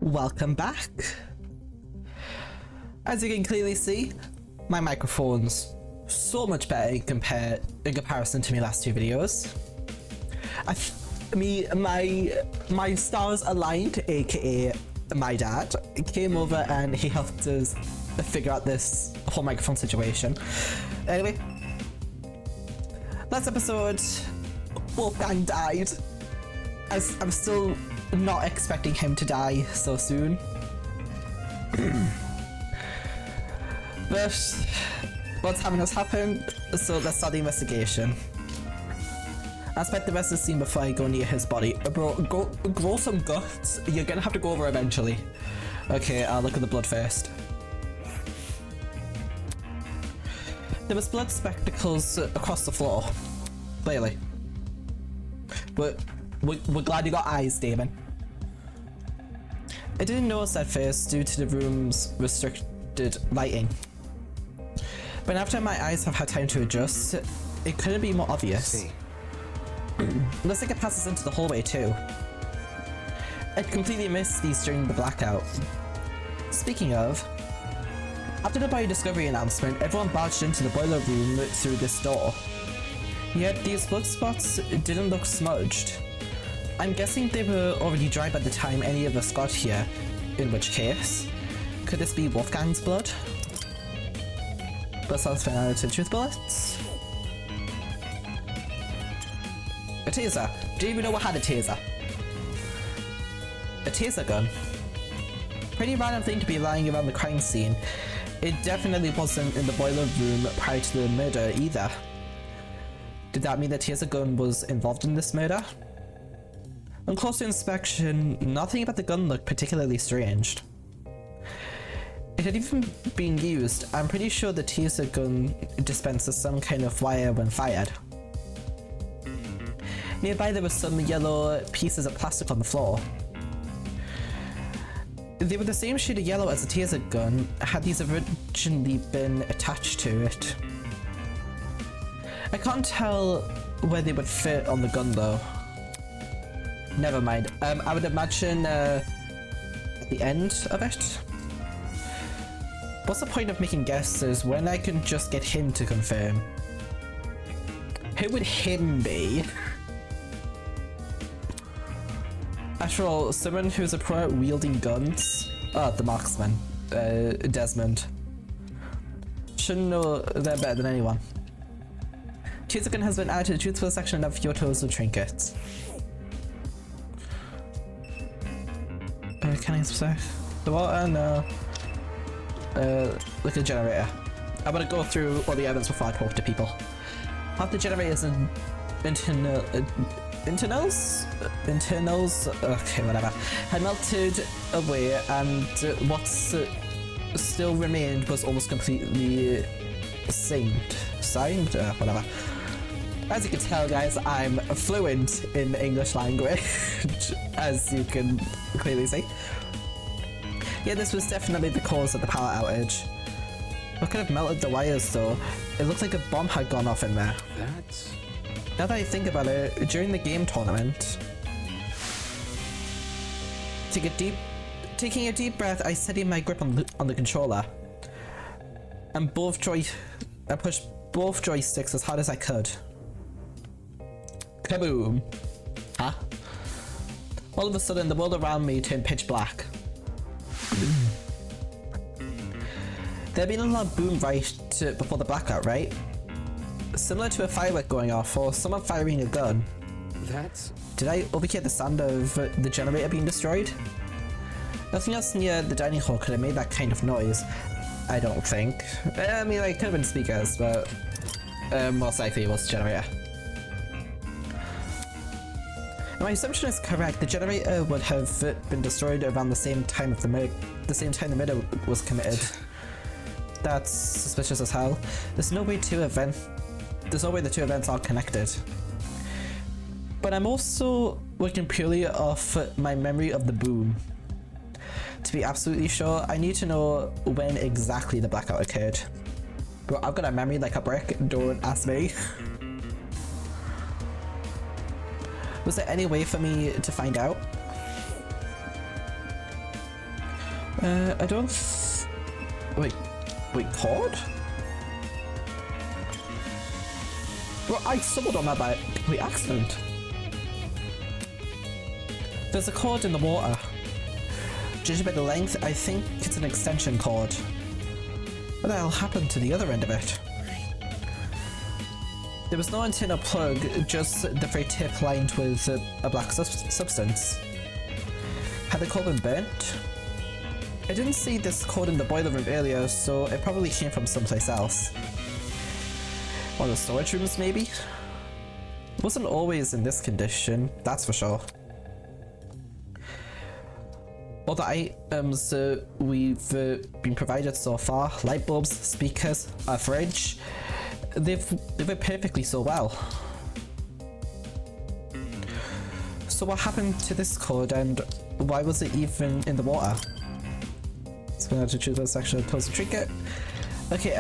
Welcome back. As you can clearly see, my microphone's so much better in comparison to my last two videos. My stars aligned, aka my dad, came over and he helped us figure out this whole microphone situation. Anyway, last episode, Wolfgang died. I'm still not expecting him to die so soon. But what's happened has happened, so let's start the investigation. I spent the rest of the scene before I go near his body. Bro, grow some guts. You're gonna have to go over eventually. Okay, I'll look at the blood first. There was blood spectacles across the floor. Clearly. But we're glad you got eyes, Damon. I didn't notice at first due to the room's restricted lighting. But after my eyes have had time to adjust, it couldn't be more obvious. Looks like it passes into the hallway too. I'd completely missed these during the blackout. Speaking of, after the body discovery announcement, everyone barged into the boiler room through this door. Yet these blood spots didn't look smudged. I'm guessing they were already dry by the time any of us got here, in which case, could this be Wolfgang's blood? Let's find out to truth bullets. A taser. Didn't even know I had a taser. A taser gun. Pretty random thing to be lying around the crime scene. It definitely wasn't in the boiler room prior to the murder either. Did that mean the taser gun was involved in this murder? On closer inspection, nothing about the gun looked particularly strange. It had even been used. I'm pretty sure the taser gun dispenses some kind of wire when fired. Nearby there were some yellow pieces of plastic on the floor. They were the same shade of yellow as the taser gun, had these originally been attached to it. I can't tell where they would fit on the gun though. Never mind. I would imagine at the end of it. What's the point of making guesses when I can just get him to confirm? Who would him be? After all, someone who's a pro at wielding guns. Oh, the marksman. Desmond. Shouldn't know they're better than anyone. Taser gun has been added to the truthful section of photos of trinkets. Can I inspect the water? No. Look at the generator. I'm gonna go through all the evidence before I talk to people. Half the generators and internals? Okay, whatever. Had melted away, and what's still remained was almost completely signed? Whatever. As you can tell, guys, I'm fluent in English language, as you can clearly see. Yeah, this was definitely the cause of the power outage. What could have melted the wires though? It looks like a bomb had gone off in there. Now that I think about it, during the game tournament, taking a deep breath, I steadied my grip on the controller, and I pushed both joysticks as hard as I could. Kaboom! Huh? All of a sudden, the world around me turned pitch black. There'd been a loud boom right before the blackout, right? Similar to a firework going off or someone firing a gun. Did I overhear the sound of the generator being destroyed? Nothing else near the dining hall could have made that kind of noise, I don't think. I mean, it could have been speakers, but most likely it was the generator. If my assumption is correct, the generator would have been destroyed around the same time the murder was committed. That's suspicious as hell. There's no way the two events are connected. But I'm also working purely off my memory of the boom. To be absolutely sure, I need to know when exactly the blackout occurred. Bro, I've got a memory like a brick, don't ask me. Was there any way for me to find out? I don't... Wait, cord? Well, I stumbled on that by complete accident. There's a cord in the water. Judging by the length, I think it's an extension cord. What the hell happened to the other end of it? There was no internal plug, just the very tip lined with a black substance. Had the cord been burnt? I didn't see this cord in the boiler room earlier, so it probably came from someplace else. One of the storage rooms, maybe? It wasn't always in this condition, that's for sure. All the items we've been provided so far, light bulbs, speakers, a fridge, they've worked perfectly so well. So what happened to this cord and why was it even in the water? So I'm gonna have to choose that section to close the trinket. Okay,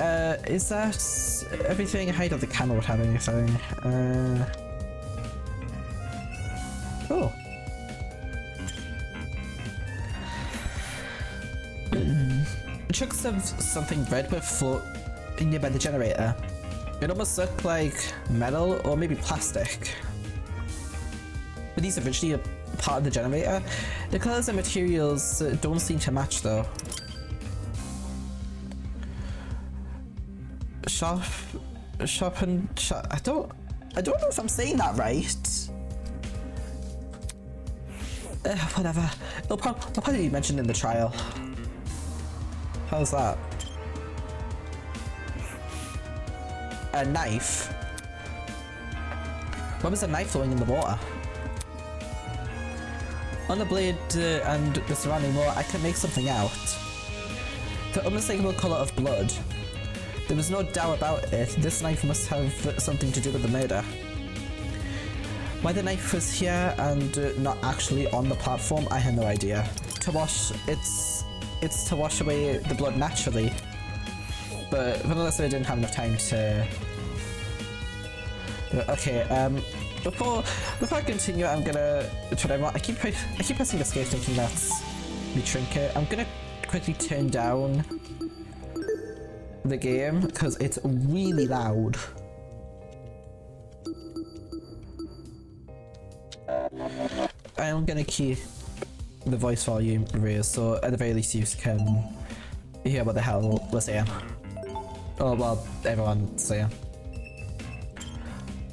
is that everything? I don't think the camera would have anything. Oh. Chunks of something red were floating nearby the generator. It almost looked like metal or maybe plastic. Were these originally a part of the generator? The colors and materials don't seem to match though. I don't know if I'm saying that right. Whatever. It'll probably be mentioned in the trial. How's that? A knife? Why was a knife flowing in the water? On the blade and the surrounding water, I can make something out. The unmistakable colour of blood. There was no doubt about it, this knife must have something to do with the murder. Why the knife was here and not actually on the platform, I had no idea. It's to wash away the blood naturally. But unless I didn't have enough time to... Okay, before I continue, I'm gonna try I keep pressing escape thinking that's the trinket. I'm gonna quickly turn down the game because it's really loud. I'm gonna keep the voice volume raised so at the very least you can hear what the hell we're saying. Oh well, everyone's saying.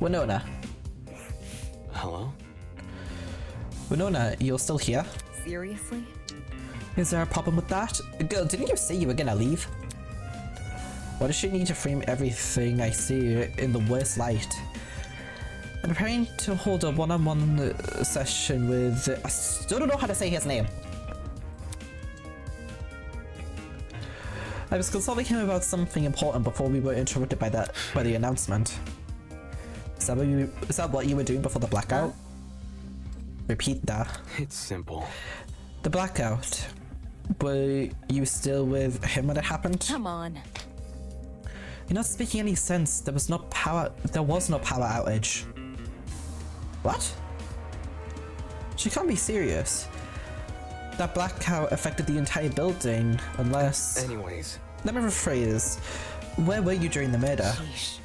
Winona. Hello? Winona, you're still here? Seriously? Is there a problem with that? Girl, didn't you say you were gonna leave? Why does she need to frame everything I see in the worst light? I'm preparing to hold a one-on-one session with... I still don't know how to say his name. I was consulting him about something important before we were interrupted by the announcement. Is that what you were doing before the blackout? Repeat that. It's simple. The blackout. Were you still with him when it happened? Come on. You're not speaking any sense. There was no power outage. What? She can't be serious. That blackout affected the entire building, unless... Anyways. Let me rephrase. Where were you during the murder? Sheesh.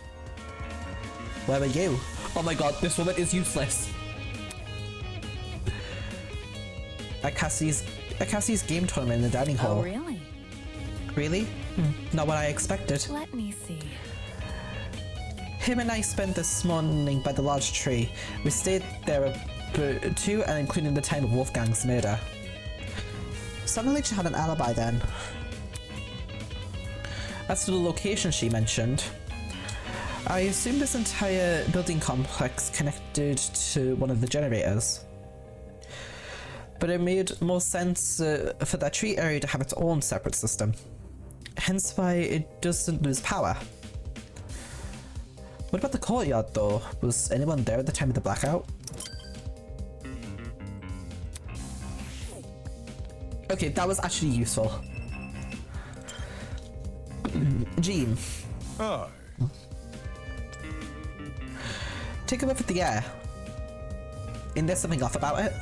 Where were you? Oh my god, this woman is useless. At Cassie's game tournament in the dining hall. Oh, really? Really? Not what I expected. Let me see. Him and I spent this morning by the large tree. We stayed there too, and including the time of Wolfgang's murder. Sounded like she had an alibi then. As to the location she mentioned, I assume this entire building complex connected to one of the generators. But it made more sense for that tree area to have its own separate system. Hence why it doesn't lose power. What about the courtyard though? Was anyone there at the time of the blackout? Okay, that was actually useful. Jean. Oh. Take a whiff at the air. Isn't there something off about it?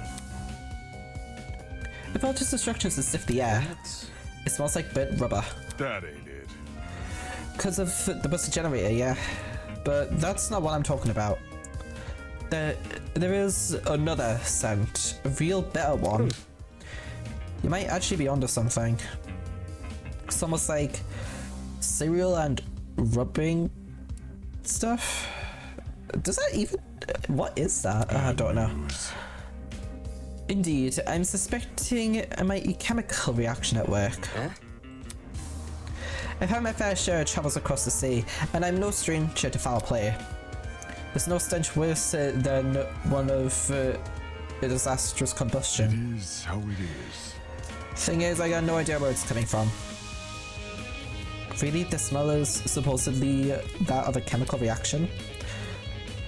It felt just instructions to sift the air. That's It smells like burnt rubber. That ain't it. Because of the busted generator, yeah. But that's not what I'm talking about. There is another scent, a real better one. You might actually be onto something. It's almost like cereal and rubbing stuff. Does that even... What is that? I don't know. Indeed, I'm suspecting a mighty chemical reaction at work. I've had my fair share of travels across the sea, and I'm no stranger to foul play. There's no stench worse than one of a disastrous combustion. It is how it is. Thing is, I got no idea where it's coming from. Really, the smell is supposedly that of a chemical reaction?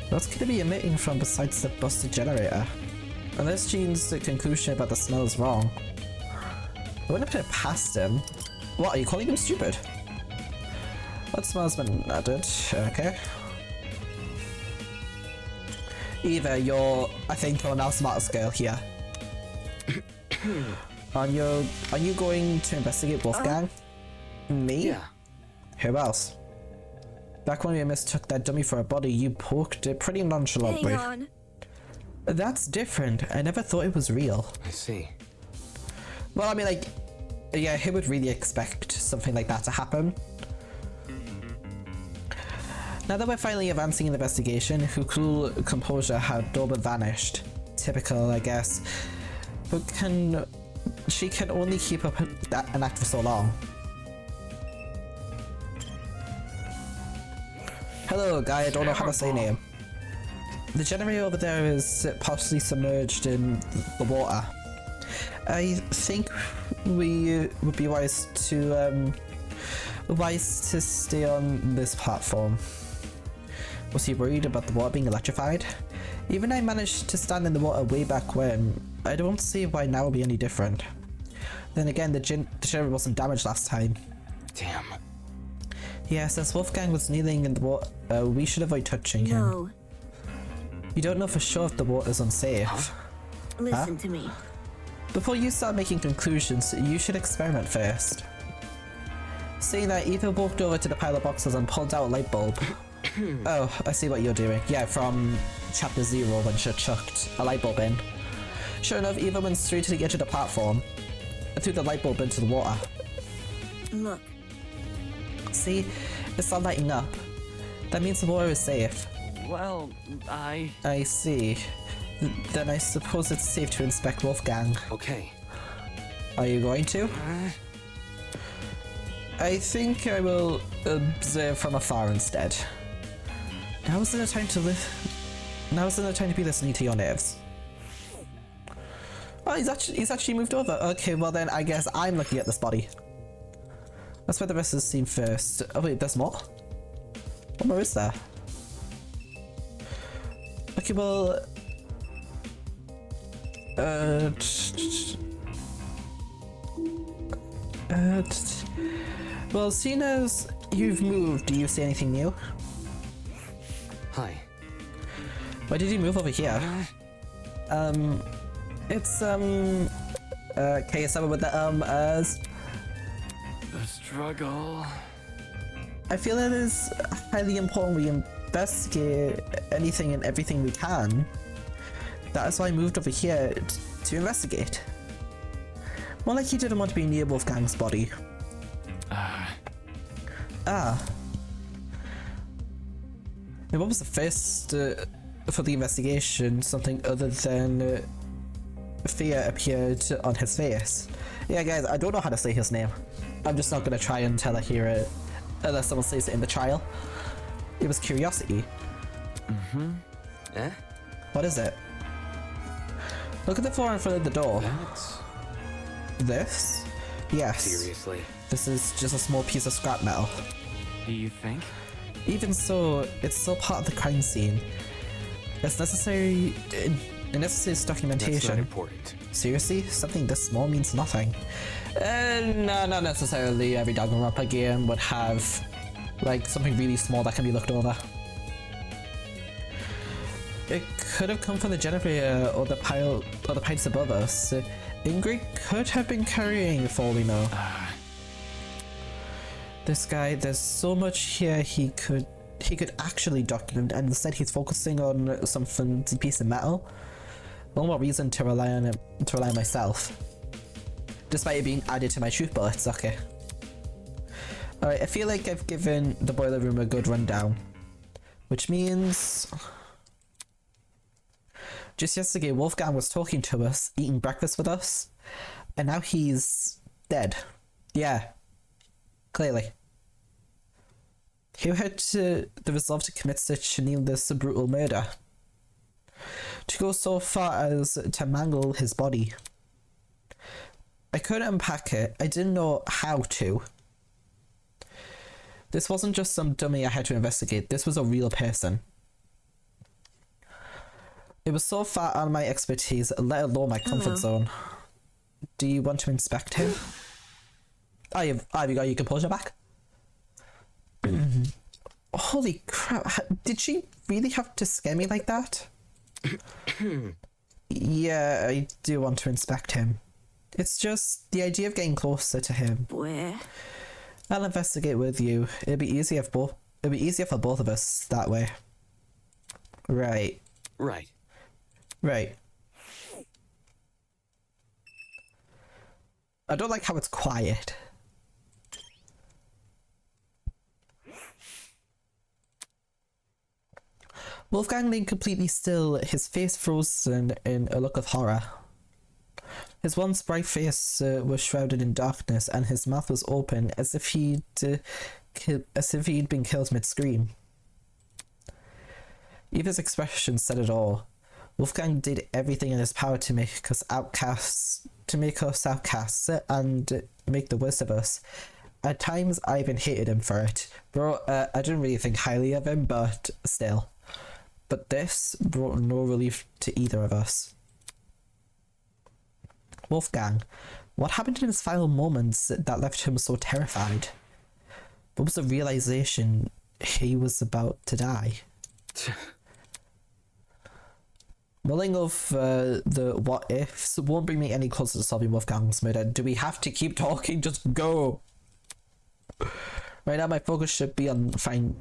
What's could it be emitting from besides the busted generator? Unless Gene's conclusion about the smell is wrong. I wouldn't put it past him. What, are you calling him stupid? What smell's been added? Okay. Eva, you're, I think, on our smarter scale here. Are you going to investigate Wolfgang? Me? Yeah. Who else? Back when we mistook that dummy for a body, you poked it pretty nonchalantly. Hang on. That's different. I never thought it was real. I see. Well, I mean, like, yeah, who would really expect something like that to happen? Now that we're finally advancing in the investigation, her cool composure had all but vanished. Typical, I guess. But she can only keep up an act for so long. Hello, guy, I don't know how to say name. The generator over there is partially submerged in the water. I think we would be wise to stay on this platform. Was he worried about the water being electrified? Even I managed to stand in the water way back when. I don't see why now would be any different. Then again, the generator wasn't damaged last time. Damn. Yeah, since Wolfgang was kneeling in the water, we should avoid touching him. No. You don't know for sure if the water's unsafe. Listen to me. Before you start making conclusions, you should experiment first. Saying that, Eva walked over to the pile of boxes and pulled out a light bulb. Oh, I see what you're doing. Yeah, from chapter 0 when she chucked a light bulb in. Sure enough, Eva went straight to the edge of the platform and threw the light bulb into the water. Look. See? It's not lighting up. That means the water is safe. Well, I see. Then I suppose it's safe to inspect Wolfgang. Okay. Are you going to? I think I will observe from afar instead. Now isn't the time to be listening to your nerves. Oh, he's actually moved over. Okay, well then I guess I'm looking at this body. That's where the rest of the scene first. Oh wait, there's more? What more is there? Okay, well... well, seeing as you've moved, do you see anything new? Hi. Why did you move over here? It's, okay, someone with the, The struggle. I feel it is highly important we investigate anything and everything we can. That is why I moved over here to investigate. More like you didn't want to be near Wolfgang's body. Ah. And what was the first for the investigation? Something other than fear appeared on his face. Yeah, guys, I don't know how to say his name. I'm just not gonna try until I hear it, unless someone says it in the trial. It was curiosity. Eh? What is it? Look at the floor in front of the door. That's... This? Yes. Seriously? This is just a small piece of scrap metal. Do you think? Even so, it's still part of the crime scene. It's necessary. It necessitates documentation. That's not important. Seriously? Something this small means nothing. No, not necessarily. Every Danganronpa game would have, like, something really small that can be looked over. It could have come from the generator or the pile or the pipes above us. Ingrid could have been carrying it for all we know. This guy, there's so much here he could actually document, and instead he's focusing on some fancy piece of metal. One more reason to rely on him, to rely on myself. Despite it being added to my truth bullets, okay. Alright, I feel like I've given the boiler room a good rundown. Which means... just yesterday, Wolfgang was talking to us, eating breakfast with us, and now he's dead. Yeah. Clearly. Who had the resolve to commit such needless brutal murder? To go so far as to mangle his body. I couldn't unpack it. I didn't know how to. This wasn't just some dummy I had to investigate. This was a real person. It was so far out of my expertise, let alone my comfort zone. Do you want to inspect him? Oh, you've got your composure back? Holy crap, did she really have to scare me like that? Yeah, I do want to inspect him. It's just the idea of getting closer to him. Where? I'll investigate with you. It'll be easier for both of us that way. Right. Right. Right. I don't like how it's quiet. Wolfgang lay completely still, his face frozen in a look of horror. His once bright face was shrouded in darkness, and his mouth was open as if he'd been killed mid-scream. Eva's expression said it all. Wolfgang did everything in his power to make us outcasts, and make the worst of us. At times, I even hated him for it. Bro, I didn't really think highly of him, but still. But this brought no relief to either of us. Wolfgang, what happened in his final moments that left him so terrified? What was the realization he was about to die? Mulling of the what ifs won't bring me any closer to solving Wolfgang's murder. Do we have to keep talking? Just go. Right now, my focus should be to find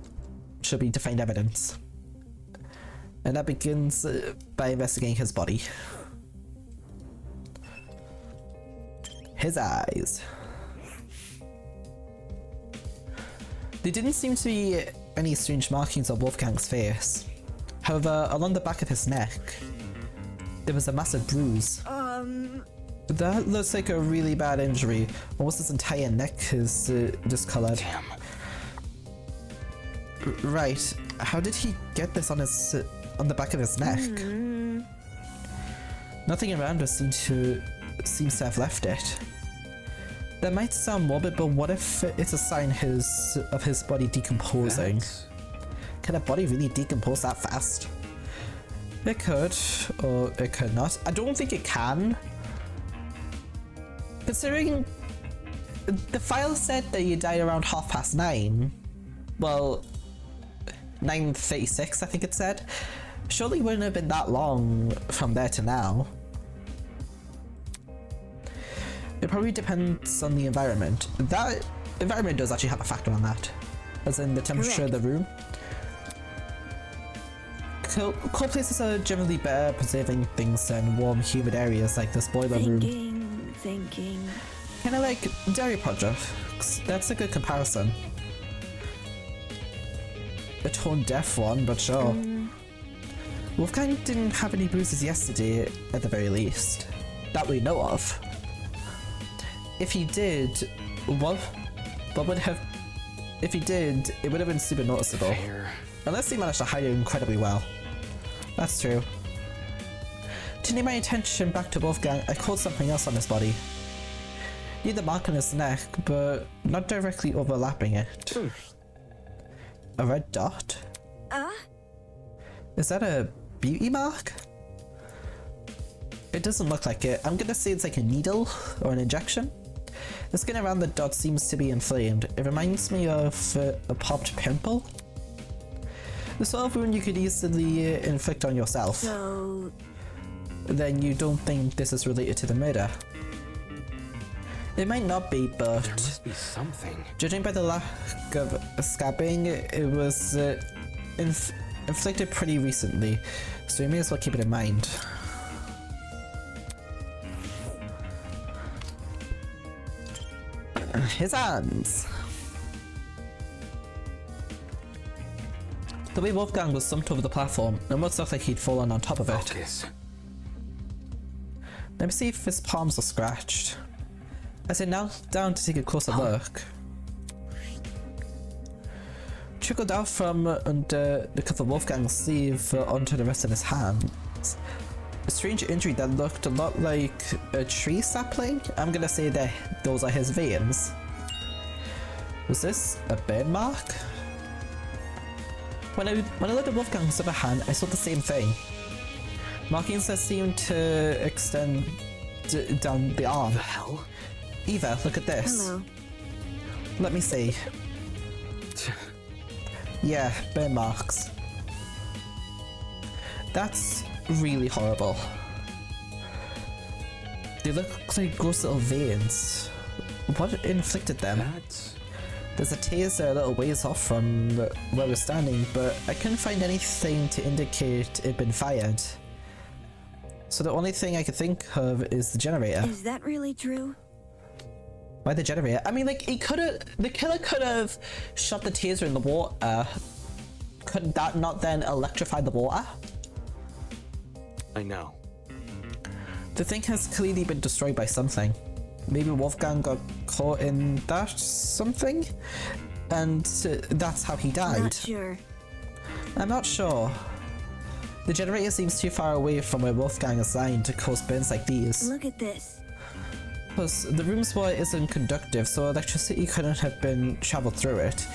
evidence, and that begins by investigating his body. His eyes. There didn't seem to be any strange markings on Wolfgang's face. However, along the back of his neck, there was a massive bruise. That looks like a really bad injury. Almost his entire neck is discolored. Damn. Right. How did he get this on the back of his neck? Nothing around us seems to have left it. That might sound morbid, but what if it's a sign of his body decomposing? Can a body really decompose that fast? It could, or it could not. I don't think it can. Considering the file said that you died around 9:30. Well, 9:36 I think it said. Surely it wouldn't have been that long from there to now. It probably depends on the environment. That environment does actually have a factor on that. As in the temperature of the room. Cold places are generally better at preserving things than warm, humid areas like this boiler room. Thinking. Kinda like dairy products. That's a good comparison. A tone-deaf one, but sure. Wolfgang didn't have any bruises yesterday, at the very least. That we know of. If he did, if he did, it would have been super noticeable. Fair. Unless he managed to hide it incredibly well. That's true. To name my attention back to Wolfgang, I caught something else on his body. Near the mark on his neck, but not directly overlapping it. A red dot? Is that a beauty mark? It doesn't look like it. I'm gonna say it's like a needle or an injection. The skin around the dot seems to be inflamed. It reminds me of a popped pimple. The sort of wound you could easily inflict on yourself. So... Then you don't think this is related to the murder? It might not be, There but must be something. judging by the lack of scabbing, it was inflicted pretty recently, so you may as well keep it in mind. His hands! The way Wolfgang was slumped over the platform, it almost looked like he'd fallen on top of it. Focus. Let me see if his palms are scratched. As I knelt down to take a closer look, trickled out from under the cuff of Wolfgang's sleeve onto the rest of his hands. A strange injury that looked a lot like a tree sapling. I'm gonna say that those are his veins. Was this a burn mark? When I looked at Wolfgang's other hand, I saw the same thing. Markings that seemed to extend down the arm. The hell? Eva, look at this. Hello. Let me see. Yeah, burn marks. That's really horrible. They look like gross little veins. What inflicted them? That's... There's a taser a little ways off from where we're standing, but I couldn't find anything to indicate it'd been fired. So the only thing I could think of is the generator. Is that really true? Why the generator? I mean, like, the killer could have shot the taser in the water. Could that not then electrify the water? I know. The thing has clearly been destroyed by something. Maybe Wolfgang got caught in that something? And that's how he died. Not sure. I'm not sure. The generator seems too far away from where Wolfgang is lying to cause burns like these. Look at this. Plus, the room's wire isn't conductive, so electricity couldn't have been traveled through it.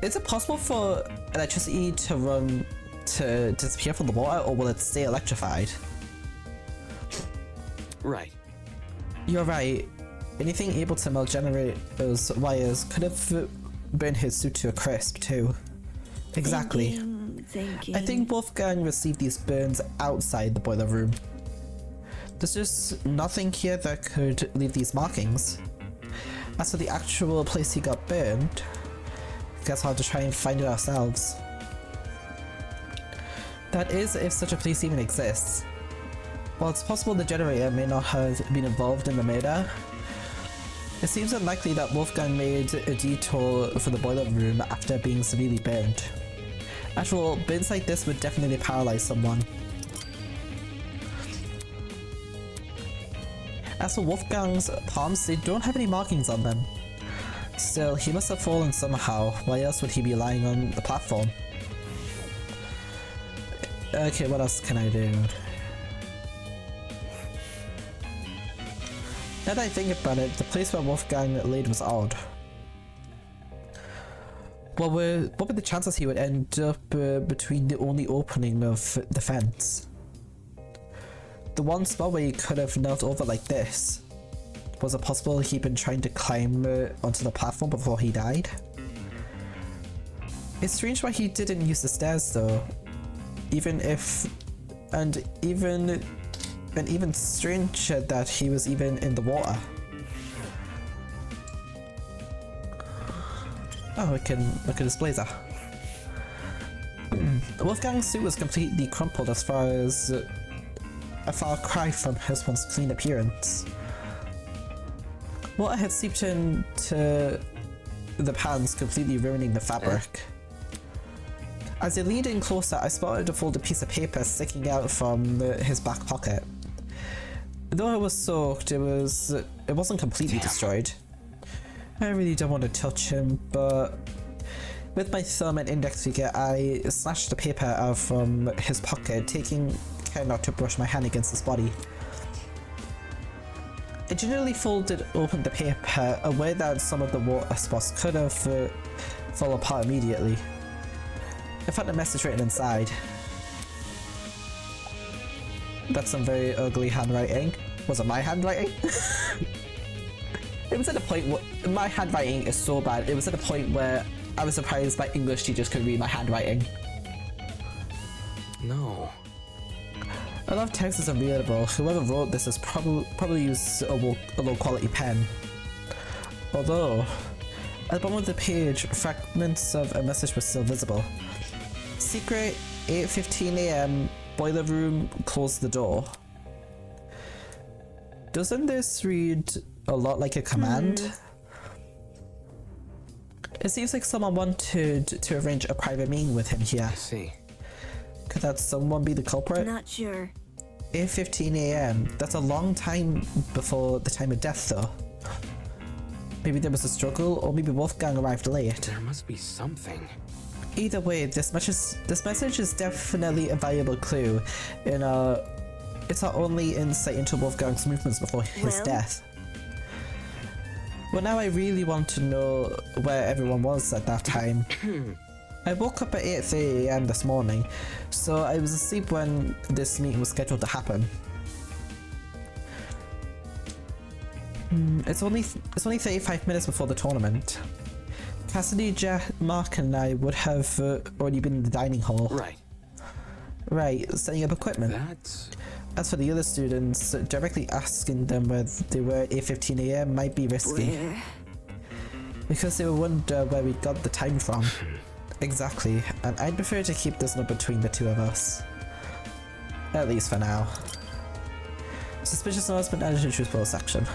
Is it possible for electricity to run to disappear from the water, or will it stay electrified? Right. You're right. Anything able to melt generators' wires could have burned his suit to a crisp, too. Exactly. Thinking. I think Wolfgang received these burns outside the boiler room. There's just nothing here that could leave these markings. As for the actual place he got burned, guess I'll have to try and find it ourselves. That is, if such a place even exists. While it's possible the generator may not have been involved in the murder, it seems unlikely that Wolfgang made a detour for the boiler room after being severely burned. After all, burns like this would definitely paralyze someone. As for Wolfgang's palms, they don't have any markings on them. Still, he must have fallen somehow. Why else would he be lying on the platform? Okay, what else can I do? Now that I think about it, the place where Wolfgang laid was odd. What were the chances he would end up between the only opening of the fence? The one spot where he could have knelt over like this. Was it possible he'd been trying to climb onto the platform before he died? It's strange why he didn't use the stairs though. Even stranger that he was even in the water. Oh, we can look at his blazer. Wolfgang's suit was completely crumpled as far as a far cry from his once clean appearance. Water had seeped into the pants, completely ruining the fabric. As I leaned in closer, I spotted a folded piece of paper sticking out from his back pocket. Though it was soaked, it wasn't completely destroyed. I really don't want to touch him, but with my thumb and index finger, I snatched the paper out from his pocket, taking care not to brush my hand against his body. I gingerly folded open the paper, aware that some of the water spots could have fallen apart immediately. I found a message written inside. That's some very ugly handwriting. Was it my handwriting? It was at a point where my handwriting is so bad, it was at a point where I was surprised my English teachers could read my handwriting. No. A lot of text is unreadable. Whoever wrote this has probably used a low quality pen. Although, at the bottom of the page, fragments of a message were still visible. Secret, 8:15 AM, boiler room, close the door. Doesn't this read a lot like a command? It seems like someone wanted to arrange a private meeting with him here. I see. Could that someone be the culprit? Not sure. 8:15 AM. That's a long time before the time of death, though. Maybe there was a struggle, or maybe Wolfgang arrived late. There must be something. Either way, this message is definitely a valuable clue. It's our only insight into Wolfgang's movements before his Well? death. Well, now I really want to know where everyone was at that time. I woke up at 8:30 AM this morning, so I was asleep when this meeting was scheduled to happen. It's only 35 minutes before the tournament. Cassidy, Mark, and I would have already been in the dining hall. Right, setting up equipment. That's... As for the other students, directly asking them where they were at 8:15 AM might be risky. Where? Because they will wonder where we got the time from. Exactly, and I'd prefer to keep this not between the two of us. At least for now. Suspicious notes been added to the truthful section.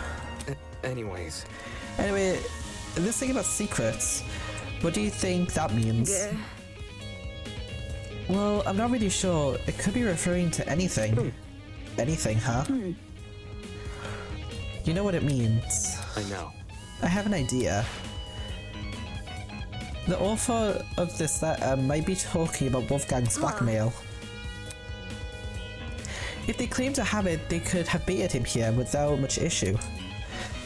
Anyways. Anyway, this thing about secrets, what do you think that means? Yeah. Well, I'm not really sure. It could be referring to anything. Anything, huh? You know what it means. I know. I have an idea. The author of this letter might be talking about Wolfgang's blackmail. If they claim to have it, they could have baited him here without much issue.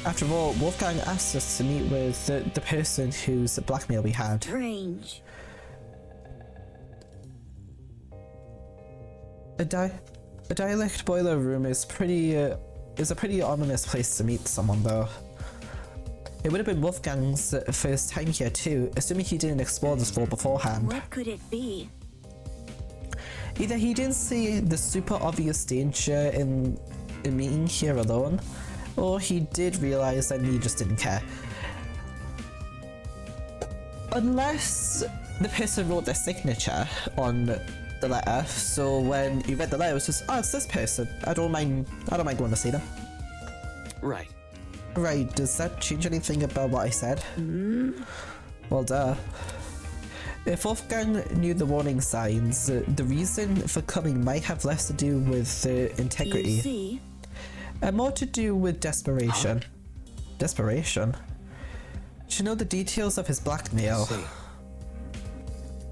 After all, Wolfgang asked us to meet with the person whose blackmail we had. Strange. A dialect boiler room is a pretty ominous place to meet someone, though. It would have been Wolfgang's first time here too, assuming he didn't explore this floor beforehand. What could it be? Either he didn't see the super obvious danger in meeting here alone, or he did realize that he just didn't care. Unless the person wrote their signature on the letter, so when you read the letter, it was just, oh, it's this person. I don't mind going to see them. Right. Right, does that change anything about what I said? Well, duh. If Wolfgang knew the warning signs, the reason for coming might have less to do with integrity. You see? And more to do with desperation. Desperation? To know the details of his blackmail. See.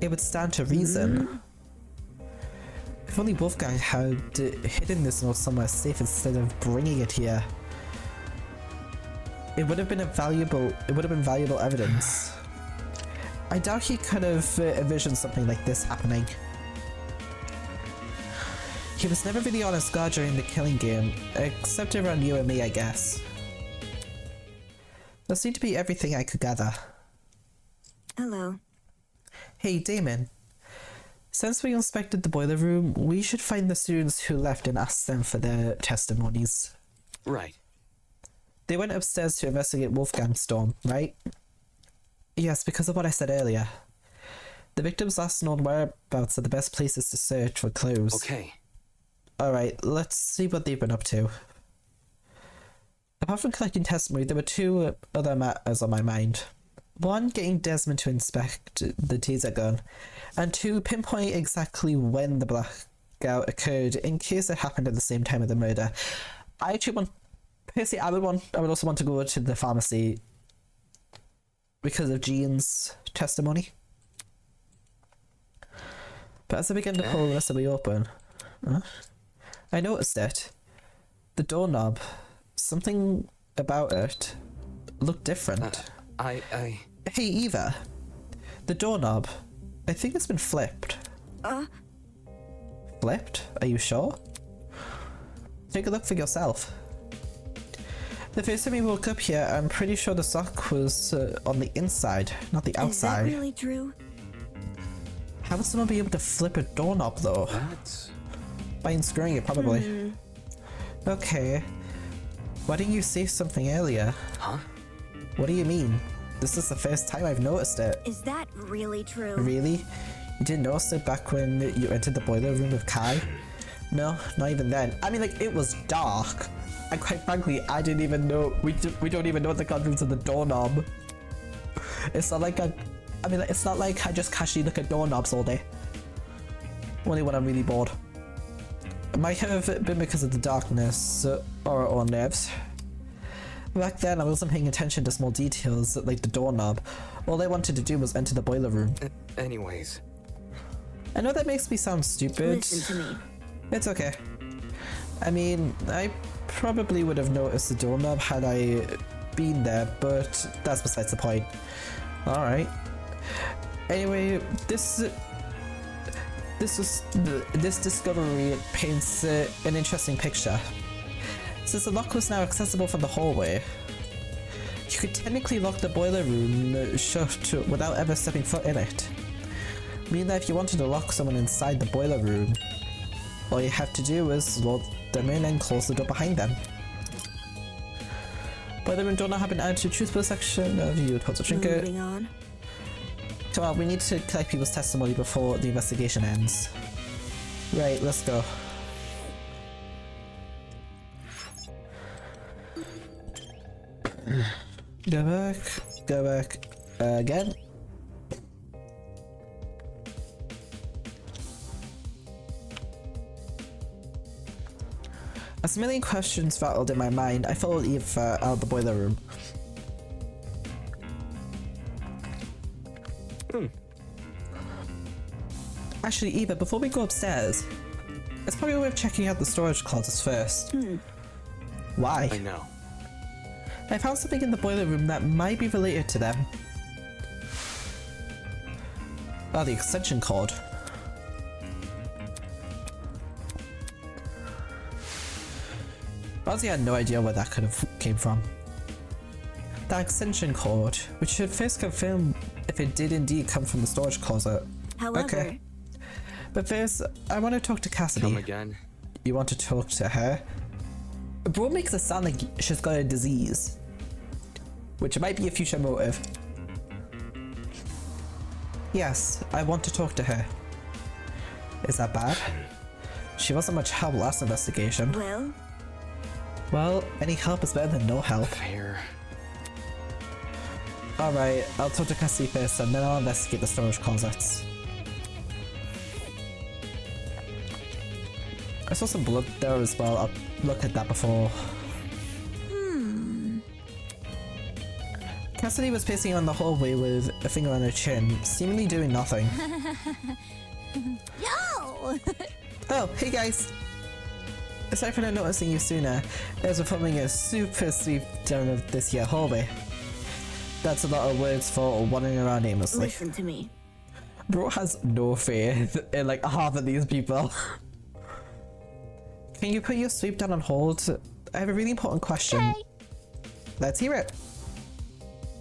It would stand to reason. If only Wolfgang had hidden this note somewhere safe instead of bringing it here. It would have been valuable evidence. I doubt he could have envisioned something like this happening. He was never really on his guard during the killing game, except around you and me, I guess. That seemed to be everything I could gather. Hello. Hey, Damon. Since we inspected the boiler room, we should find the students who left and ask them for their testimonies. Right. They went upstairs to investigate Wolfgang's storm, right? Yes, because of what I said earlier. The victim's last known whereabouts are the best places to search for clues. Okay. Alright, let's see what they've been up to. Apart from collecting testimony, there were two other matters on my mind. One, getting Desmond to inspect the taser gun, and two, pinpoint exactly when the blackout occurred in case it happened at the same time of the murder. I would also want to go to the pharmacy because of Jean's testimony. But as I began to pull the rest of the open, I noticed it. The doorknob, something about it looked different. Hey, Eva, the doorknob, I think it's been flipped. Flipped? Are you sure? Take a look for yourself. The first time we woke up here, I'm pretty sure the sock was on the inside, not the outside. Is that really true? How would someone be able to flip a doorknob though? by unscrewing it, probably. Okay. Why didn't you say something earlier? Huh? What do you mean? This is the first time I've noticed it. Is that really true? Really? You didn't notice it back when you entered the boiler room with Kai? No, not even then. I mean, like, it was dark. And quite frankly, I didn't even know, we don't even know the contents of the doorknob. It's not like it's not like I just casually look at doorknobs all day. Only when I'm really bored. It might have been because of the darkness or nerves. Back then, I wasn't paying attention to small details like the doorknob. All I wanted to do was enter the boiler room. Anyways. I know that makes me sound stupid. Listen to me. It's okay. I mean, I probably would have noticed the doorknob had I been there, but that's besides the point. Alright. Anyway, this discovery paints an interesting picture. Since the lock was now accessible from the hallway, you could technically lock the boiler room shut without ever stepping foot in it. Meaning that if you wanted to lock someone inside the boiler room, all you have to do is lock them in and close the door behind them. Boiler room door not have been added to truthful section of you holds a trinket. Moving on. Come on, we need to collect people's testimony before the investigation ends. Right, let's go. Go back, again. As a million questions rattled in my mind, I followed Eve out of the boiler room. Actually, Eva, before we go upstairs, it's probably worth checking out the storage closets first. Why? I know. I found something in the boiler room that might be related to them. Oh, the extension cord. Ozzy had no idea where that could have came from. That extension cord, which should first confirm if it did indeed come from the storage closet. However, Okay. But first, I want to talk to Cassidy. Come again? You want to talk to her? Bro makes it sound like she's got a disease, which might be a future motive. Yes, I want to talk to her. Is that bad? She wasn't much help last investigation. well, Any help is better than no help. Fair. Alright, I'll talk to Cassidy first and then I'll investigate the storage closets. I saw some blood there as well. I'll look at that before. Cassidy was pacing on the hallway with a finger on her chin, seemingly doing nothing. Yo! Oh, hey guys! Aside from not noticing you sooner, I was performing a super sweep down of this here hallway. That's a lot of words for wandering around aimlessly. listen to me. Bro has no faith in like half of these people. Can you put your sweep down on hold? I have a really important question. Okay. Let's hear it.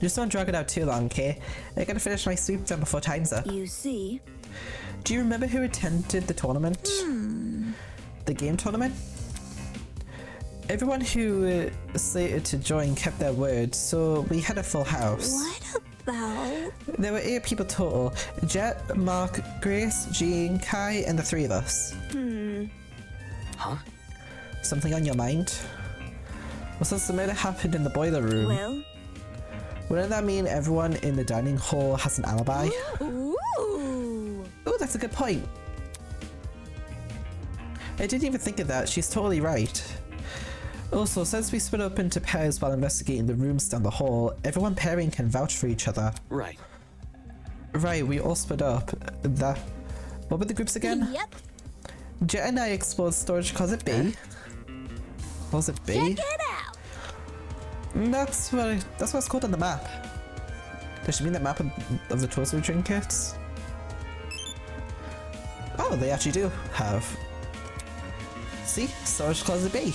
Just don't drag it out too long, okay? I gotta finish my sweep down before time's up. You see, Do you remember who attended the tournament? The game tournament? Everyone who slated to join kept their word, so we had a full house. What about? There were 8 people total. Jet, Mark, Grace, Jean, Kai, and the 3 of us. Huh? Something on your mind? Well, since the murder happened in the boiler room, well, wouldn't that mean everyone in the dining hall has an alibi? Ooh! Oh, that's a good point. I didn't even think of that. She's totally right. Also, since we split up into pairs while investigating the rooms down the hall, everyone pairing can vouch for each other. Right. Right, we all split up. What were the groups again? Yep. Jet and I explored storage closet B. What was it, B? Check it out. That's what it's called on the map. Does she mean the map of the Toaster trinkets? Oh, they actually do have. See? Storage closet B.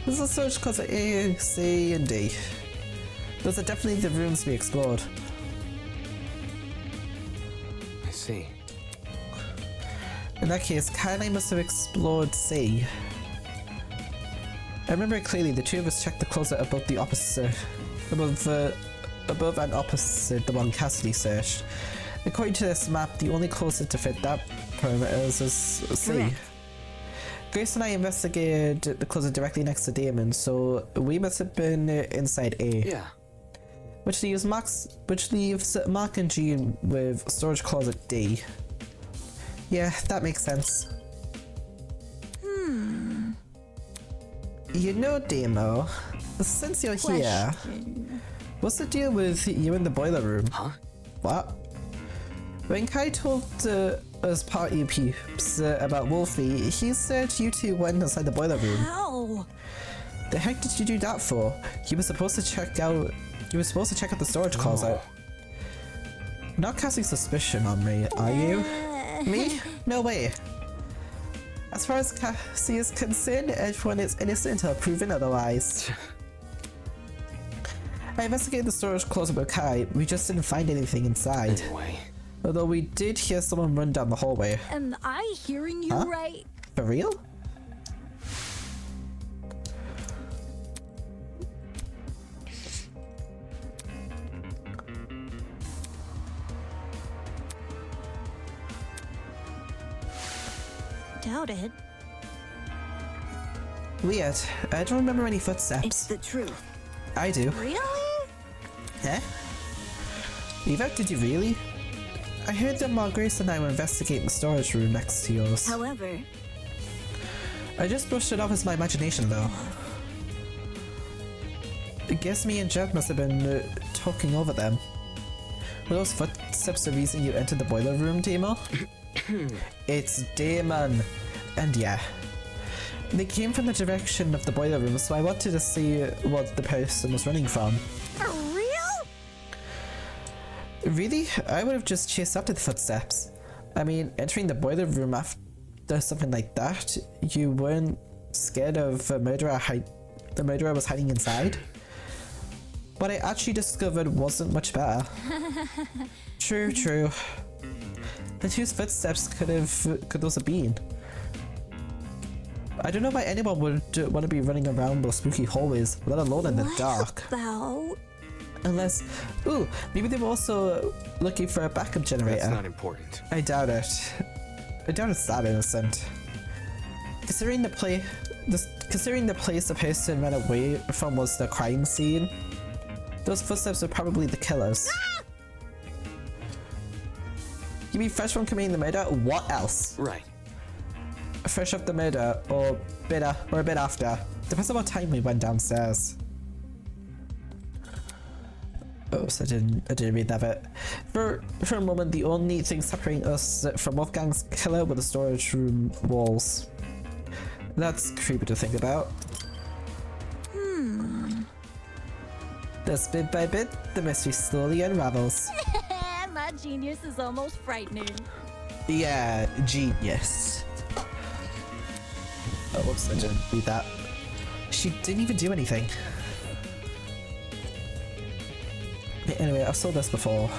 This is storage closet A, C, and D. Those are definitely the rooms we explored. I see. In that case, Kai must have explored C. I remember clearly the two of us checked the closet above the opposite, above and opposite the one Cassidy searched. According to this map, the only closet to fit that parameters is C. Correct. Grace and I investigated the closet directly next to Damon, so we must have been inside A. Yeah. Which leaves Mark and Jean with storage closet D. Yeah, that makes sense. You know, Damo, since you're here, what's the deal with you in the boiler room? Huh? What? When Kai told us party peeps about Wolfie, he said you two went inside the boiler room. How? The heck did you do that for? You were supposed to check out the storage closet. Not casting suspicion on me, are you? Me? No way. As far as Cassie is concerned, everyone is innocent until proven otherwise. I investigated the storage closet with Kai. We just didn't find anything inside. Anyway. Although we did hear someone run down the hallway. Am I hearing you Huh? right? For real? Doubt it. Weird. I don't remember any It's footsteps. the truth. I do. Really? Huh? Eva, did you really? I heard that Grace and I were investigating the storage room next to yours. However, I just brushed it off as my imagination, though. I guess me and Jet must have been talking over them. Were those footsteps the reason you entered the boiler room, Damo? It's Damon. And yeah. They came from the direction of the boiler room, so I wanted to see what the person was running from. for real? Really? I would have just chased after the footsteps. I mean, entering the boiler room after something like that, you weren't scared of the murderer was hiding inside? What I actually discovered wasn't much better. True, true. But whose footsteps could those have been? I don't know why anyone would want to be running around those spooky hallways, let alone in the dark. About? Unless, ooh, maybe they were also looking for a backup generator. That's not important. I doubt it. I doubt it's that innocent. Considering the place the person ran away from was the crime scene, those footsteps are probably the killers. You mean fresh from committing the murder? What else? Right. Fresh off the murder, or a bit after. Depends on what time we went downstairs. Oops, I didn't read that bit. For a moment, the only thing separating us from Wolfgang's killer were the storage room walls. That's creepy to think about. Thus, bit by bit, the mystery slowly unravels. My genius is almost frightening. Yeah, genius. Oh, whoops, I didn't read that. She didn't even do anything. Anyway, I've saw this before.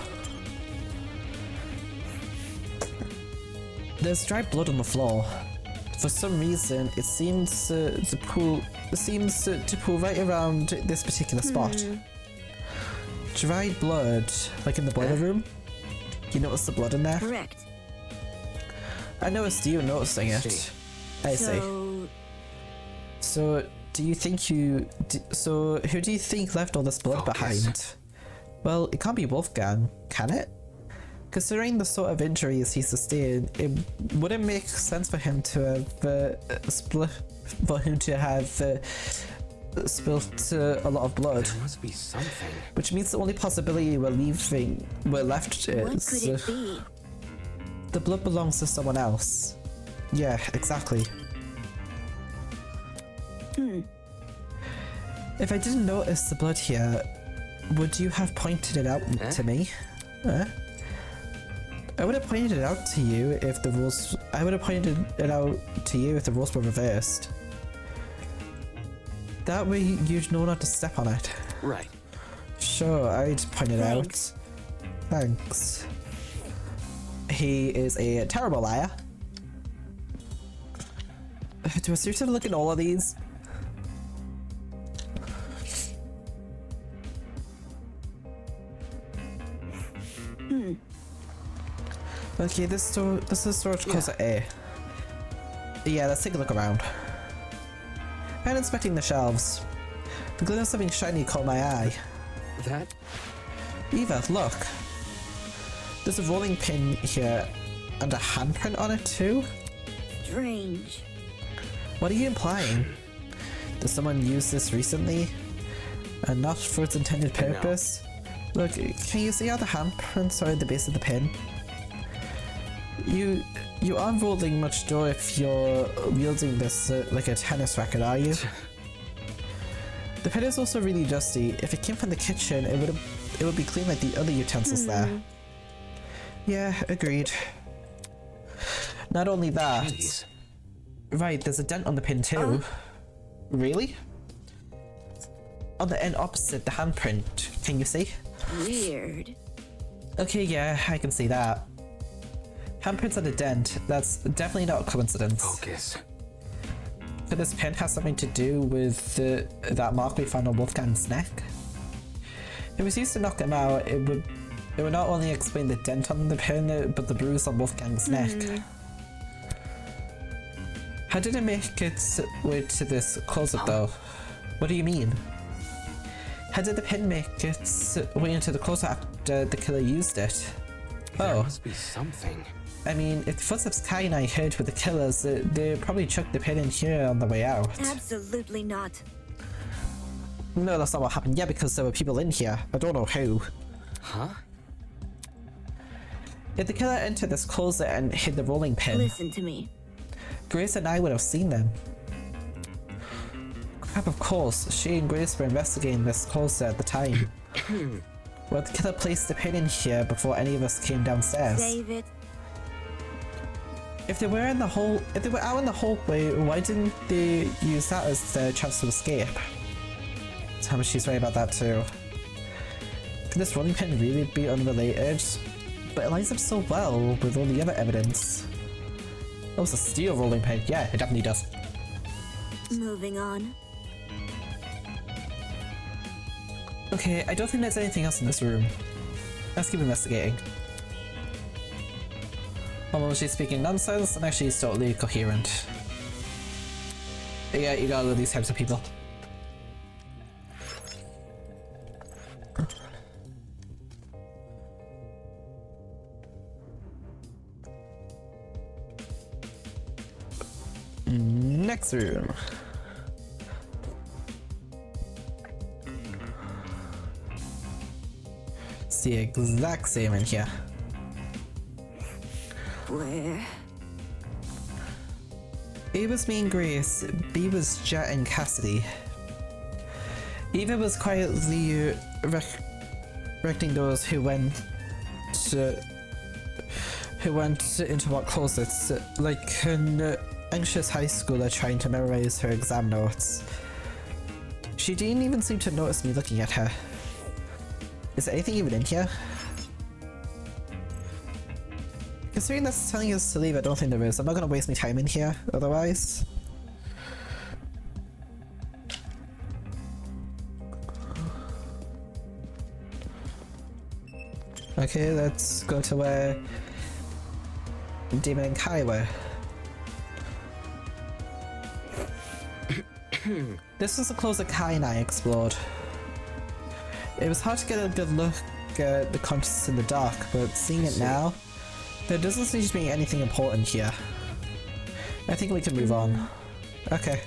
There's dry blood on the floor. For some reason, it seems to pool right around this particular spot. Dried blood, like in the boiler room. You notice the blood in there? Correct. I noticed you noticing it. See. I see. So, do you think so who do you think left all this blood Focus. behind? Well, it can't be Wolfgang, can it? Considering the sort of injuries he sustained, it wouldn't make sense for him to have spilt a lot of blood. There must be something. Which means the only possibility we're left What is could it be? the blood belongs to someone else. Yeah, exactly. If I didn't notice the blood here, would you have pointed it out to me? I would have pointed it out to you if the rules. I would have pointed it out to you if the rules were reversed. That way, you'd know not to step on it. Right. Sure, I'd point it Thanks. out. Thanks. He is a terrible liar. Do I seriously look at all of these? Okay, this is storage closet A. Yeah, let's take a look around. And inspecting the shelves. The glint of something shiny caught my eye. That? Eva, look. There's a rolling pin here and a handprint on it too? Strange. What are you implying? Did someone use this recently? And not for its intended purpose? Look, can you see how the handprints are at the base of the pin? You aren't rolling much dough if you're wielding this like a tennis racket, are you? The pin is also really dusty. If it came from the kitchen, it would be clean like the other utensils there. Yeah, agreed. Not only that, Jeez. right, there's a dent on the pin too. Really? On the end opposite the handprint, can you see? Weird. Okay, yeah, I can see that. Handprints on a dent, that's definitely not a coincidence. Focus. Could this pin have something to do with that mark we found on Wolfgang's neck? If it was used to knock him out, it would not only explain the dent on the pin, but the bruise on Wolfgang's neck. How did it make its way to this closet though? What do you mean? How did the pin make its way into the closet after the killer used it? There Oh, must be something. I mean, if the footsteps Kai and I heard with the killers, they probably chucked the pin in here on the way out. Absolutely not. No, that's not what happened. Yeah, because there were people in here. I don't know who. Huh? If the killer entered this closet and hid the rolling pin, Listen to me. Grace and I would have seen them. Crap, of course. She and Grace were investigating this closet at the time. Well, the killer placed the pin in here before any of us came downstairs. Save it. If they were out in the hallway, why didn't they use that as their chance to escape? Thomas, she's right about that too. Could this rolling pin really be unrelated? But it lines up so well with all the other evidence. That was a steel rolling pin. Yeah, it definitely does. Moving on. Okay, I don't think there's anything else in this room. Let's keep investigating. Although she's speaking nonsense and actually is totally coherent. Yeah, you gotta love these types of people. Next room. It's the exact same in here. Where? A was me and Grace, B was Jet and Cassidy. Eva was quietly directing those who went into what closets, like an anxious high schooler trying to memorize her exam notes. She didn't even seem to notice me looking at her. Is there anything even in here? Considering that's telling us to leave, I don't think there is. I'm not gonna waste my time in here, otherwise. Okay, let's go to where Damon and Kai were. This was the closet Kai and I explored. It was hard to get a good look at the contents in the dark, but seeing it now, there doesn't seem to be anything important here. I think we can move on. Okay.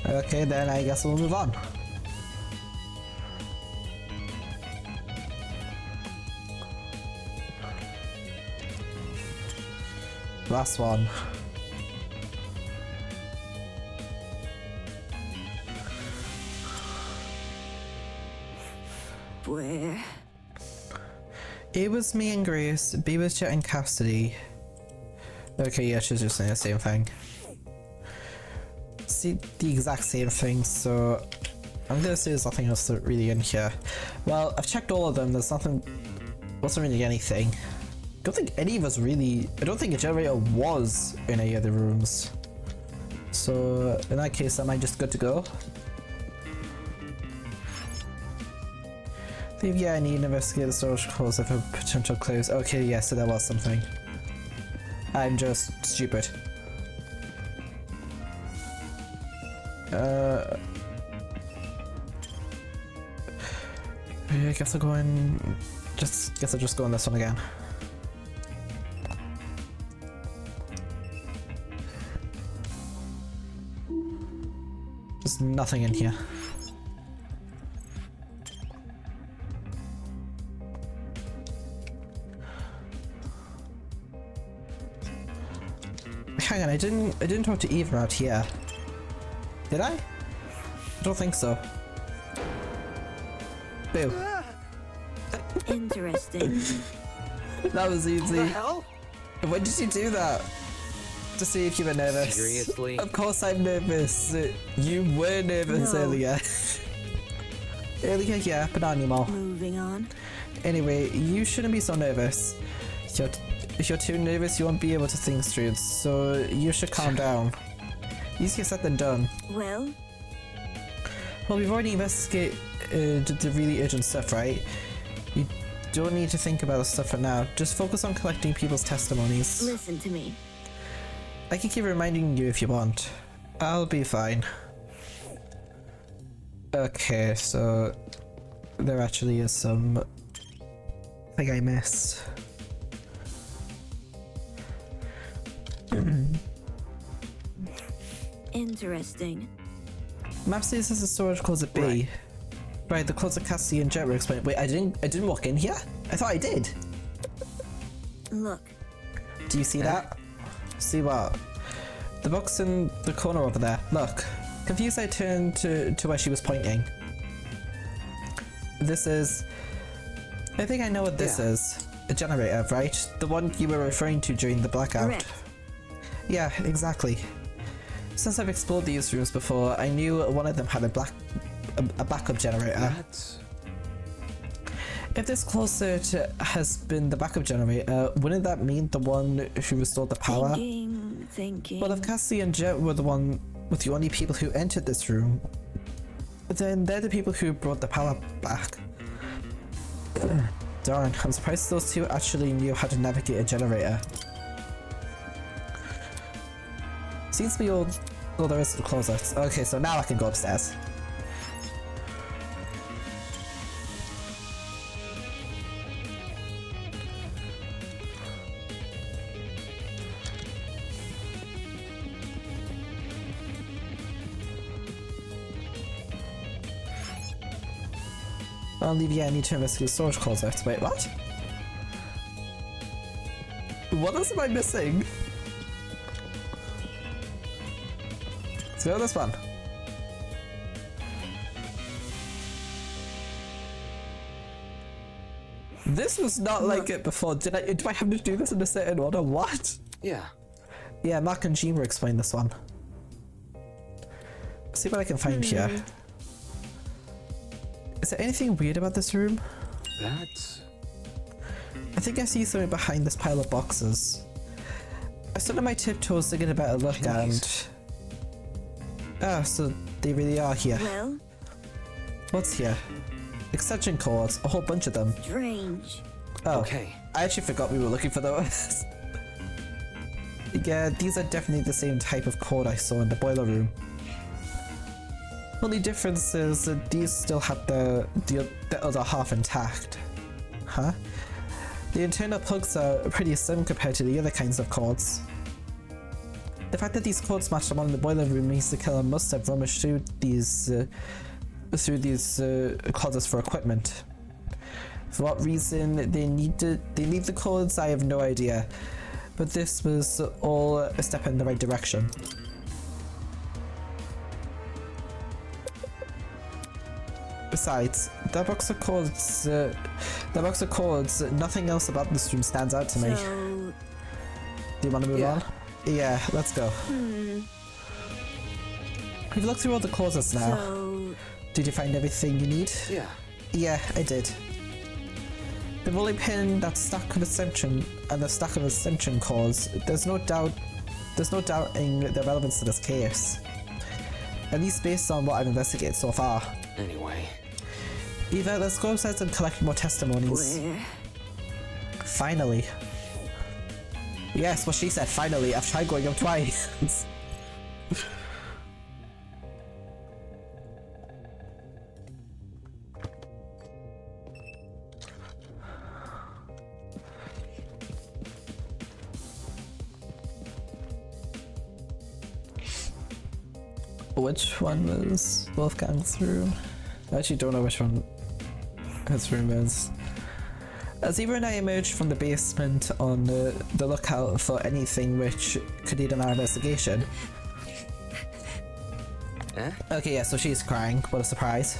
Okay, then I guess we'll move on. Last one. Where? A was me and Grace, B was Jet and Cassidy. Okay, yeah, she's just saying the same thing. See, the exact same thing, so I'm gonna say there's nothing else really in here. Well, I've checked all of them, there's nothing, wasn't really anything. don't think any of us really. I don't think a generator was in any of the rooms. So in that case, am I just good to go? I think, yeah, I need to investigate the storage closet for potential clues. Okay, yeah, so there was something. I'm just stupid. Yeah, I guess I'll go in. Guess I'll just go on this one again. There's nothing in here. Hang on, I didn't talk to Eva out here. Did I? I don't think so. Boo. Interesting. That was easy. What the hell? When did you do that? To see if you were nervous. Seriously? Of course I'm nervous. You were nervous No. earlier. Earlier, yeah, but not anymore. Moving on. Anyway, you shouldn't be so nervous. If you're too nervous, you won't be able to think straight, so you should calm down. Easier said than done. Well, We've already investigated the really urgent stuff, right? You don't need to think about the stuff for now. Just focus on collecting people's testimonies. listen to me. I can keep reminding you if you want. I'll be fine. Okay, so there actually is some thing I missed. Interesting. Map says there's a storage closet B. Right, the closet Cassie and Jet were explaining. Wait, I didn't walk in here? I thought I did. Look, Do you see that? See what? The box in the corner over there. Look. Confused, I turned to where she was pointing. This is... I think I know what this is. A generator, right? The one you were referring to during the blackout. correct. Yeah, exactly. Since I've explored these rooms before, I knew one of them had a backup generator. That's... If this closet has been the backup generator, wouldn't that mean the one who restored the power? Thinking. Well, if Cassie and Jet were the only people who entered this room, then they're the people who brought the power back. Darn, I'm surprised those two actually knew how to navigate a generator. Seems to be all there is to the closet. Okay, so now I can go upstairs. Olivia, I need to investigate the storage closet. Wait, what? What else am I missing? Let's go this one. This was not like it before. Do I have to do this in a certain order? What? Yeah. Yeah, Mark and Jean were explaining this one. See what I can find here. Is there anything weird about this room? That's... I think I see something behind this pile of boxes. I stood on my tiptoes to get a better look Jeez. and... Oh, so they really are here. Well, What's here? Extension cords, a whole bunch of them. strange. Oh, Okay. I actually forgot we were looking for those. Yeah, these are definitely the same type of cord I saw in the boiler room. Only difference is that these still have the other half intact. Huh? The internal plugs are pretty slim compared to the other kinds of cords. The fact that these cords match the one in the boiler room means the killer must have rummaged through these closets for equipment. For what reason they need the cords, I have no idea. But this was all a step in the right direction. Besides, that box of cords, nothing else about this room stands out to me. So, Do you want to move Yeah. on? Yeah, let's go. We've looked through all the closets now. so Did you find everything you need? Yeah. Yeah, I did. They've only pinned that stack of ascension and the stack of ascension cores. There's no doubting the relevance to this case. At least based on what I've investigated so far. Anyway. Eva, let's go upstairs and collect more testimonies. Where? Finally. Yes, what she said, finally. I've tried going up twice. Which one was Wolfgang's room? I actually don't know which one his room is. As Eva and I emerged from the basement on the lookout for anything which could aid in our investigation. Okay, yeah, so she's crying. What a surprise.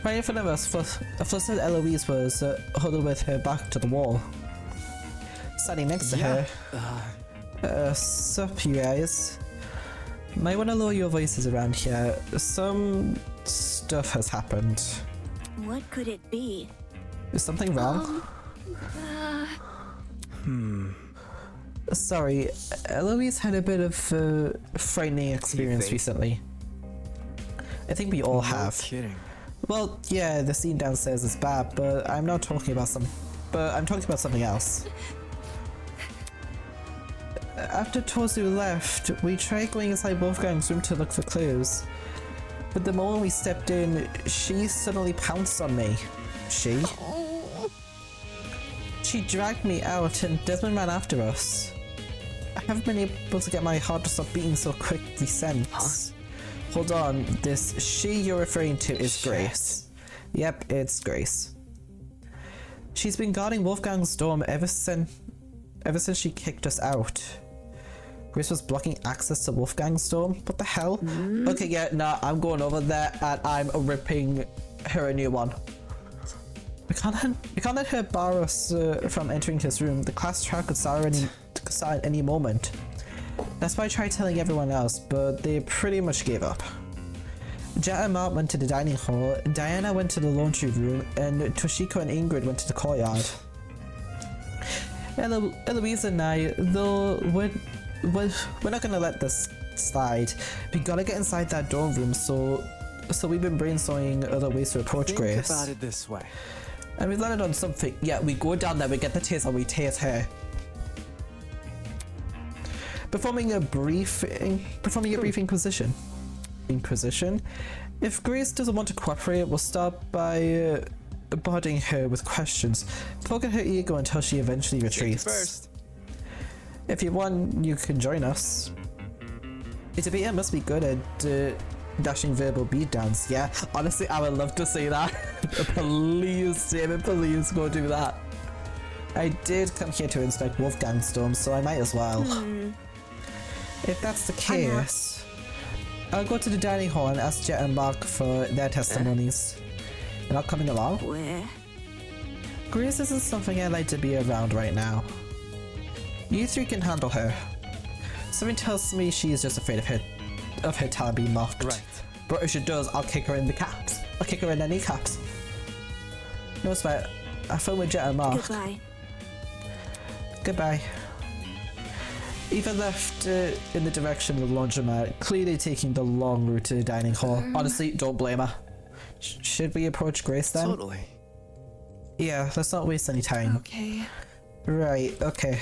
Right in front of us, a flustered Eloise was huddled with her back to the wall. Standing next to her. Sup, you guys? Might want to lower your voices around here. Some stuff has happened. What could it be? Is something wrong? Sorry, Eloise had a bit of a frightening experience recently. I think we all have. Kidding. Well, yeah, the scene downstairs is bad, but I'm not talking about I'm talking about something else. After Tozu left, we tried going inside Wolfgang's room to look for clues. But the moment we stepped in, she suddenly pounced on me. She dragged me out and Desmond ran after us. I haven't been able to get my heart to stop beating so quickly since. Hold on, this she you're referring to is Grace. Yep, it's Grace. She's been guarding Wolfgang's dorm ever since she kicked us out. Grace was blocking access to Wolfgang's dorm? What the hell? Okay, yeah, nah, I'm going over there and I'm ripping her a new one. We can't let her bar us from entering his room. The class trial could start at any moment. That's why I tried telling everyone else, but they pretty much gave up. Jet and Mark went to the dining hall, Diana went to the laundry room, and Toshiko and Ingrid went to the courtyard. Eloise and I, though, we're not gonna let this slide. We gotta get inside that dorm room, so we've been brainstorming other ways to approach Grace. Think about it this way. And we landed on something. Yeah, we go down there, we get the taser, and we tase her. Performing a brief inquisition. If Grace doesn't want to cooperate, we'll start by bombarding her with questions, poking her ego until she eventually retreats. First. If you want, you can join us. Itabita must be good at dashing verbal beatdowns. Yeah, honestly, I would love to see that. Please, David, please go do that. I did come here to inspect Wolfgang's storm, so I might as well. If that's the case, I'll go to the dining hall and ask Jet and Mark for their testimonies. You're not coming along? Where? Grace isn't something I'd like to be around right now. You three can handle her. Something tells me she's just afraid of her talent being mocked. Right. But if she does, I'll kick her in the caps. I'll kick her in the kneecaps. No sweat. I phone with Jet and Mark. Goodbye. Goodbye. Eva left in the direction of the laundromat, clearly taking the long route to the dining hall. Honestly, don't blame her. Should we approach Grace then? Totally. Yeah, let's not waste any time. Okay. Right, okay.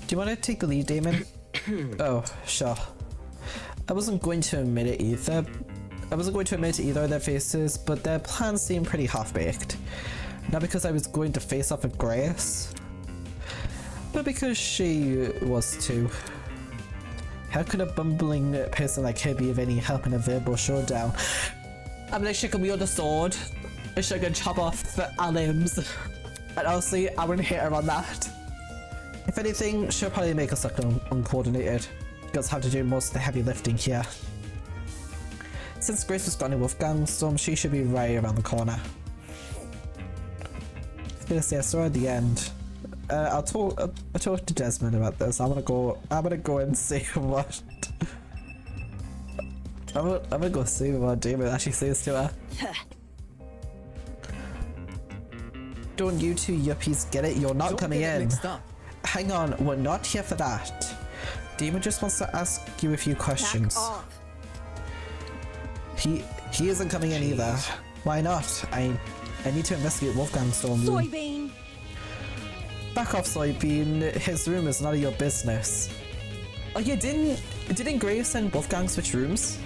Do you want to take the lead, Damon? Oh, sure. I wasn't going to admit it either. I wasn't going to admit either of their faces, but their plans seemed pretty half-baked. Not because I was going to face off with Grace, but because she was too. How could a bumbling person like her be of any help in a verbal showdown? I mean, she can wield a sword, and she can chop off our limbs. And honestly, I wouldn't hit her on that. If anything, she'll probably make us look uncoordinated. Girls have to do most of the heavy lifting here. Since Grace was gone in Wolfgang's storm, she should be right around the corner. Yes, I saw her at the end. I'll talk to Desmond about this. I'm gonna go and see what I'm gonna go see what Damon actually says to her. Don't you two yuppies get it? You're not Don't coming get it in. mixed up. Hang on, we're not here for that. Demon just wants to ask you a few questions. Back off. He isn't coming in either. Jeez. Why not? I need to investigate Wolfgang's dorm room. Soybean. Back off, Soybean. His room is none of your business. Oh yeah, didn't Graves and Wolfgang switch rooms?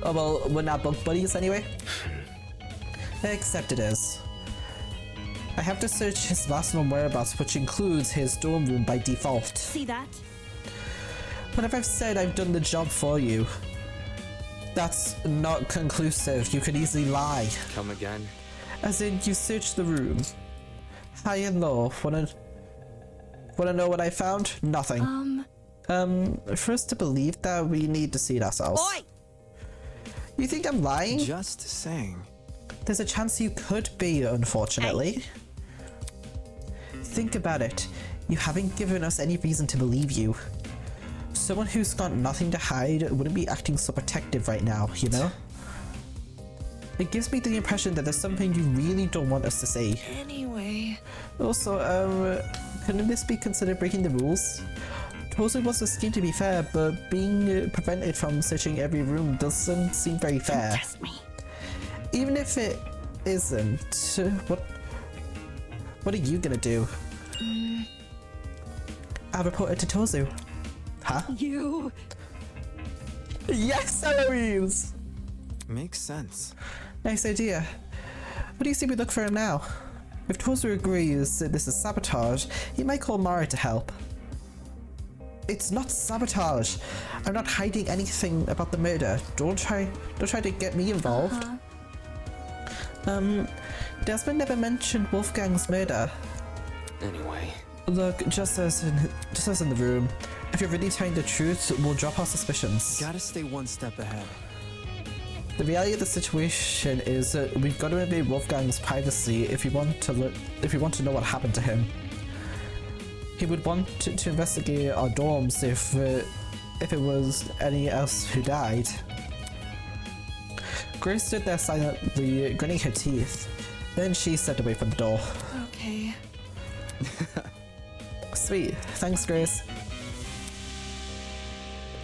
Oh well, we're not bunk buddies anyway. Except it is. I have to search his last known whereabouts, which includes his dorm room by default. See that? But if I've said I've done the job for you, that's not conclusive. You could easily lie. Come again? As in, you searched the room. High and low. Wanna know what I found? Nothing. For us to believe that, we need to see it ourselves. Oi! You think I'm lying? Just saying. There's a chance you could be, unfortunately. Think about it. You haven't given us any reason to believe you. Someone who's got nothing to hide wouldn't be acting so protective right now, you know? It gives me the impression that there's something you really don't want us to say. Anyway. Also, couldn't this be considered breaking the rules? Tozu wants the scheme to be fair, but being prevented from searching every room doesn't seem very fair. Test me. Even if it isn't, what are you gonna do? I'll report it to Tozu. Huh? You. Yes, Eloise! Makes sense. Nice idea. What do you say we look for him now? If Tozu agrees that this is sabotage, he might call Mara to help. It's not sabotage. I'm not hiding anything about the murder. Don't try to get me involved. Desmond never mentioned Wolfgang's murder. Anyway. Look, just as in the room. If you're really telling the truth, we'll drop our suspicions. Gotta stay one step ahead. The reality of the situation is that we've got to invade Wolfgang's privacy if we want to know what happened to him. He would want to investigate our dorms if it was any else who died. Grace stood there silently, gritting her teeth. Then she stepped away from the door. Okay. Sweet. Thanks, Grace.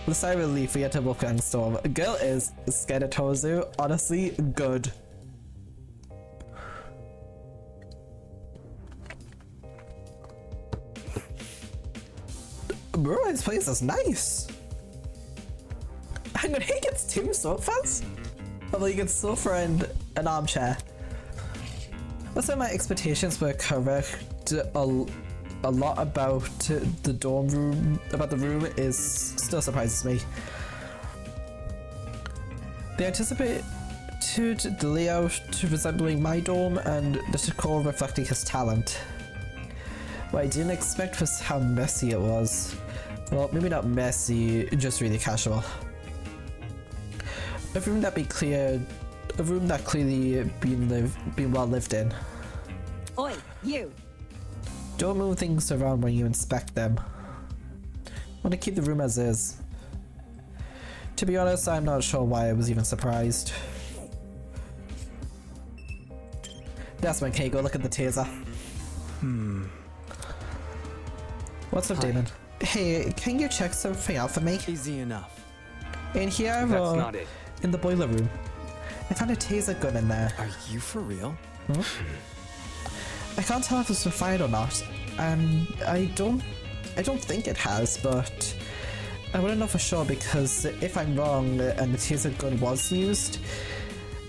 The sigh of relief we enter Wolfgang's dorm. Girl is scared of Tozu. Honestly, good. Bro, this place is nice. Hang on, he gets 2 sofas? Although you get sofa and an armchair. Also, my expectations were correct. A lot about the dorm room, about the room, is still surprises me. They anticipated the layout resembling my dorm and the decor reflecting his talent. What I didn't expect was how messy it was. Well, maybe not messy, just really casual. A room that clearly been well lived in. Oi, you. Don't move things around when you inspect them. Want to keep the room as is. To be honest, I'm not sure why I was even surprised. That's when Kay go look at the taser. What's up, Hi. Damon? Hey, can you check something out for me? Easy enough. In here, That's not it. in the boiler room. I found a taser gun in there. Are you for real? I can't tell if it's been fired or not, and I don't think it has, but I want to know for sure because if I'm wrong and the taser gun was used,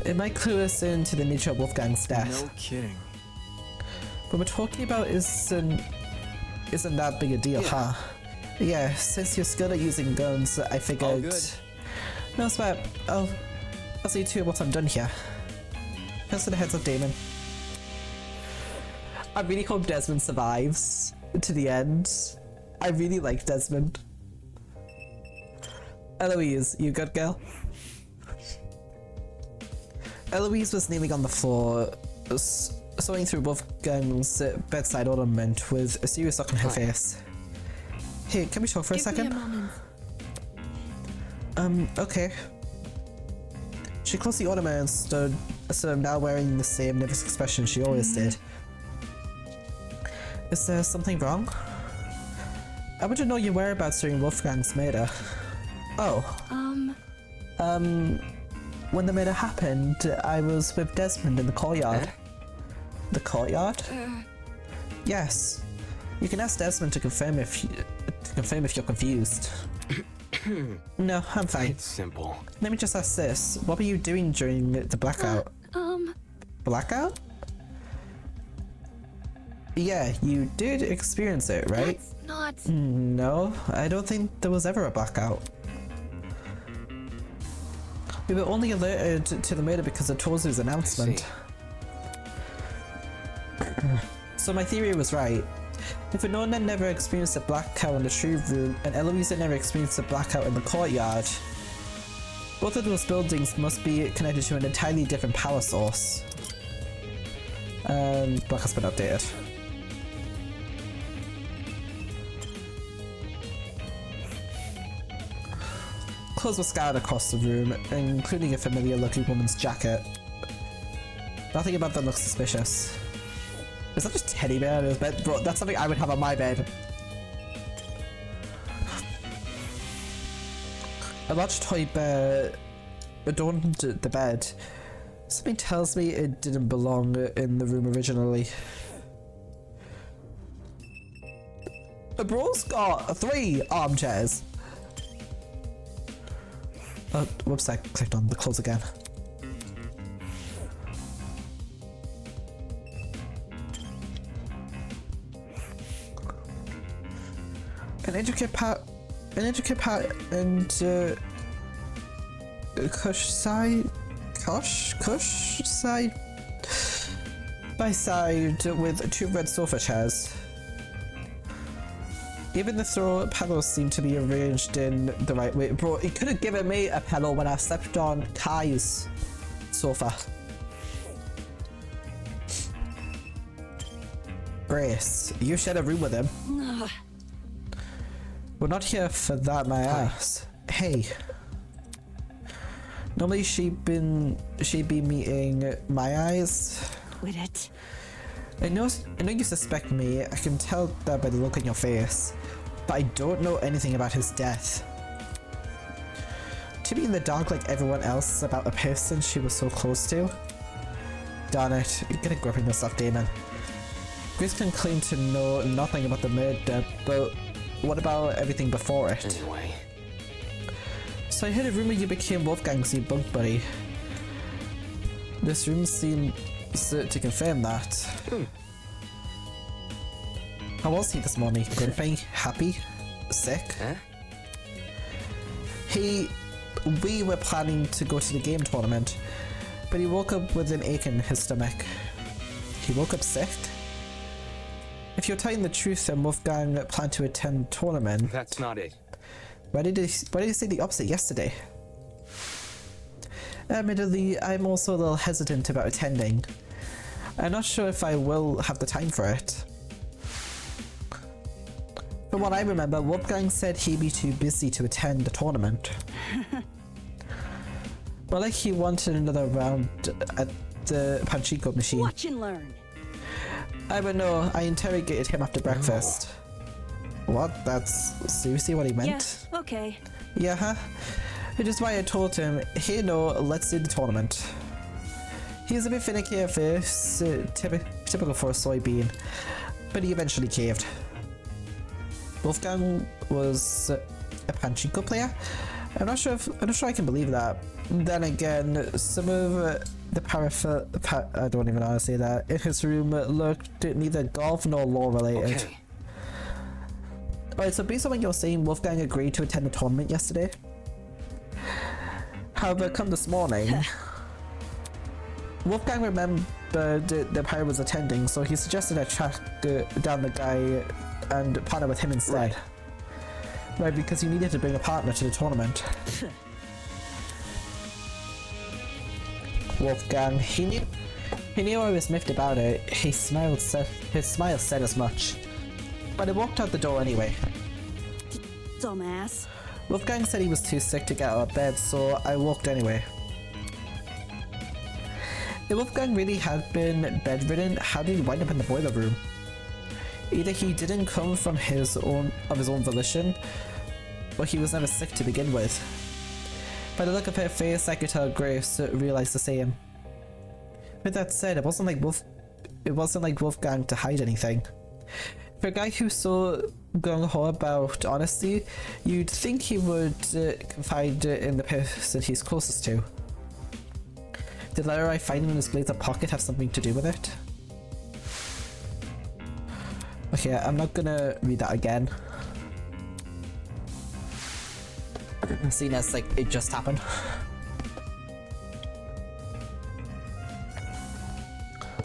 it might clue us into the nature of Wolfgang's death. No kidding. What we're talking about isn't that big a deal, huh? Yeah, since you're skilled at using guns, I figured. All good. No sweat. I'll see you two once I'm done here. Thanks for the heads up, Damon. I really hope Desmond survives to the end. I really like Desmond. Eloise, you good, girl? Eloise was kneeling on the floor, sawing through Wolfgang's bedside ornament with a serious look on her face. Hey, can we talk for a second? Give me a moment. Okay. She closed the ornament and stood so I'm now wearing the same nervous expression she always did. Is there something wrong? I want to know your whereabouts during Wolfgang's murder. Oh. When the murder happened, I was with Desmond in the courtyard. Eh? The courtyard? Yes. You can ask Desmond to confirm if you're confused. No, I'm fine. It's simple. Let me just ask this. What were you doing during the blackout? Blackout? Yeah, you did experience it, right? That's not. No, I don't think there was ever a blackout. We were only alerted to the murder because of Tozu's announcement. So my theory was right. If Winona never experienced a blackout in the tree room and Eloisa never experienced a blackout in the courtyard, both of those buildings must be connected to an entirely different power source. Block has been updated. Clothes were scattered across the room, including a familiar looking woman's jacket. Nothing about them looks suspicious. Is that just teddy bear in his bed? Bro, that's something I would have on my bed. A large toy bear adorned the bed. Something tells me it didn't belong in the room originally. Bro's got 3 armchairs. Oh, whoops, I clicked on the clothes again. An intricate part and cush side by side with 2 red sofa chairs. Even the throw pillows seem to be arranged in the right way. Bro, he could have given me a pillow when I slept on Kai's sofa. Grace, you shared a room with him. We're not here for that, my ass. Hey. Normally she'd be meeting my eyes. Quit it. I know you suspect me. I can tell that by the look on your face. But I don't know anything about his death. To be in the dark like everyone else about a person she was so close to? Darn it, you're gonna grip yourself, Damon. Grace can claim to know nothing about the murder, but what about everything before it? Anyway. So I heard a rumor you became Wolfgang's new bunk buddy. This room seems to confirm that. How was he this morning? Grumpy? Happy? Sick? Huh? We were planning to go to the game tournament, but he woke up with an ache in his stomach. He woke up sick? If you're telling the truth, then Wolfgang planned to attend the tournament. That's not it. Why did he say the opposite yesterday? Admittedly, I'm also a little hesitant about attending. I'm not sure if I will have the time for it. From what I remember, Wolfgang said he'd be too busy to attend the tournament. Well, like he wanted another round at the Pachinko machine. Watch and learn. I don't know, I interrogated him after breakfast. What? That's seriously what he meant? Yeah, okay. Yeah, huh? Which is why I told him, hey no, let's do the tournament. He was a bit finicky at first, typical for a soybean, but he eventually caved. Wolfgang was a Pachinko player? I'm not sure I can believe that. Then again, some of the I don't even know how to say that, in his room looked neither golf nor law related. Okay. Alright, so based on what you're saying, Wolfgang agreed to attend the tournament yesterday. However, come this morning, Wolfgang remembered the pirate was attending, so he suggested I track down the guy and partner with him instead. Right, because he needed to bring a partner to the tournament. Wolfgang, he knew I was miffed about it. His smile said as much. But I walked out the door anyway. Dumbass. Wolfgang said he was too sick to get out of bed, so I walked anyway. If Wolfgang really had been bedridden, how did he wind up in the boiler room? Either he didn't come from his own volition, or he was never sick to begin with. By the look of her face, I could tell Grace realized the same. With that said, it wasn't like Wolfgang to hide anything. For a guy who's so gung-ho about honesty, you'd think he would confide in the person he's closest to. Did the letter I find in his blazer pocket have something to do with it? Okay, I'm not gonna read that again. Seeing as like it just happened.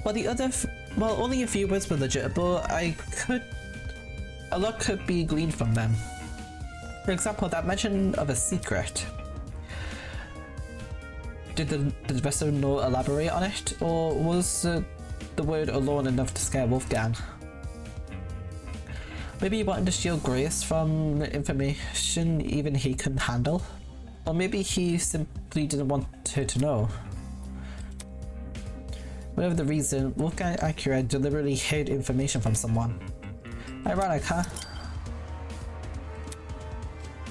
Well, only a few words were legit, but a lot could be gleaned from them. For example, that mention of a secret. Did the rest of no elaborate on it, or was the word alone enough to scare Wolfgang? Maybe he wanted to shield Grace from information even he couldn't handle, or maybe he simply didn't want her to know. Whatever the reason, Wolfgang Akira deliberately hid information from someone. Ironic, huh?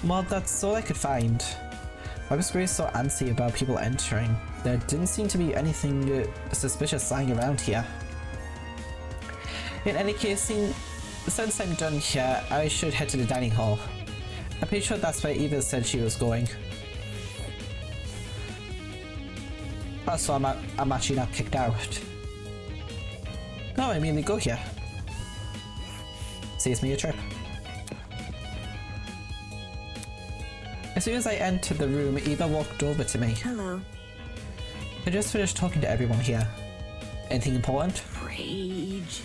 Well, that's all I could find. Why was Grace so antsy about people entering? There didn't seem to be anything suspicious lying around here. In any case, since I'm done here, I should head to the dining hall. I'm pretty sure that's where Eva said she was going. Also, I'm actually not kicked out. No, I mean, we go here. Saves me a trip. As soon as I entered the room, Eva walked over to me. Hello. I just finished talking to everyone here. Anything important? Rage.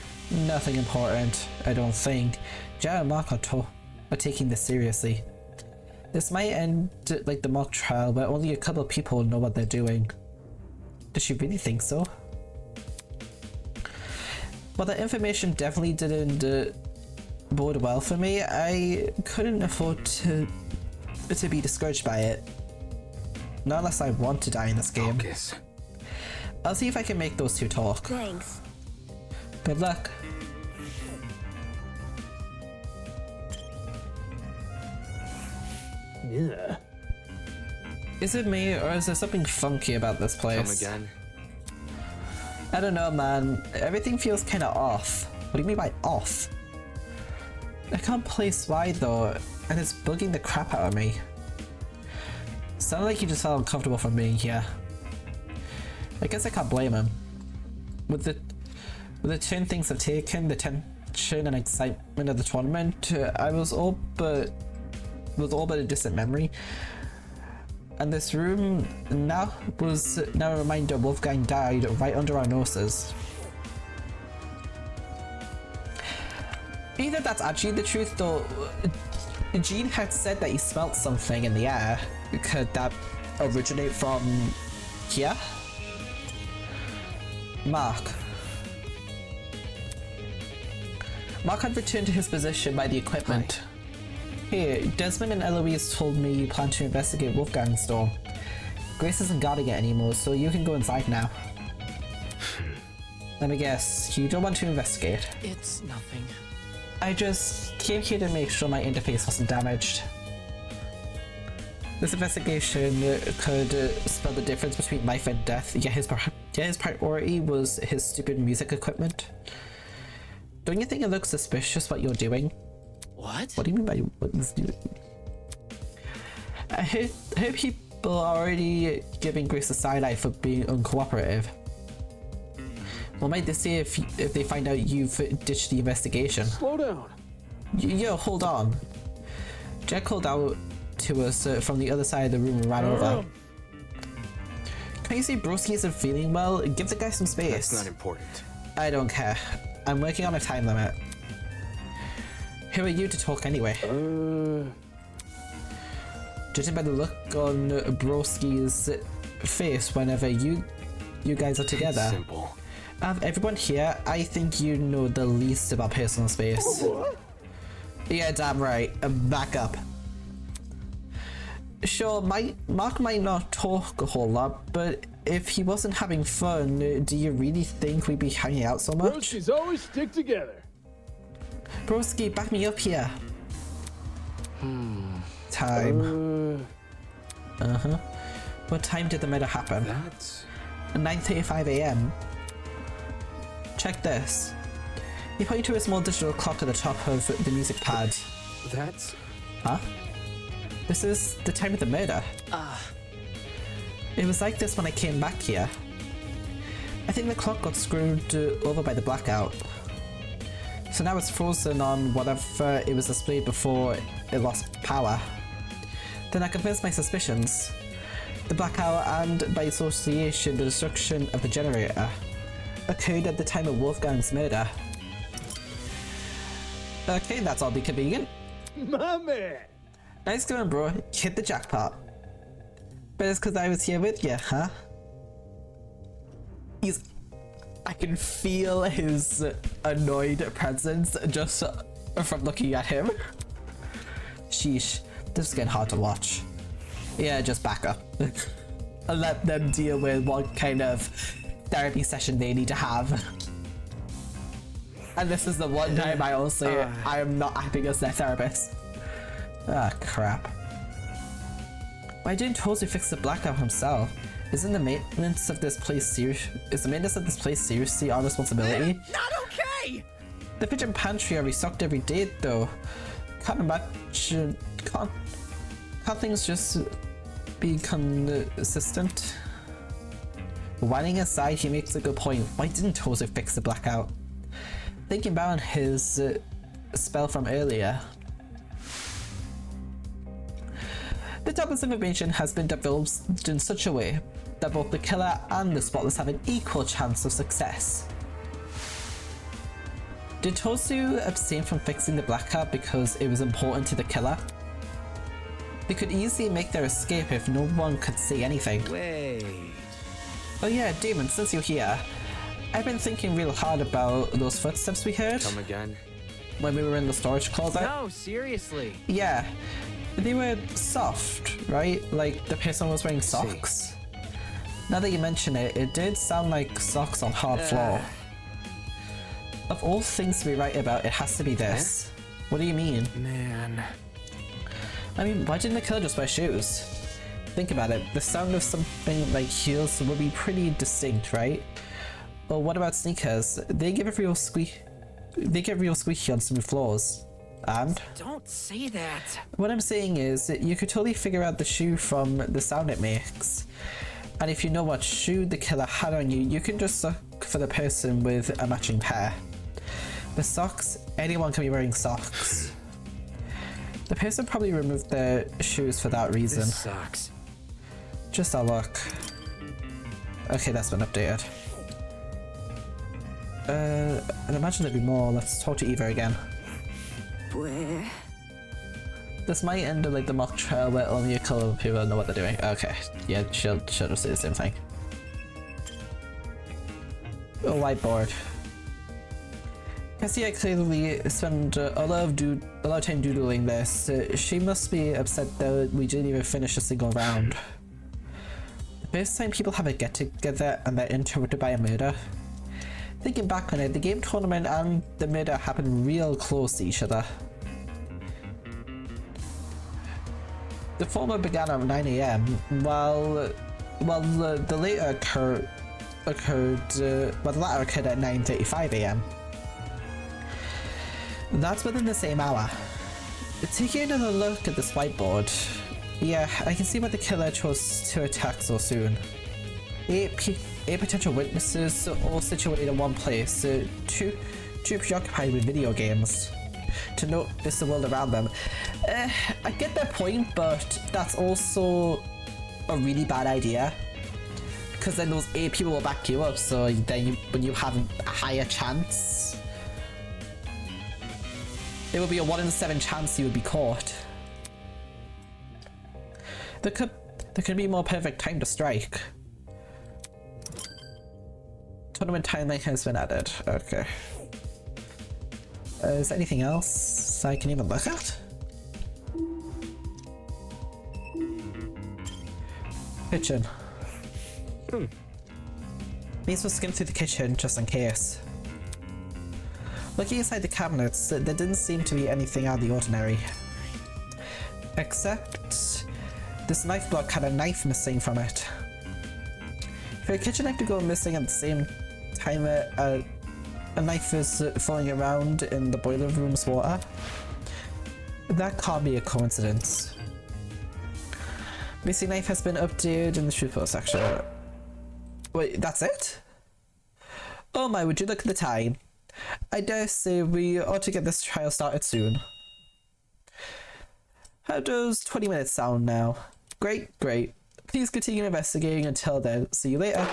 Nothing important, I don't think. Jared and Mark are taking this seriously. This might end like the mock trial, where only a couple of people know what they're doing. Does she really think so? Well, the information definitely didn't bode well for me. I couldn't afford to be discouraged by it. Not unless I want to die in this game. Focus. I'll see if I can make those two talk. Thanks. Good luck. Yeah. Is it me, or is there something funky about this place? Come again? I don't know, man. Everything feels kinda off. What do you mean by off? I can't place why though, and it's bugging the crap out of me. Sounded like he just felt uncomfortable from being here. I guess I can't blame him. With the turn things have taken, the tension and excitement of the tournament, I was all but a distant memory. And this room now a reminder Wolfgang died right under our noses. Either that's actually the truth, though. Jean had said that he smelt something in the air. Could that originate from here? Mark had returned to his position by the equipment. Here, Desmond and Eloise told me you plan to investigate Wolfgang's door. Grace isn't guarding it anymore, so you can go inside now. Let me guess, you don't want to investigate? It's nothing. I just came here to make sure my interface wasn't damaged. This investigation could spell the difference between life and death, yet his priority was his stupid music equipment. Don't you think it looks suspicious what you're doing? What? What do you mean by what he's doing? I heard people are already giving Grace a side eye for being uncooperative. What might they say if they find out you've ditched the investigation? Slow down. Yo, hold on. Jack called out to us from the other side of the room and ran over. Can you say Broski isn't feeling well? Give the guy some space. That's not important. I don't care. I'm working on a time limit. Who are you to talk anyway? Judging by the look on Broski's face whenever you guys are together. It's simple. Out of everyone here, I think you know the least about personal space. Yeah, damn right. Back up. Sure, Mark might not talk a whole lot, but if he wasn't having fun, do you really think we'd be hanging out so much? Broskies always stick together. Broski, back me up here. Time. What time did the murder happen? That's 9:35 a.m. Check this. He pointed to a small digital clock at the top of the music pad. that's Huh? This is the time of the murder. It was like this when I came back here. I think the clock got screwed over by the blackout. So now it's frozen on whatever it was displayed before it lost power. Then I confirms my suspicions. The blackout and, by association, the destruction of the generator occurred at the time of Wolfgang's murder. Okay, that's oddly convenient. My man. Nice going, bro. You hit the jackpot. But it's because I was here with you, huh? I can feel his annoyed presence just from looking at him. Sheesh, this is getting hard to watch. Yeah, just back up. And let them deal with what kind of therapy session they need to have. And this is the one time I also I am not acting as their therapist. Ah, crap. Why didn't Tozy fix the blackout himself? Isn't the maintenance of this place seriously our responsibility? Not okay! The kitchen pantry are restocked every day though. Can't imagine can't things just be consistent? Whining aside, he makes a good point. Why didn't Tozy fix the blackout? Thinking about his spell from earlier. The tablet's information has been developed in such a way that both the killer and the spotless have an equal chance of success. Did Tosu abstain from fixing the blackout because it was important to the killer? They could easily make their escape if no one could say anything. wait. Oh yeah, Damon, since you're here, I've been thinking real hard about those footsteps we heard Come again? when we were in the storage closet. No, seriously. Yeah, they were soft, right? Like the person was wearing socks. Now that you mention it, it did sound like socks on hard floor. Of all things to be right about, it has to be this. What do you mean? Man. I mean, why didn't the killer just wear shoes? Think about it, the sound of something like heels would be pretty distinct, right? Or what about sneakers? They give a real squeak. They get real squeaky on smooth floors. And Don't say that. what I'm saying is, you could totally figure out the shoe from the sound it makes. And if you know what shoe the killer had on you, you can just look for the person with a matching pair. The socks, anyone can be wearing socks. The person probably removed their shoes for that reason. This sucks. Just a look. Okay, that's been updated. I'd imagine there'd be more. Let's talk to Eva again. Where? This might end up like the mock trial where only a couple of people know what they're doing. Okay, yeah, she'll just say the same thing. A whiteboard. I see I clearly spend a lot of time doodling this. She must be upset that we didn't even finish a single round. The first time people have a get-together and they're interrupted by a murder. Thinking back on it, the game tournament and the murder happened real close to each other. The former began at 9 AM, while the latter occurred at 9:35 AM. That's within the same hour. Taking another look at this whiteboard, yeah, I can see why the killer chose to attack so soon. Eight potential witnesses, all situated in one place, too preoccupied with video games to notice the world around them. I get their point, but that's also a really bad idea. Because then those 8 people will back you up, so then when you have a higher chance, it would be a 1 in 7 chance you would be caught. There could be a more perfect time to strike. Tournament timeline has been added. Okay. Is there anything else I can even look at? Kitchen. Mace will skim through the kitchen just in case. Looking inside the cabinets, there didn't seem to be anything out of the ordinary. Except this knife block had a knife missing from it. For a kitchen knife to go missing at the same time a knife is falling around in the boiler room's water, that can't be a coincidence. Missing knife has been updated in the truthful section. Wait, that's it? Oh my, would you look at the time? I dare say we ought to get this trial started soon. How does 20 minutes sound now? Great, great. Please continue investigating until then. See you later.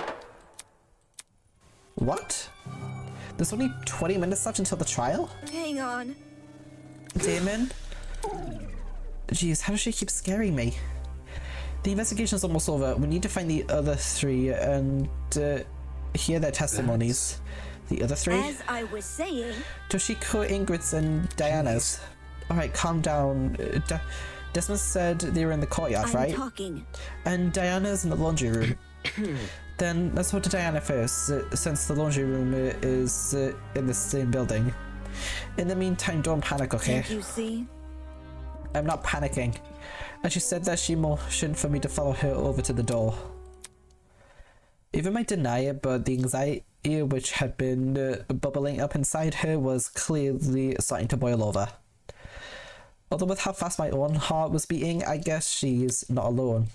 What? There's only 20 minutes left until the trial? Hang on. Damon? Jeez, how does she keep scaring me? The investigation's almost over. We need to find the other three and hear their testimonies. The other three? As I was saying... Toshiko, Ingrid's, and Diana's. Alright, calm down. Desmond said they were in the courtyard, right? I'm talking. And Diana's in the laundry room. Then let's go to Diana first, since the laundry room is in the same building. In the meantime, don't panic, okay? Can't you see? I'm not panicking. And she said that she motioned for me to follow her over to the door. Eva might deny it, but the anxiety which had been bubbling up inside her was clearly starting to boil over. Although with how fast my own heart was beating, I guess she's not alone.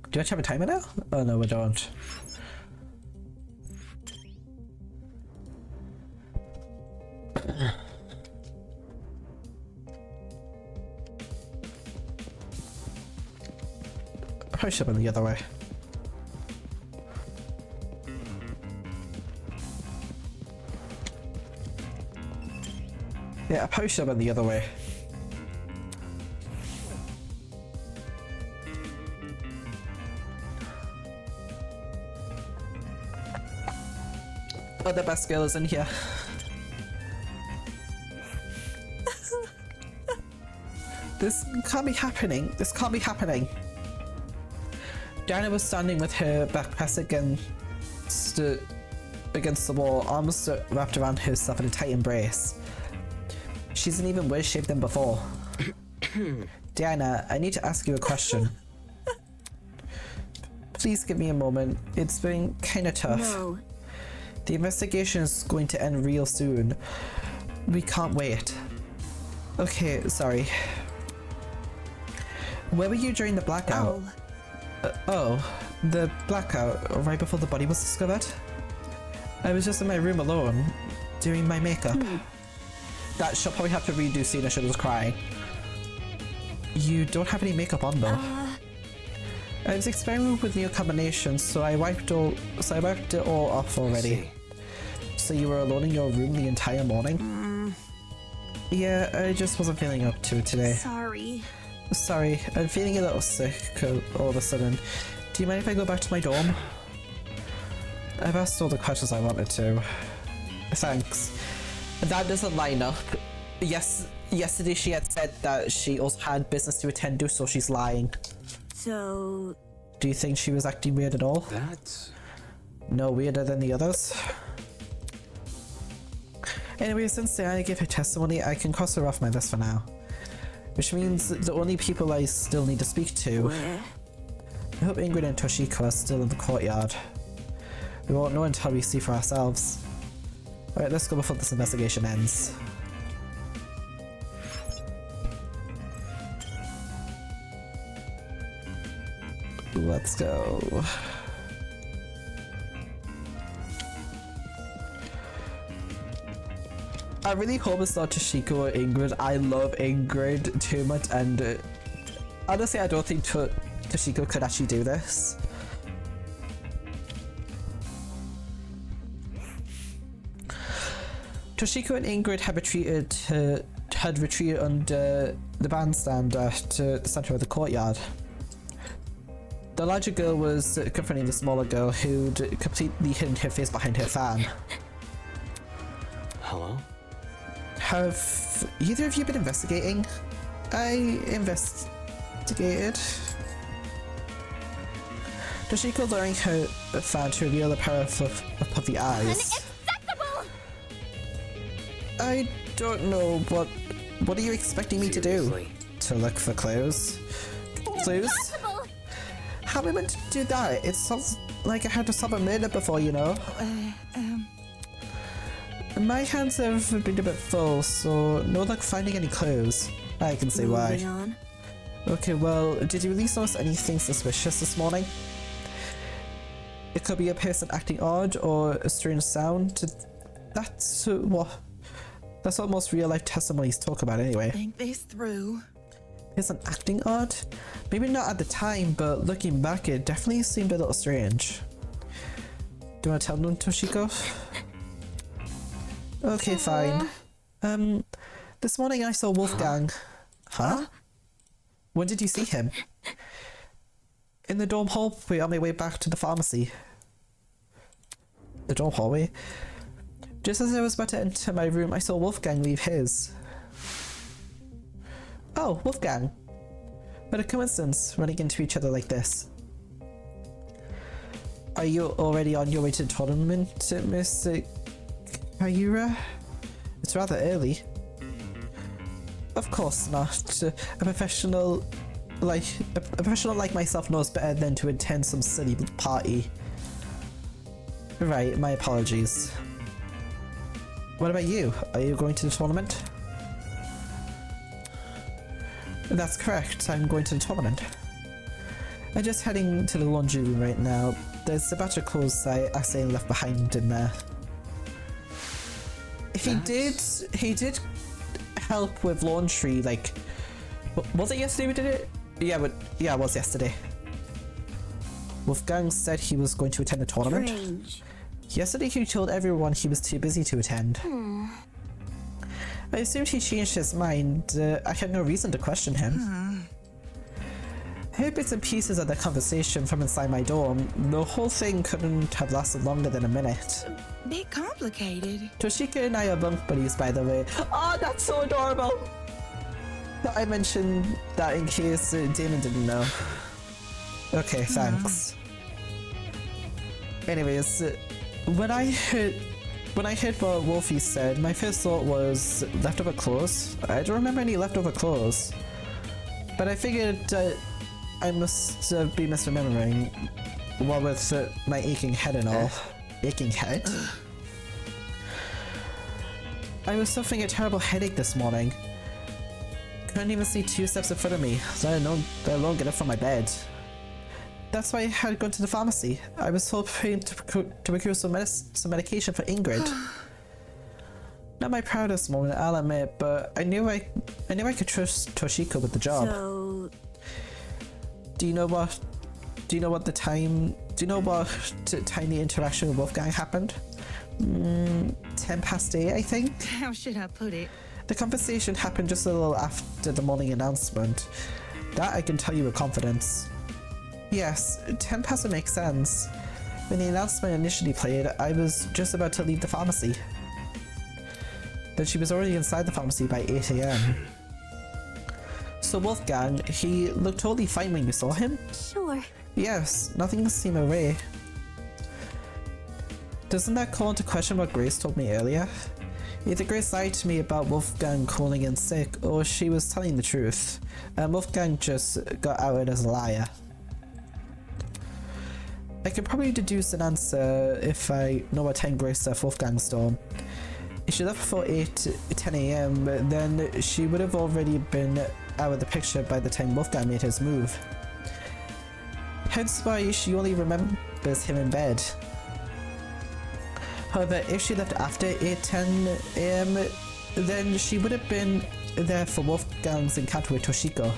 Do you actually have a timer now? Oh no, we don't. Probably should have been the other way. Yeah, I probably should have been the other way. Oh, the best girl is in here. This can't be happening. This can't be happening. Diana was standing with her back pressed against the wall, arms wrapped around herself in a tight embrace. She's in even worse shape than before. Diana, I need to ask you a question. Please give me a moment. It's been kinda tough. No. The investigation is going to end real soon. We can't wait. Okay, sorry. Where were you during the blackout? The blackout, right before the body was discovered? I was just in my room alone, doing my makeup. That she'll probably have to redo scene as she was crying. You don't have any makeup on though. I was experimenting with new combinations, so I wiped it all off already. So you were alone in your room the entire morning? Yeah, I just wasn't feeling up to it today. Sorry, I'm feeling a little sick all of a sudden. Do you mind if I go back to my dorm? I've asked all the questions I wanted to. Thanks. That doesn't line up. Yes, yesterday she had said that she also had business to attend to, so she's lying. So... Do you think she was acting weird at all? That's... No weirder than the others? Anyway, since Diana gave her testimony, I can cross her off my list for now. Which means the only people I still need to speak to... Where? I hope Ingrid and Toshiko are still in the courtyard. We won't know until we see for ourselves. Alright, let's go before this investigation ends. Let's go. I really hope it's not Toshiko or Ingrid. I love Ingrid too much, and honestly I don't think Toshiko could actually do this. Toshiko and Ingrid had retreated under the bandstand at the center of the courtyard. The larger girl was confronting the smaller girl who'd completely hidden her face behind her fan. Hello? Have either of you been investigating? I investigated. Toshiko luring her fan to reveal the power of puffy eyes. Unacceptable! I don't know, what are you expecting me to do? Seriously. To look for clues? Clues? Impossible! How am I meant to do that? It sounds like I had to solve a murder before, you know? My hands have been a bit full, so no luck finding any clues. I can see why. Moving on. Okay, well, did you at least notice anything suspicious this morning? It could be a person acting odd or a strange sound. That's what most real-life testimonies talk about anyway. Think this through. Person acting odd? Maybe not at the time, but looking back, it definitely seemed a little strange. Do you want to tell them, Toshiko? Okay, fine. This morning I saw Wolfgang. Huh? When did you see him? In the dorm hallway on my way back to the pharmacy. The dorm hallway? Just as I was about to enter my room, I saw Wolfgang leave his. Oh, Wolfgang. What a coincidence, running into each other like this. Are you already on your way to the tournament, Miss Kayura? It's rather early. Of course not. A professional like myself knows better than to attend some silly party. Right, my apologies. What about you? Are you going to the tournament? That's correct, I'm going to the tournament. I'm just heading to the laundry room right now. There's a batch of clothes I accidentally left behind in there. He did help with laundry, like, was it yesterday we did it? Yeah, it was yesterday. Wolfgang said he was going to attend the tournament. Strange. Yesterday he told everyone he was too busy to attend. I assumed he changed his mind. I had no reason to question him. I heard bits and pieces of the conversation from inside my dorm. The whole thing couldn't have lasted longer than a minute. Bit complicated. Toshika and I are bunk buddies, by the way. Oh, that's so adorable! Thought I mentioned that in case Damon didn't know. Okay, thanks. Anyways, when I heard what Wolfie said, my first thought was leftover clothes. I don't remember any leftover clothes, but I figured I must be misremembering. What with my aching head and all. Aching head? I was suffering a terrible headache this morning. Couldn't even see 2 steps in front of me, let alone get up from my bed. That's why I had gone to the pharmacy. I was hoping to procure some medication for Ingrid. Not my proudest moment, I'll admit, but I knew I could trust Toshiko with the job. So, Do you know what time the interaction with Wolfgang happened? 10 past 8, I think. How should I put it? The conversation happened just a little after the morning announcement. That I can tell you with confidence. Yes, 10 past would make sense. When the announcement initially played, I was just about to leave the pharmacy. Then she was already inside the pharmacy by 8 AM. So Wolfgang, he looked totally fine when you saw him? sure. Yes, nothing seemed awry. Doesn't that call into question what Grace told me earlier? Either Grace lied to me about Wolfgang calling in sick, or she was telling the truth, and Wolfgang just got outed as a liar. I could probably deduce an answer if I know what time Grace left Wolfgang's dorm. If she left before 10 AM, then she would have already been out of the picture by the time Wolfgang made his move. Hence why she only remembers him in bed. However, if she left after 8:10 AM, then she would have been there for Wolfgang's encounter with Toshiko.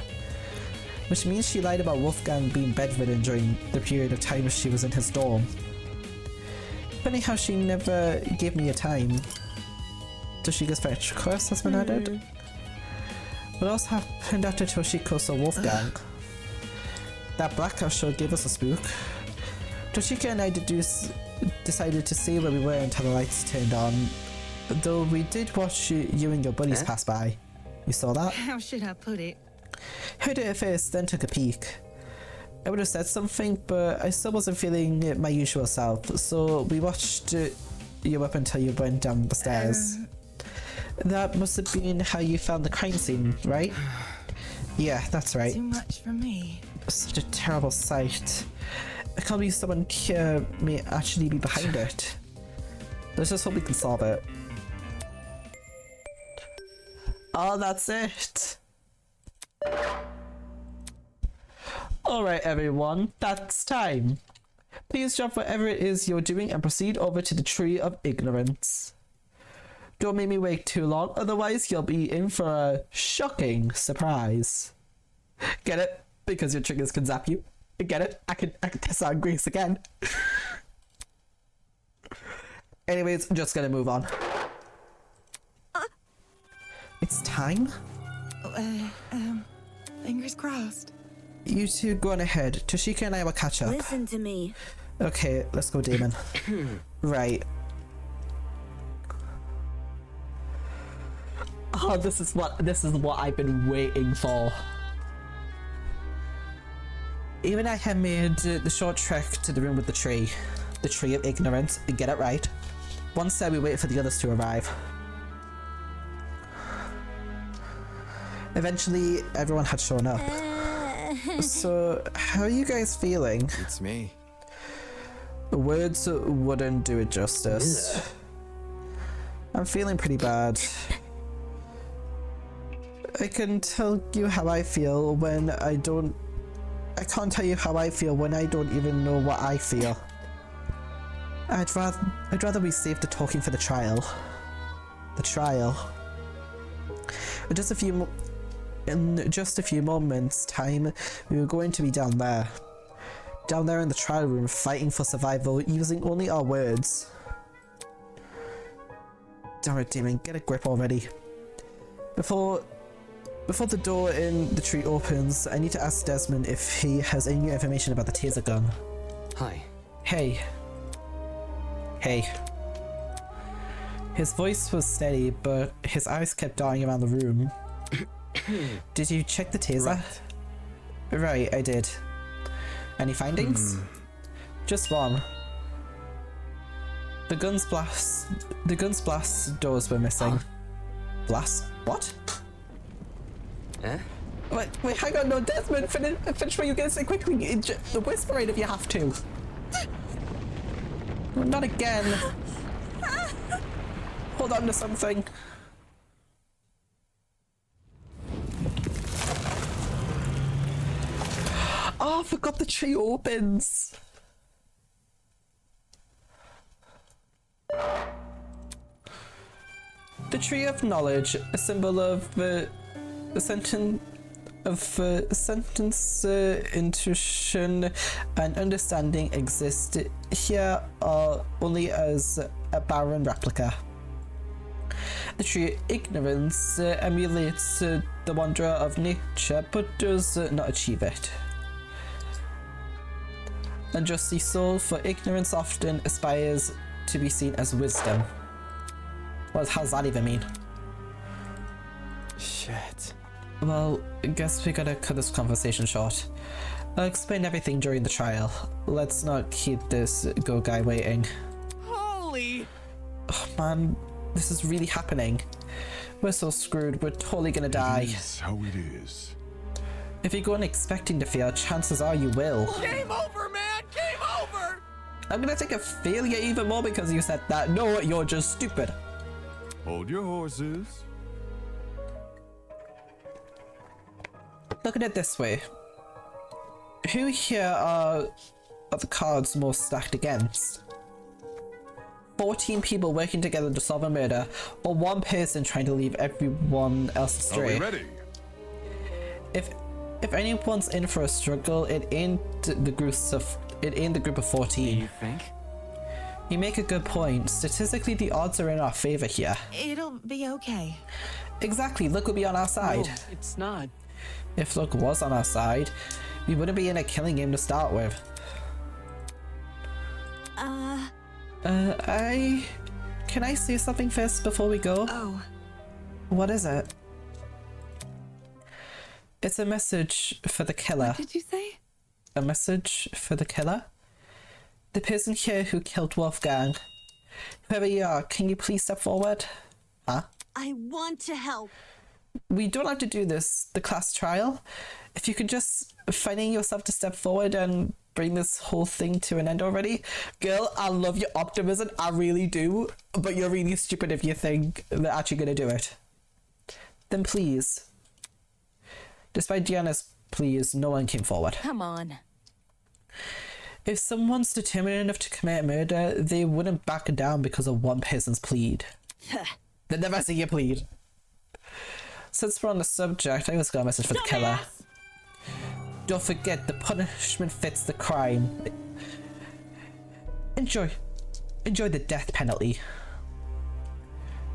Which means she lied about Wolfgang being bedridden during the period of time she was in his dorm. Funny how she never gave me a time. Toshiko's French course has been added. What else happened after Toshiko saw Wolfgang? That blackout show gave us a spook. Toshiko and I decided to stay where we were until the lights turned on. Though we did watch you and your buddies pass by. You saw that? How should I put it? Heard it at first, then took a peek. I would have said something, but I still wasn't feeling my usual self, so we watched you up until you went down the stairs. That must have been how you found the crime scene, right? Yeah, that's right. Too much for me. Such a terrible sight. I can't believe someone here may actually be behind it. Let's just hope we can solve it. Oh, that's it. Alright everyone, that's time. Please drop whatever it is you're doing and proceed over to the Tree of Ignorance. Don't make me wait too long, otherwise you'll be in for a shocking surprise. Get it? Because your triggers can zap you. Get it? I can test out Grace again. Anyways, I'm just gonna move on. It's time? Fingers crossed. You two go on ahead. Toshika and I will catch up. Listen to me. Okay, let's go, Damon. Right. Oh, this is what I've been waiting for. Even I had made the short trek to the room with the tree of ignorance. Get it right. Once there, we wait for the others to arrive. Eventually, everyone had shown up. So, how are you guys feeling? It's me. Words wouldn't do it justice. I'm feeling pretty bad. I can tell you how I feel when I can't tell you how I feel when I don't even know what I feel. I'd rather we save the talking for the trial. The trial. In just a few moments' time, we were going to be down there. Down there in the trial room, fighting for survival, using only our words. Damn it, Damon, get a grip already. Before the door in the tree opens, I need to ask Desmond if he has any new information about the taser gun. Hi. Hey. Hey. His voice was steady, but his eyes kept darting around the room. Did you check the taser? Right, I did. Any findings? Just one. The gun's blast doors were missing. Blast? What? Eh? Wait, hang on, no, Desmond, finish what you're gonna say quickly. Whisper it if you have to. Not again. Hold on to something. Oh, I forgot the tree opens. The Tree of Knowledge, a symbol of sentence, intuition, and understanding, exist here only as a barren replica. The Tree of Ignorance emulates the wonder of nature, but does not achieve it. Unjustly so, for ignorance often aspires to be seen as wisdom. What does that even mean? Shit. Well, I guess we gotta cut this conversation short. I'll explain everything during the trial. Let's not keep this go guy waiting. Holy! Oh man, this is really happening. We're so screwed, we're totally gonna die. That's how it is. If you go in expecting to fail, chances are you will. Game over, man! Game over! I'm gonna take a failure even more because you said that. No, you're just stupid. Hold your horses. Look at it this way. Who here are the cards most stacked against? 14 people working together to solve a murder, or one person trying to leave everyone else astray? Are we ready? If anyone's in for a struggle, it ain't the group of 14. You think? You make a good point. Statistically, the odds are in our favor here. It'll be okay. Exactly, luck will be on our side. No, it's not. If luck was on our side, we wouldn't be in a killing game to start with. Can I say something first before we go? Oh, What is it? It's a message for the killer. what did you say? a message for the killer. The person here who killed Wolfgang. Whoever you are, can you please step forward? Huh? I want to help. We don't have to do this, the class trial. If you could just finding yourself to step forward and bring this whole thing to an end already. Girl, I love your optimism, I really do. But you're really stupid if you think they're actually gonna do it. Then please. Despite Gianna's pleas, no one came forward. Come on. If someone's determined enough to commit murder, they wouldn't back down because of one person's plead. They'd never see you plead. Since we're on the subject, I just got a message for the killer. Don't forget, the punishment fits the crime. Enjoy the death penalty.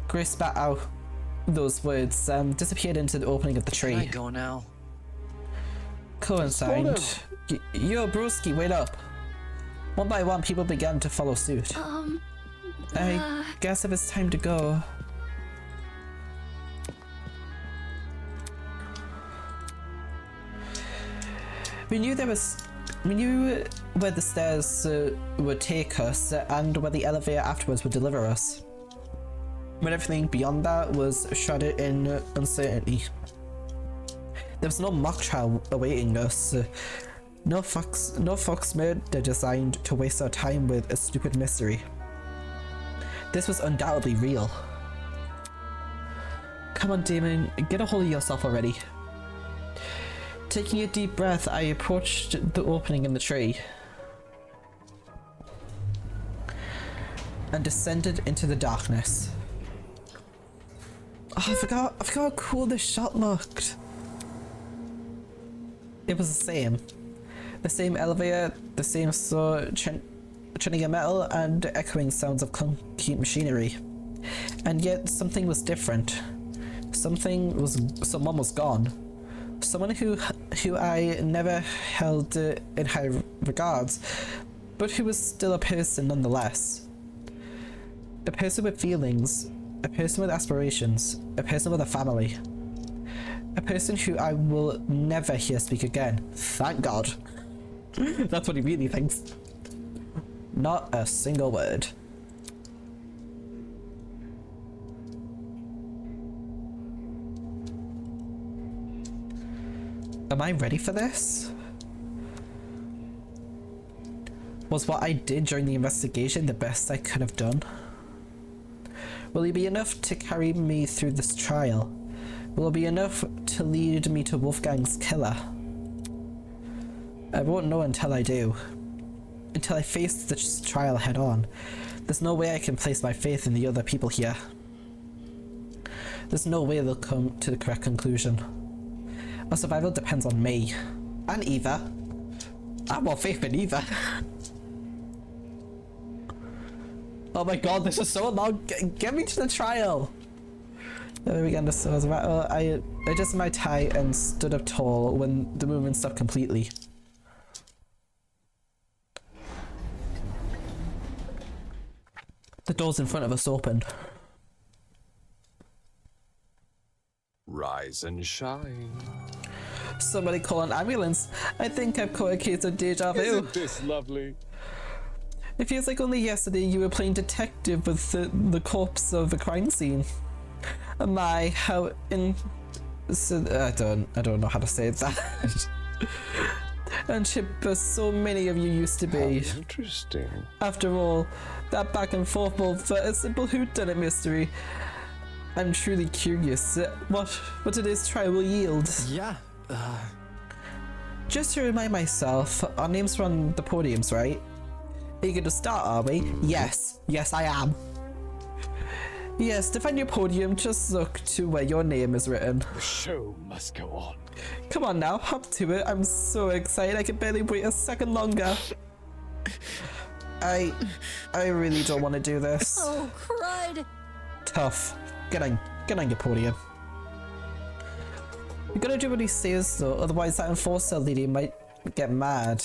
Grace spat out those words, disappeared into the opening of the tree. Can I go now? Coincide. Yo, broski, wait up. One by one, people began to follow suit. I guess if it's time to go. We knew where the stairs would take us and where the elevator afterwards would deliver us. But everything beyond that was shrouded in uncertainty. There was no mock trial awaiting us. No fox murder designed to waste our time with a stupid mystery. This was undoubtedly real. Come on, Damon, get a hold of yourself already. Taking a deep breath, I approached the opening in the tree and descended into the darkness. Oh, I forgot how cool this shot looked. It was the same elevator, the same churning of metal and echoing sounds of clunky machinery. And yet something was different. Someone was gone. Someone who I never held in high regards, but who was still a person nonetheless. A person with feelings, a person with aspirations, a person with a family. A person who I will never hear speak again. Thank God. That's what he really thinks. Not a single word. Am I ready for this? Was what I did during the investigation the best I could have done? Will it be enough to carry me through this trial? Will it be enough to lead me to Wolfgang's killer? I won't know until I do. Until I face this trial head on. There's no way I can place my faith in the other people here. There's no way they'll come to the correct conclusion. Our survival depends on me. And Eva. I have more faith in Eva. Oh my god, this is so long. Get me to the trial. Then we began to sort of rattle. I adjusted my tie and stood up tall when the movement stopped completely. The doors in front of us opened. Rise and shine. Somebody call an ambulance. I think I've caught a case of deja vu. Isn't this lovely? It feels like only yesterday you were playing detective with the corpse of the crime scene. My, how in... I don't know how to say that. And chipper so many of you used to be. How interesting. After all, that back and forth for a simple whodunit mystery. I'm truly curious. What today's trial will yield. Yeah. Just to remind myself, our names are on the podiums, right? Eager to start, are we? Yes, I am. Yes, to find your podium, just look to where your name is written. The show must go on. Come on now, hop to it. I'm so excited, I can barely wait a second longer. I really don't want to do this. Oh, crud. Tough. Get on your podium. You gotta do what he says though, otherwise that enforcer lady might get mad.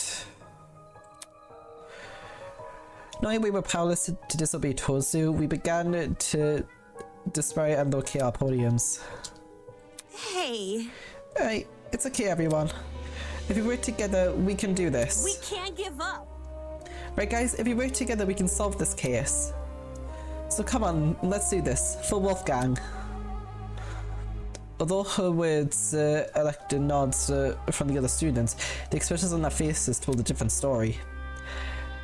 Knowing we were powerless to disobey Tozu, we began to display and locate our podiums. Hey. Hey, it's okay everyone. If we work together, we can do this. We can't give up. Right, guys? If we work together, we can solve this case. So come on, let's do this. For Wolfgang. Although her words elected nods from the other students, the expressions on their faces told a different story.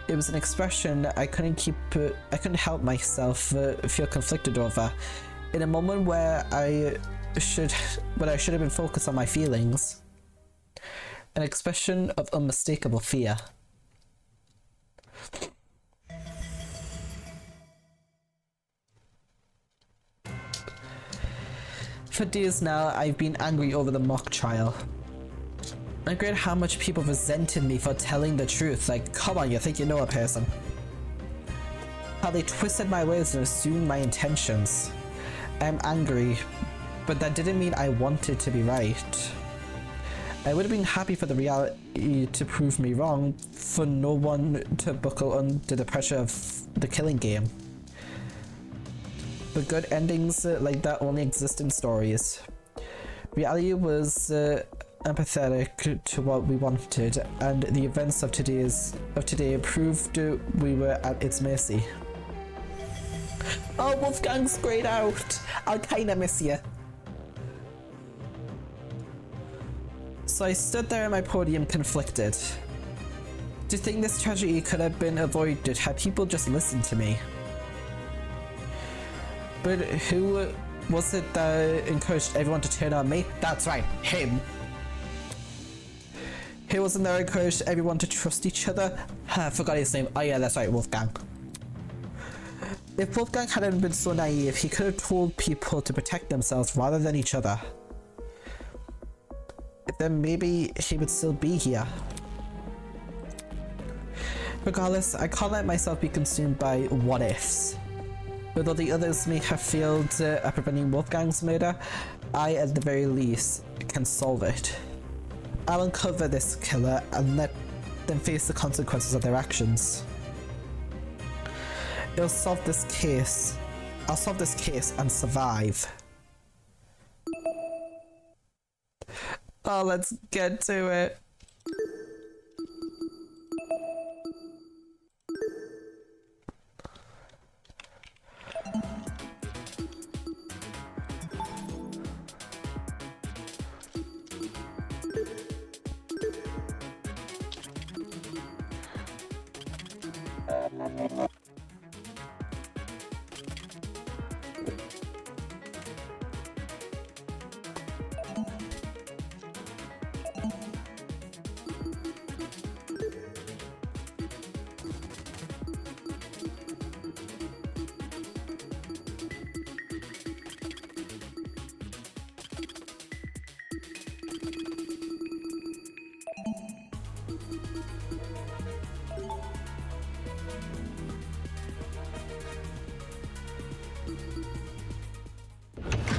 It was an expression I couldn't help myself feel conflicted over. In a moment where I should have been focused on my feelings. An expression of unmistakable fear. For days now, I've been angry over the mock trial. I regret how much people resented me for telling the truth. Like, come on, you think you know a person. How they twisted my words and assumed my intentions. I'm angry, but that didn't mean I wanted to be right. I would have been happy for the reality to prove me wrong, for no one to buckle under the pressure of the killing game. But good endings like that only exist in stories. Reality was empathetic to what we wanted, and the events of today proved we were at its mercy. Oh, Wolfgang's grayed out. I'll kinda miss you. So I stood there at my podium conflicted. Do you think this tragedy could have been avoided had people just listened to me? But who was it that encouraged everyone to turn on me? That's right, him. Who wasn't there encouraged everyone to trust each other? I forgot his name. Oh yeah, that's right, Wolfgang. If Wolfgang hadn't been so naive, he could have told people to protect themselves rather than each other. Then maybe he would still be here. Regardless, I can't let myself be consumed by what ifs. Although the others may have failed at preventing Wolfgang's murder, I, at the very least, can solve it. I'll uncover this killer and let them face the consequences of their actions. I'll solve this case and survive. Oh, let's get to it.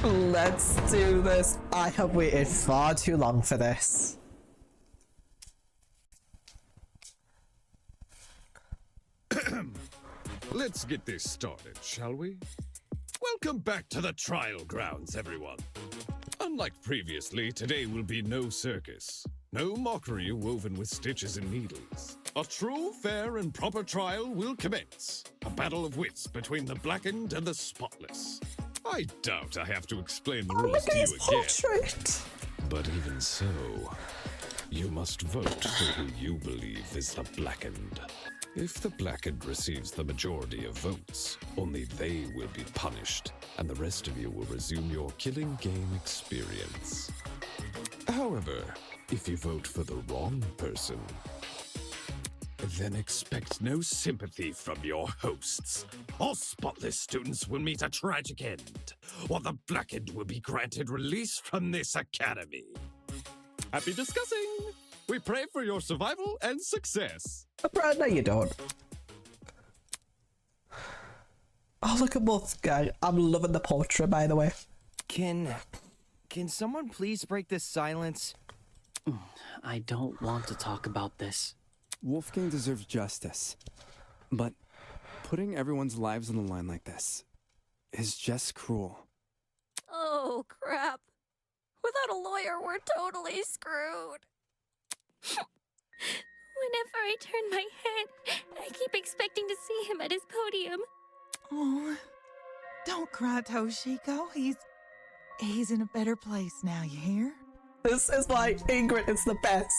Let's do this. I have waited far too long for this. Let's get this started, shall we? Welcome back to the trial grounds, everyone. Unlike previously, today will be no circus. No mockery woven with stitches and needles. A true, fair, and proper trial will commence. A battle of wits between the blackened and the spotless. I doubt I have to explain the rules to you again. Portrait. But even so, you must vote for who you believe is the blackened. If the blackened receives the majority of votes, only they will be punished, and the rest of you will resume your killing game experience. However, if you vote for the wrong person, then expect no sympathy from your hosts. All spotless students will meet a tragic end, while the blackened will be granted release from this academy. Happy discussing! We pray for your survival and success. Brad, no you don't. Oh, look at Wolfgang. I'm loving the portrait, by the way. Can someone please break this silence? I don't want to talk about this. Wolfgang deserves justice, but putting everyone's lives on the line like this is just cruel. Oh, crap. Without a lawyer, we're totally screwed. Whenever I turn my head, I keep expecting to see him at his podium. Oh, don't cry, Toshiko. He's in a better place now, you hear? This is why Ingrid is the best.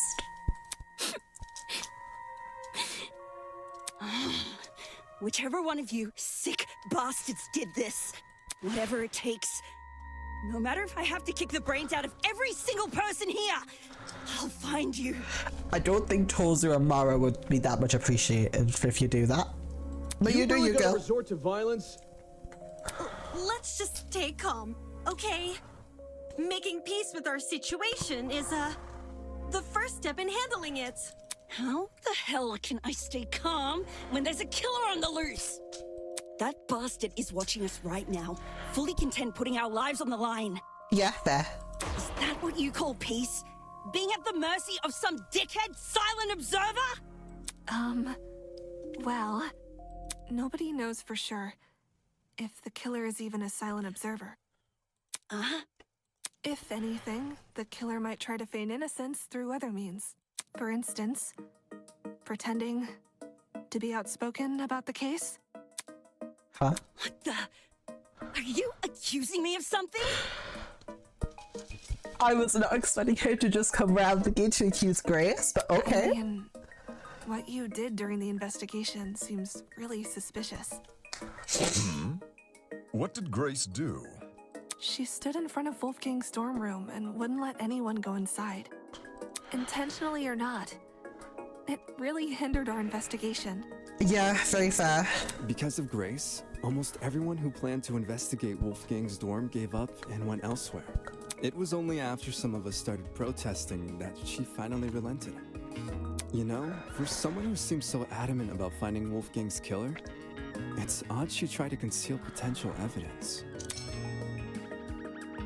Whichever one of you sick bastards did this, whatever it takes, no matter if I have to kick the brains out of every single person here, I'll find you. I don't think Tozu and Mara would be that much appreciated if you do that. But you do, you go. Resort to violence? Let's just stay calm, okay? Making peace with our situation is, the first step in handling it. How the hell can I stay calm when there's a killer on the loose? That bastard is watching us right now, fully content putting our lives on the line. Yeah, fair. Is that what you call peace? Being at the mercy of some dickhead silent observer? Well, nobody knows for sure if the killer is even a silent observer. If anything, the killer might try to feign innocence through other means. For instance, pretending to be outspoken about the case. Huh? What the? Are you accusing me of something? I was not expecting her to just come round the gate to accuse Grace, but okay. I mean, what you did during the investigation seems really suspicious. What did Grace do? She stood in front of Wolfgang's dorm room and wouldn't let anyone go inside. Intentionally or not, it really hindered our investigation. Yeah, very fair. Because of Grace, almost everyone who planned to investigate Wolfgang's dorm gave up and went elsewhere. It was only after some of us started protesting that she finally relented. You know, for someone who seems so adamant about finding Wolfgang's killer, it's odd she tried to conceal potential evidence.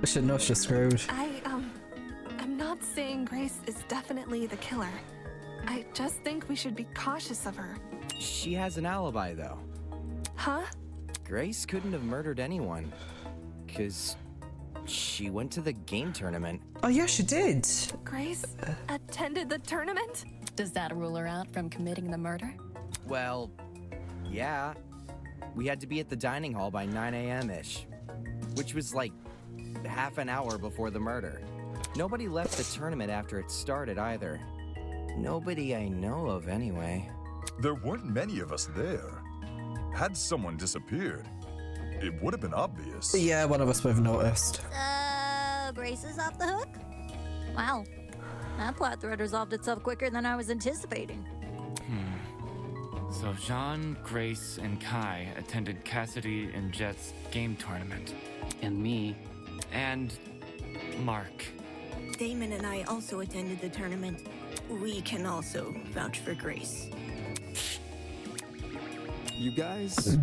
I should know she's screwed. I'm not saying Grace is definitely the killer. I just think we should be cautious of her. She has an alibi, though. Huh? Grace couldn't have murdered anyone, 'cause she went to the game tournament. Oh yeah, she did. Grace attended the tournament? Does that rule her out from committing the murder? Well, yeah. We had to be at the dining hall by 9 a.m.-ish, which was like half an hour before the murder. Nobody left the tournament after it started either. Nobody I know of, anyway. There weren't many of us there. Had someone disappeared, it would have been obvious. Yeah, one of us would have noticed. Grace is off the hook? Wow. That plot thread resolved itself quicker than I was anticipating. So Jean, Grace, and Kai attended Cassidy and Jet's game tournament. And me. And Mark. Damon and I also attended the tournament. We can also vouch for Grace. You guys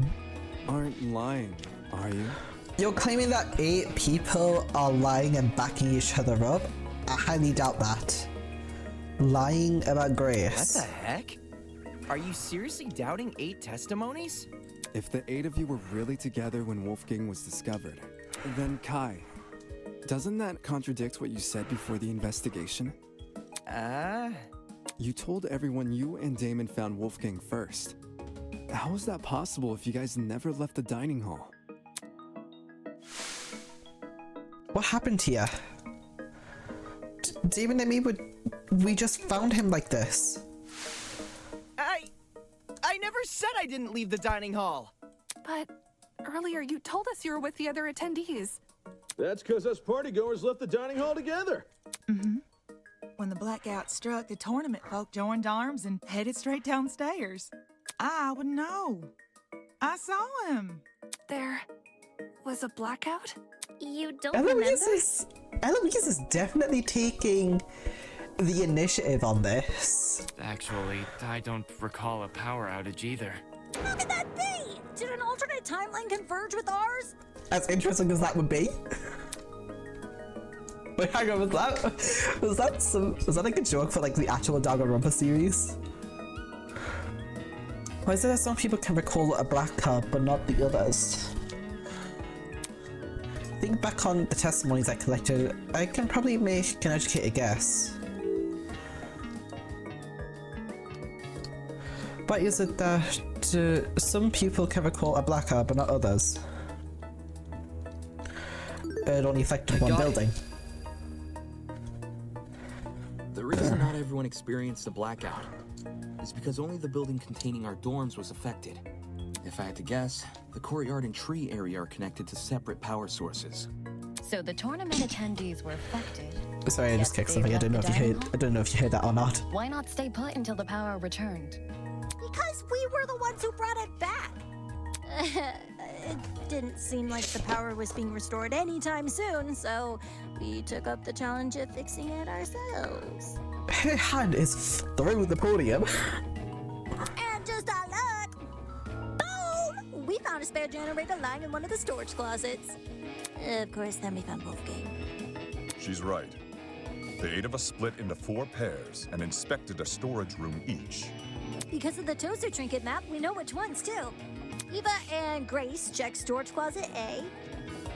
aren't lying, are you? You're claiming that 8 people are lying and backing each other up? I highly doubt that. Lying about Grace. What the heck? Are you seriously doubting 8 testimonies? If the 8 of you were really together when Wolfgang was discovered, then Kai, doesn't that contradict what you said before the investigation? You told everyone you and Damon found Wolfgang first. How is that possible if you guys never left the dining hall? What happened here? Damon and me we just found him like this. I never said I didn't leave the dining hall. But earlier you told us you were with the other attendees. That's because us partygoers left the dining hall together. When the blackout struck, the tournament folk joined arms and headed straight downstairs. I would know. I saw him. There was a blackout? You don't Eloise is definitely taking the initiative on this. Actually, I don't recall a power outage either. How could that be? Did an alternate timeline converge with ours? As interesting as that would be. Wait, hang on, was that like a joke for like the actual Danganronpa series? Why is it that some people can recall a black card but not the others? Think back on the testimonies I collected, I can probably make an educated guess. Why is it that some people can recall a blackout but not others? It only affected one building. The reason not everyone experienced a blackout is because only the building containing our dorms was affected. If I had to guess, the courtyard and tree area are connected to separate power sources. So the tournament attendees were affected. Sorry, I just kicked something. I don't know if you heard that or not. Why not stay put until the power returned? Because we were the ones who brought it back. It didn't seem like the power was being restored anytime soon, so we took up the challenge of fixing it ourselves. Her hand is through the podium. And just our luck, boom! We found a spare generator lying in one of the storage closets. Of course, then we found Wolfgang. She's right. The 8 of us split into 4 pairs and inspected a storage room each. Because of the toaster trinket map, we know which ones too. Eva and Grace check storage closet A.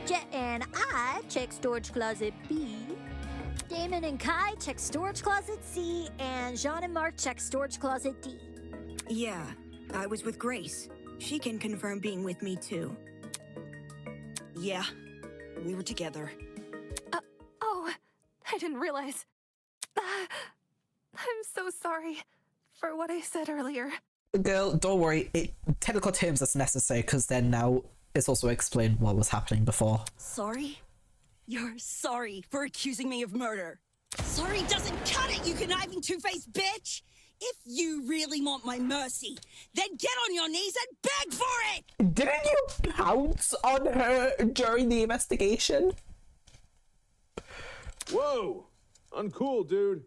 Jet and I check storage closet B. Damon and Kai check storage closet C. And Jean and Mark check storage closet D. Yeah, I was with Grace. She can confirm being with me too. Yeah, we were together. Oh, I didn't realize. I'm so sorry for what I said earlier. Girl, don't worry. Technical terms is necessary because then now it's also explained what was happening before. Sorry? You're sorry for accusing me of murder. Sorry doesn't cut it, you conniving two-faced bitch! If you really want my mercy, then get on your knees and beg for it! Didn't you pounce on her during the investigation? Whoa! Uncool, dude.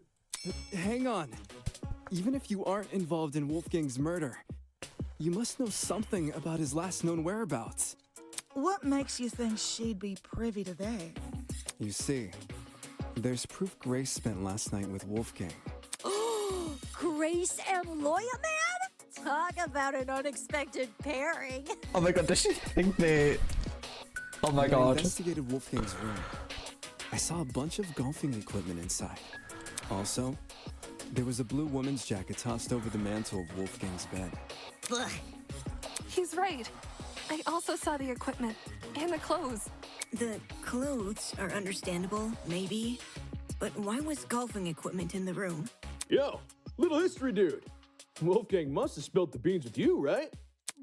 Hang on. Even if you aren't involved in Wolfgang's murder, you must know something about his last known whereabouts. What makes you think she'd be privy to that? You see, there's proof Grace spent last night with Wolfgang. Grace and Lawyer Man? Talk about an unexpected pairing. Oh my god, does she think they... Oh my When I god. investigated Wolfgang's room, I saw a bunch of golfing equipment inside. Also, there was a blue woman's jacket tossed over the mantle of Wolfgang's bed. Ugh. He's right. I also saw the equipment and the clothes. The clothes are understandable, maybe. But why was golfing equipment in the room? Yo, little history dude. Wolfgang must have spilled the beans with you, right?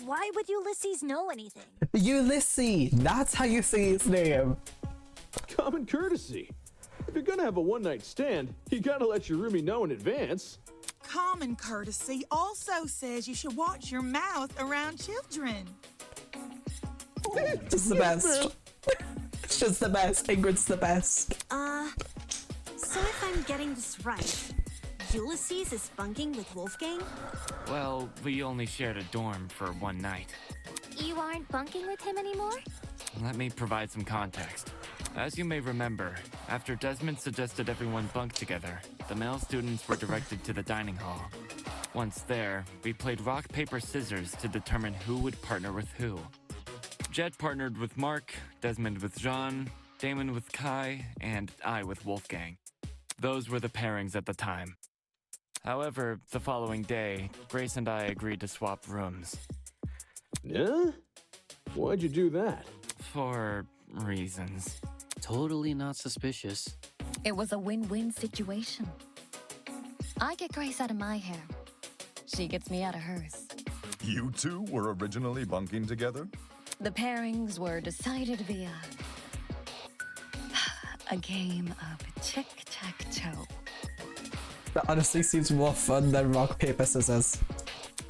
Why would Ulysses know anything? Ulysses, that's how you say his name. Common courtesy. If you're gonna have a one-night stand, you gotta let your roomie know in advance. Common courtesy also says you should watch your mouth around children. Just the best. It's just the best. Ingrid's the best. So if I'm getting this right, Ulysses is bunking with Wolfgang? Well, we only shared a dorm for one night. You aren't bunking with him anymore? Let me provide some context. As you may remember, after Desmond suggested everyone bunk together, the male students were directed to the dining hall. Once there, we played rock, paper, scissors to determine who would partner with who. Jet partnered with Mark, Desmond with Jean, Damon with Kai, and I with Wolfgang. Those were the pairings at the time. However, the following day, Grace and I agreed to swap rooms. Yeah? Why'd you do that? For reasons. Totally not suspicious. It was a win-win situation. I get Grace out of my hair. She gets me out of hers. You two were originally bunking together? The pairings were decided via a game of tic-tac-toe. That honestly seems more fun than rock, paper, scissors.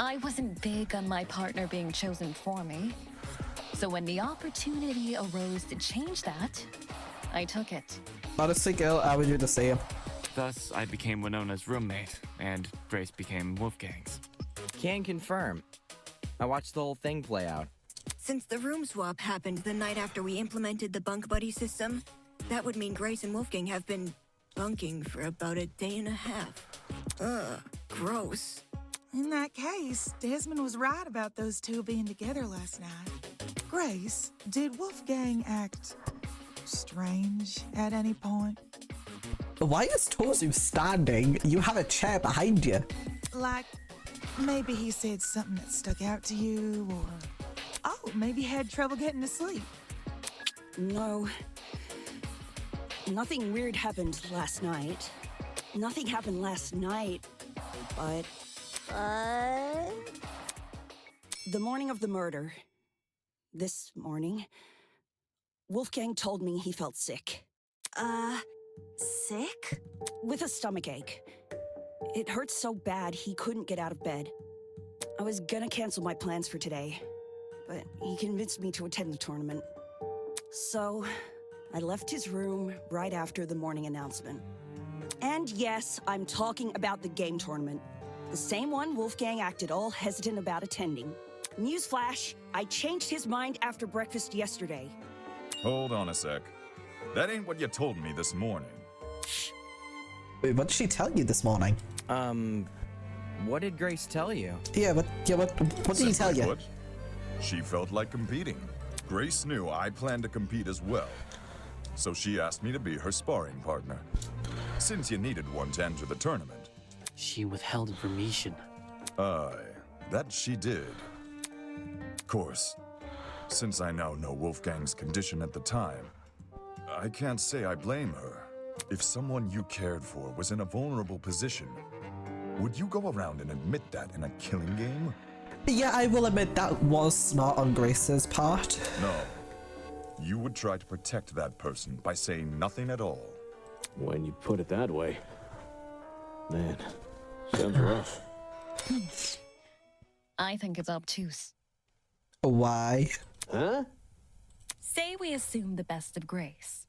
I wasn't big on my partner being chosen for me. So when the opportunity arose to change that, I took it. Honestly, girl, I would do the same. Thus, I became Winona's roommate, and Grace became Wolfgang's. Can confirm. I watched the whole thing play out. Since the room swap happened the night after we implemented the bunk buddy system, that would mean Grace and Wolfgang have been bunking for about a day and a half. Ugh, gross. In that case, Desmond was right about those two being together last night. Grace, did Wolfgang act strange at any point? Why is Tozu standing? You have a chair behind you. Like, Maybe he said something that stuck out to you, or... Oh, maybe had trouble getting to sleep. No. Nothing weird happened last night. Nothing happened last night, but... The morning of the murder, this morning, Wolfgang told me he felt sick. Sick? With a stomachache. It hurt so bad he couldn't get out of bed. I was gonna cancel my plans for today, but he convinced me to attend the tournament. So, I left his room right after the morning announcement. And yes, I'm talking about the game tournament. The same one Wolfgang acted all hesitant about attending. Newsflash, I changed his mind after breakfast yesterday. Hold on a sec. That ain't what you told me this morning. Wait, what did she tell you this morning? What did Grace tell you? What did he tell you? Put, she felt like competing. Grace knew I planned to compete as well. So she asked me to be her sparring partner. Since you needed one to enter the tournament. She withheld information. Aye, that she did. Of course, since I now know Wolfgang's condition at the time, I can't say I blame her. If someone you cared for was in a vulnerable position, would you go around and admit that in a killing game? Yeah, I will admit that was smart on Grace's part. No. You would try to protect that person by saying nothing at all. When you put it that way. Man, sounds rough. I think it's obtuse. Why? Huh? Say we assume the best of Grace.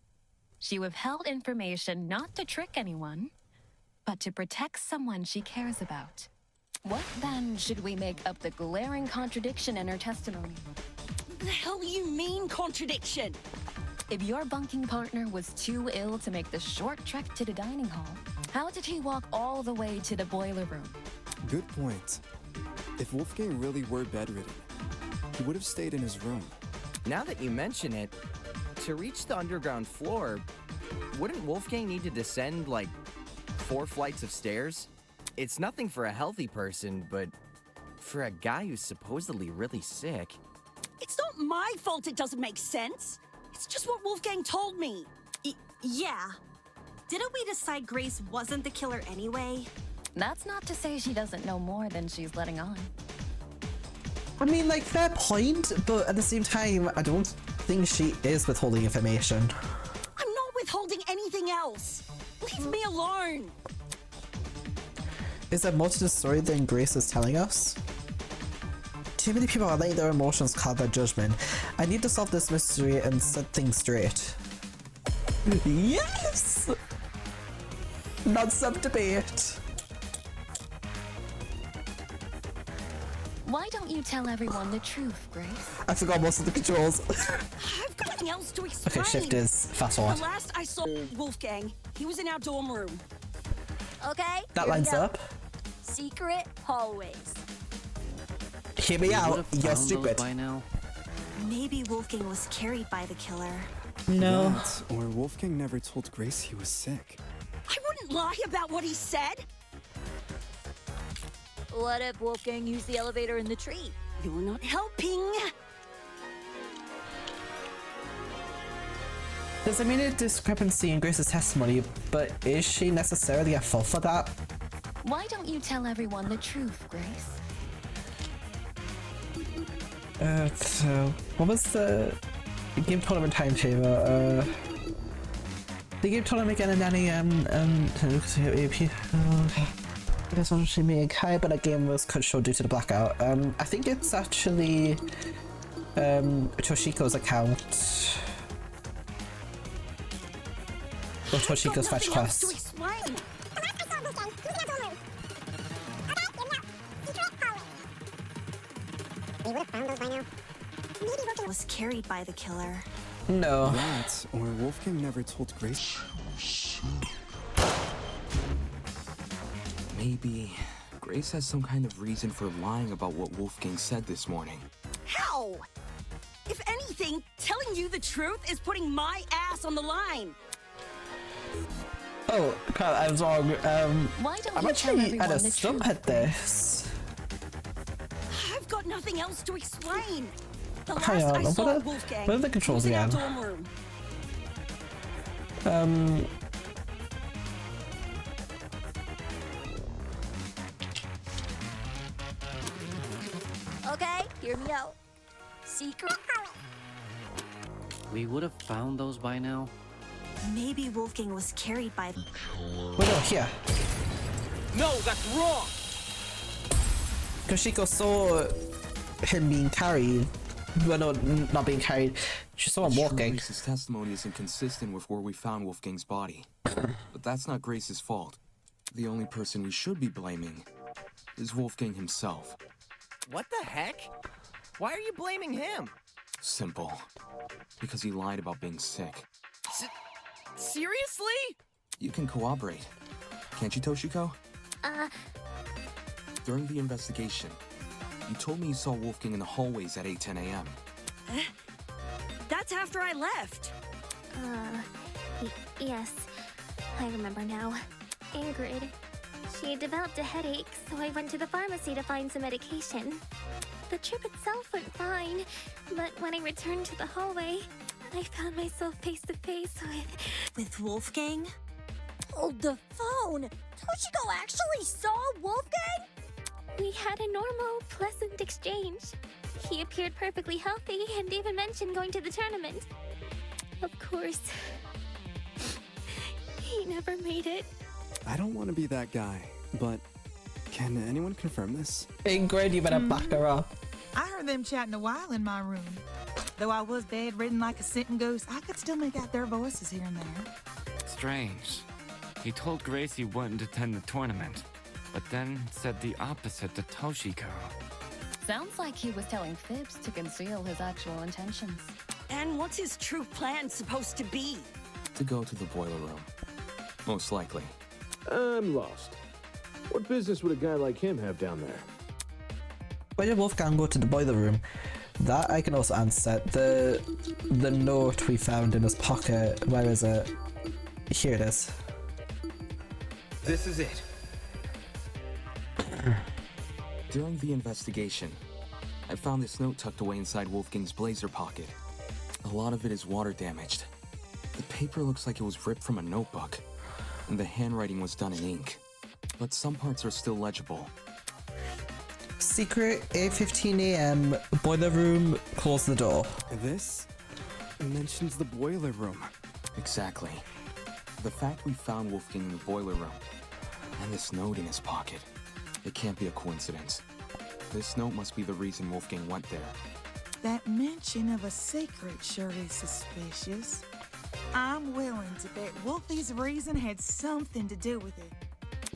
She withheld information not to trick anyone, but to protect someone she cares about. What then should we make up the glaring contradiction in her testimony? What the hell do you mean, contradiction? If your bunking partner was too ill to make the short trek to the dining hall, how did he walk all the way to the boiler room? Good point. If Wolfgang really were bedridden, he would have stayed in his room. Now that you mention it, to reach the underground floor, wouldn't Wolfgang need to descend, like, 4 flights of stairs? It's nothing for a healthy person, but for a guy who's supposedly really sick... It's not my fault it doesn't make sense. It's just what Wolfgang told me. Yeah. Didn't we decide Grace wasn't the killer anyway? That's not to say she doesn't know more than she's letting on. I mean, like, fair point, but at the same time, I don't think she is withholding information. I'm not withholding anything else. Leave me alone. Is there more to the story than Grace is telling us? Too many people are letting their emotions cloud their judgment. I need to solve this mystery and set things straight. Yes! Not some debate. Why don't you tell everyone the truth, Grace? I forgot most of the controls. I've got nothing else to explain. Okay, shift is fast forward. The last I saw Wolfgang, he was in our dorm room. Okay. That lines up. Secret hallways. Hear me out, you're stupid. By now. Maybe Wolfgang was carried by the killer. No. That, or Wolfgang never told Grace he was sick. I wouldn't lie about what he said. What if Wolfgang used the elevator in the tree? You're not helping. There's a minor discrepancy in Grace's testimony, but is she necessarily at fault for that? Why don't you tell everyone the truth, Grace? So, what was the game tournament timetable? The game tournament began at 9 AM, This one should be high, but the game was cut short due to the blackout. I think it's actually Toshiko's account. Or Toshiko's fetch quest. Was carried by the killer. No. That, or Wolfgang never told Grace. Maybe Grace has some kind of reason for lying about what Wolfgang said this morning. How? If anything, telling you the truth is putting my ass on the line. Oh, crap, I was wrong. Why don't I'm you tell actually everyone at a the stump truth, at this. nothing else to explain. The last Hang on, I saw what Wolfgang are the controls was in our again? dorm room. Okay, hear me out. Secret. We would have found those by now. Maybe Wolfgang was carried by. Wait, no, here. No, that's wrong! Koshiko saw him being carried. Well, no, not being carried. She saw him walking. Grace's testimony is inconsistent with where we found Wolfgang's body. But that's not Grace's fault. The only person we should be blaming is Wolfgang himself. What the heck? Why are you blaming him? Simple. Because he lied about being sick. Seriously? You can cooperate. Can't you, Toshiko? During the investigation, you told me you saw Wolfgang in the hallways at 8:10 a.m. That's after I left. Yes. I remember now. Ingrid. She had developed a headache, so I went to the pharmacy to find some medication. The trip itself went fine, but when I returned to the hallway, I found myself face to face with Wolfgang? Hold the phone! Toshiko actually saw Wolfgang? We had a normal, pleasant exchange. He appeared perfectly healthy and even mentioned going to the tournament. Of course, he never made it. I don't want to be that guy, but can anyone confirm this? Ingrid, you better back her up. I heard them chatting a while in my room. Though I was bedridden like a sitting ghost, I could still make out their voices here and there. Strange. He told Grace he wouldn't attend the tournament, but then said the opposite to Toshiko. Sounds like he was telling fibs to conceal his actual intentions. And what's his true plan supposed to be? To go to the boiler room. Most likely. I'm lost. What business would a guy like him have down there? Why did Wolfgang go to the boiler room? That I can also answer. The note we found in his pocket. Where is it? Here it is. This is it. During the investigation, I found this note tucked away inside Wolfgang's blazer pocket. A lot of it is water damaged. The paper looks like it was ripped from a notebook, and the handwriting was done in ink. But some parts are still legible. Secret, 8:15 a.m. Boiler room. Close the door. This mentions the boiler room. Exactly. The fact we found Wolfgang in the boiler room, and this note in his pocket, it can't be a coincidence. This note must be the reason Wolfgang went there. That mention of a secret sure is suspicious. I'm willing to bet Wolfie's reason had something to do with it.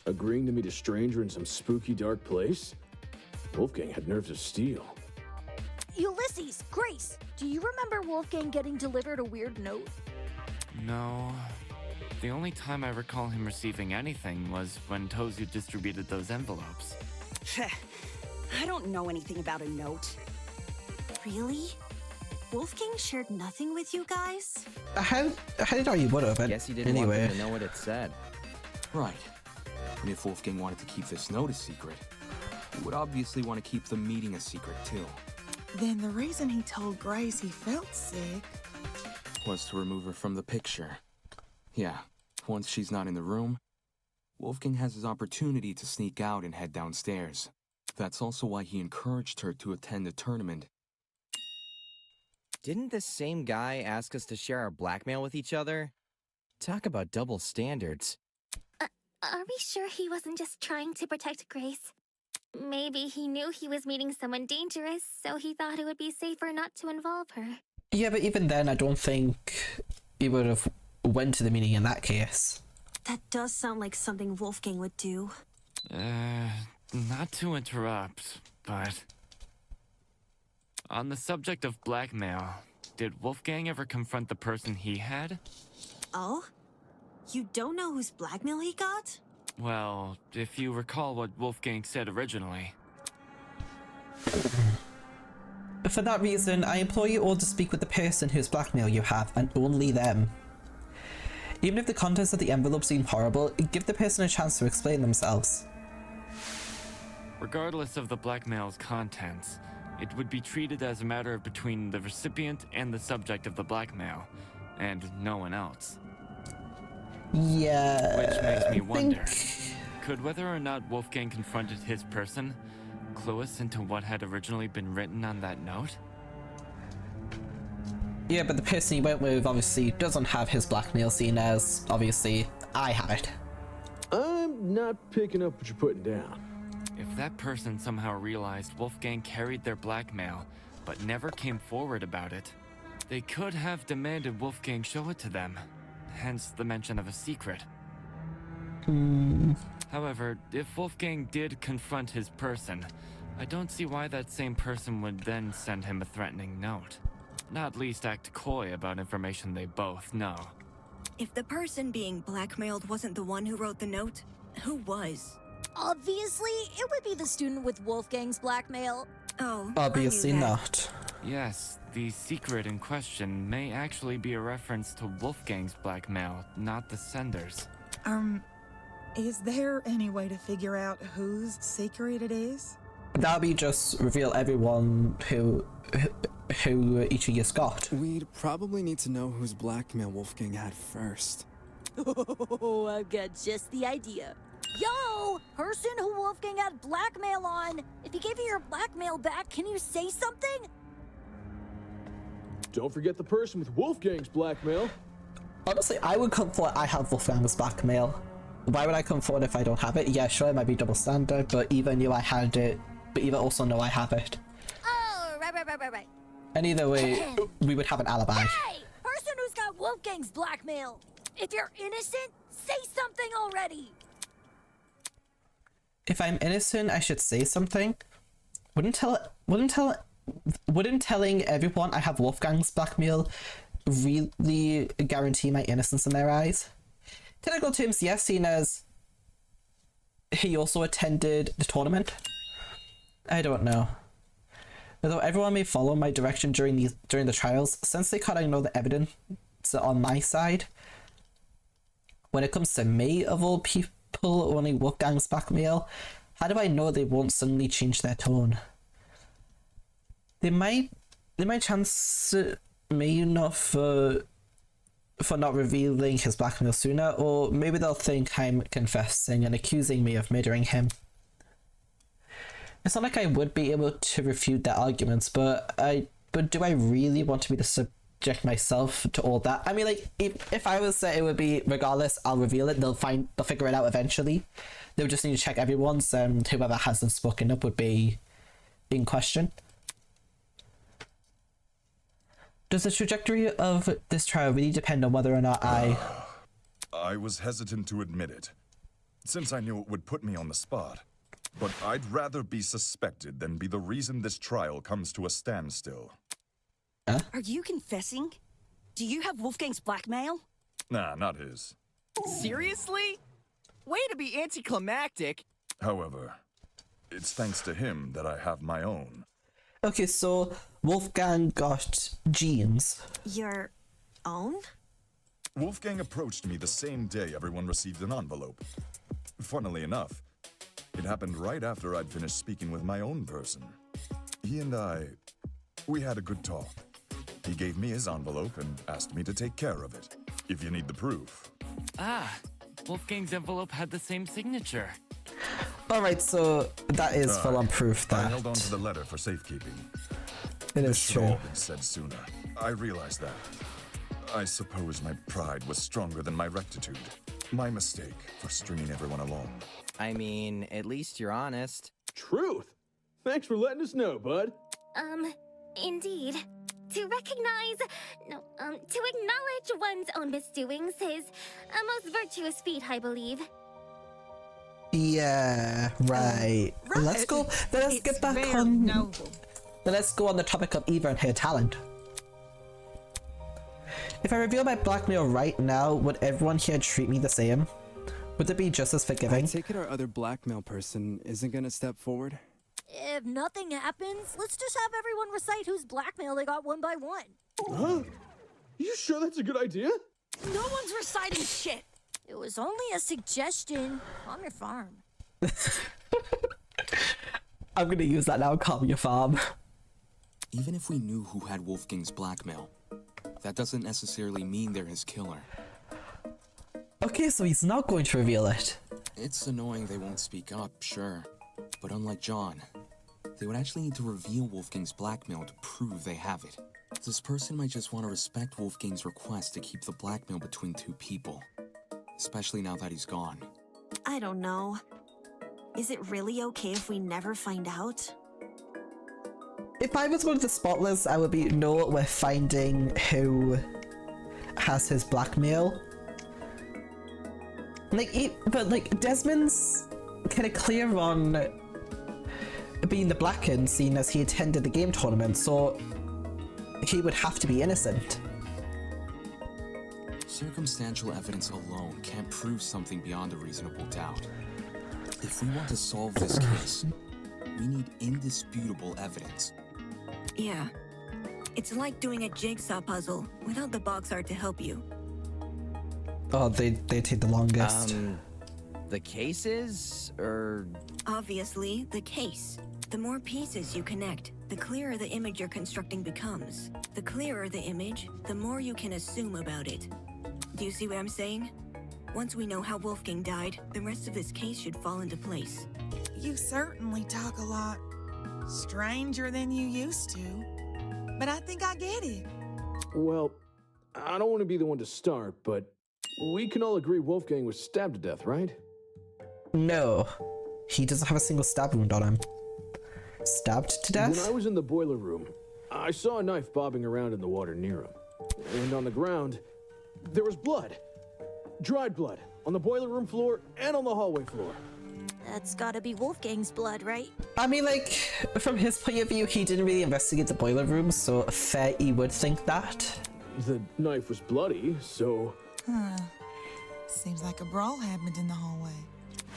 Agreeing to meet a stranger in some spooky, dark place? Wolfgang had nerves of steel. Ulysses, Grace, do you remember Wolfgang getting delivered a weird note? No. The only time I recall him receiving anything was when Tozu distributed those envelopes. I don't know anything about a note. Really? Wolfgang shared nothing with you guys? How did you would have? Guess he didn't want them to know what it said. Right. And if Wolfgang wanted to keep this note a secret, he would obviously want to keep the meeting a secret too. Then the reason he told Grace he felt sick was to remove her from the picture. Yeah, once she's not in the room, Wolfgang has his opportunity to sneak out and head downstairs. That's also why he encouraged her to attend the tournament. Didn't this same guy ask us to share our blackmail with each other? Talk about double standards. Are we sure he wasn't just trying to protect Grace? Maybe he knew he was meeting someone dangerous, so he thought it would be safer not to involve her. Yeah, but even then, I don't think he would have went to the meeting in that case. That does sound like something Wolfgang would do. Not to interrupt, but... On the subject of blackmail, did Wolfgang ever confront the person he had? Oh? You don't know whose blackmail he got? Well, if you recall what Wolfgang said originally. For that reason, I implore you all to speak with the person whose blackmail you have, and only them. Even if the contents of the envelope seem horrible, give the person a chance to explain themselves. Regardless of the blackmail's contents, it would be treated as a matter between the recipient and the subject of the blackmail, and no one else. Yeah. Which makes me wonder, could whether or not Wolfgang confronted his person clue us into what had originally been written on that note? Yeah, but the person he went with obviously doesn't have his blackmail, seen as obviously I have it. I'm not picking up what you're putting down. If that person somehow realized Wolfgang carried their blackmail, but never came forward about it, they could have demanded Wolfgang show it to them, hence the mention of a secret. However, if Wolfgang did confront his person, I don't see why that same person would then send him a threatening note. Not least act coy about information they both know. If the person being blackmailed wasn't the one who wrote the note, who was? Obviously, it would be the student with Wolfgang's blackmail. Oh, obviously not. Yes, the secret in question may actually be a reference to Wolfgang's blackmail, not the sender's. Is there any way to figure out whose secret it is? That'll be just reveal everyone who each of you's got. We'd probably need to know whose blackmail Wolfgang had first. Oh, I've got just the idea. Yo, person who Wolfgang had blackmail on. If he gave you your blackmail back, can you say something? Don't forget the person with Wolfgang's blackmail. Honestly, I would come forward. I have Wolfgang's blackmail. Why would I come forward if I don't have it? Yeah, sure, it might be double standard, but Eva knew I had it, but Eva also know I have it. Oh, right. And either way, we would have an alibi. Hey, person who's got Wolfgang's blackmail. If you're innocent, say something already. If I'm innocent, I should say something. Wouldn't telling everyone I have Wolfgang's blackmail really guarantee my innocence in their eyes? Technical terms, yes, seen as he also attended the tournament. I don't know. Although everyone may follow my direction during the trials, since they can't ignore the evidence on my side, when it comes to me, of all people, owning Wolfgang's blackmail, how do I know they won't suddenly change their tone? They might chance me not for not revealing his blackmail sooner, or maybe they'll think I'm confessing and accusing me of murdering him. It's not like I would be able to refute their arguments, but do I really want to be the subject myself to all that? I mean, like, if I was say it would be regardless, I'll reveal it. They'll figure it out eventually. They'll just need to check everyone's, and whoever hasn't spoken up would be in question. Does the trajectory of this trial really depend on whether or not I was hesitant to admit it, since I knew it would put me on the spot. But I'd rather be suspected than be the reason this trial comes to a standstill. Are you confessing? Do you have Wolfgang's blackmail? Nah, not his. Seriously? Way to be anticlimactic. However, it's thanks to him that I have my own. Okay, so Wolfgang got genes. Your own? Wolfgang approached me the same day everyone received an envelope. Funnily enough, it happened right after I'd finished speaking with my own person. He and we had a good talk. He gave me his envelope and asked me to take care of it, if you need the proof. Ah, Wolfgang's envelope had the same signature. Alright, so that is full-on proof that... I held on to the letter for safekeeping. It This is should true. all been said sooner. I realized that. I suppose my pride was stronger than my rectitude. My mistake for stringing everyone along. I mean, at least you're honest. Truth! Thanks for letting us know, bud. Indeed. To acknowledge one's own misdoings is a most virtuous feat, I believe. Yeah, right. Let's go. Let's get back on. Let's go on the topic of Eva and her talent. If I reveal my blackmail right now, would everyone here treat me the same? Would it be just as forgiving? I take it our other blackmail person isn't gonna step forward? If nothing happens, let's just have everyone recite whose blackmail they got one by one. Huh? You sure that's a good idea? No one's reciting shit. It was only a suggestion. Calm your farm. I'm gonna use that now, calm your farm. Even if we knew who had Wolfgang's blackmail, that doesn't necessarily mean they're his killer. Okay, so he's not going to reveal it. It's annoying they won't speak up, sure. But unlike John, they would actually need to reveal Wolfgang's blackmail to prove they have it. This person might just want to respect Wolfgang's request to keep the blackmail between two people. Especially now that he's gone. I don't know. Is it really okay if we never find out? If I was one of the spotless, I would be no, we're finding who has his blackmail. But Desmond's kind of clear on being the blackened, seeing as he attended the game tournament, so he would have to be innocent. Circumstantial evidence alone can't prove something beyond a reasonable doubt. If we want to solve this case, we need indisputable evidence. Yeah. It's like doing a jigsaw puzzle without the box art to help you. Oh, they take the longest. The cases, or... Obviously, the case. The more pieces you connect, the clearer the image you're constructing becomes. The clearer the image, the more you can assume about it. Do you see what I'm saying? Once we know how Wolfgang died, the rest of this case should fall into place. You certainly talk a lot stranger than you used to, but I think I get it. Well, I don't want to be the one to start, but we can all agree Wolfgang was stabbed to death, right? No. He doesn't have a single stab wound on him. Stabbed to death? When I was in the boiler room, I saw a knife bobbing around in the water near him. And on the ground, there was blood. Dried blood. On the boiler room floor and on the hallway floor. That's gotta be Wolfgang's blood, right? I mean, from his point of view, he didn't really investigate the boiler room, so fair he would think that. The knife was bloody, so... Seems like a brawl happened in the hallway.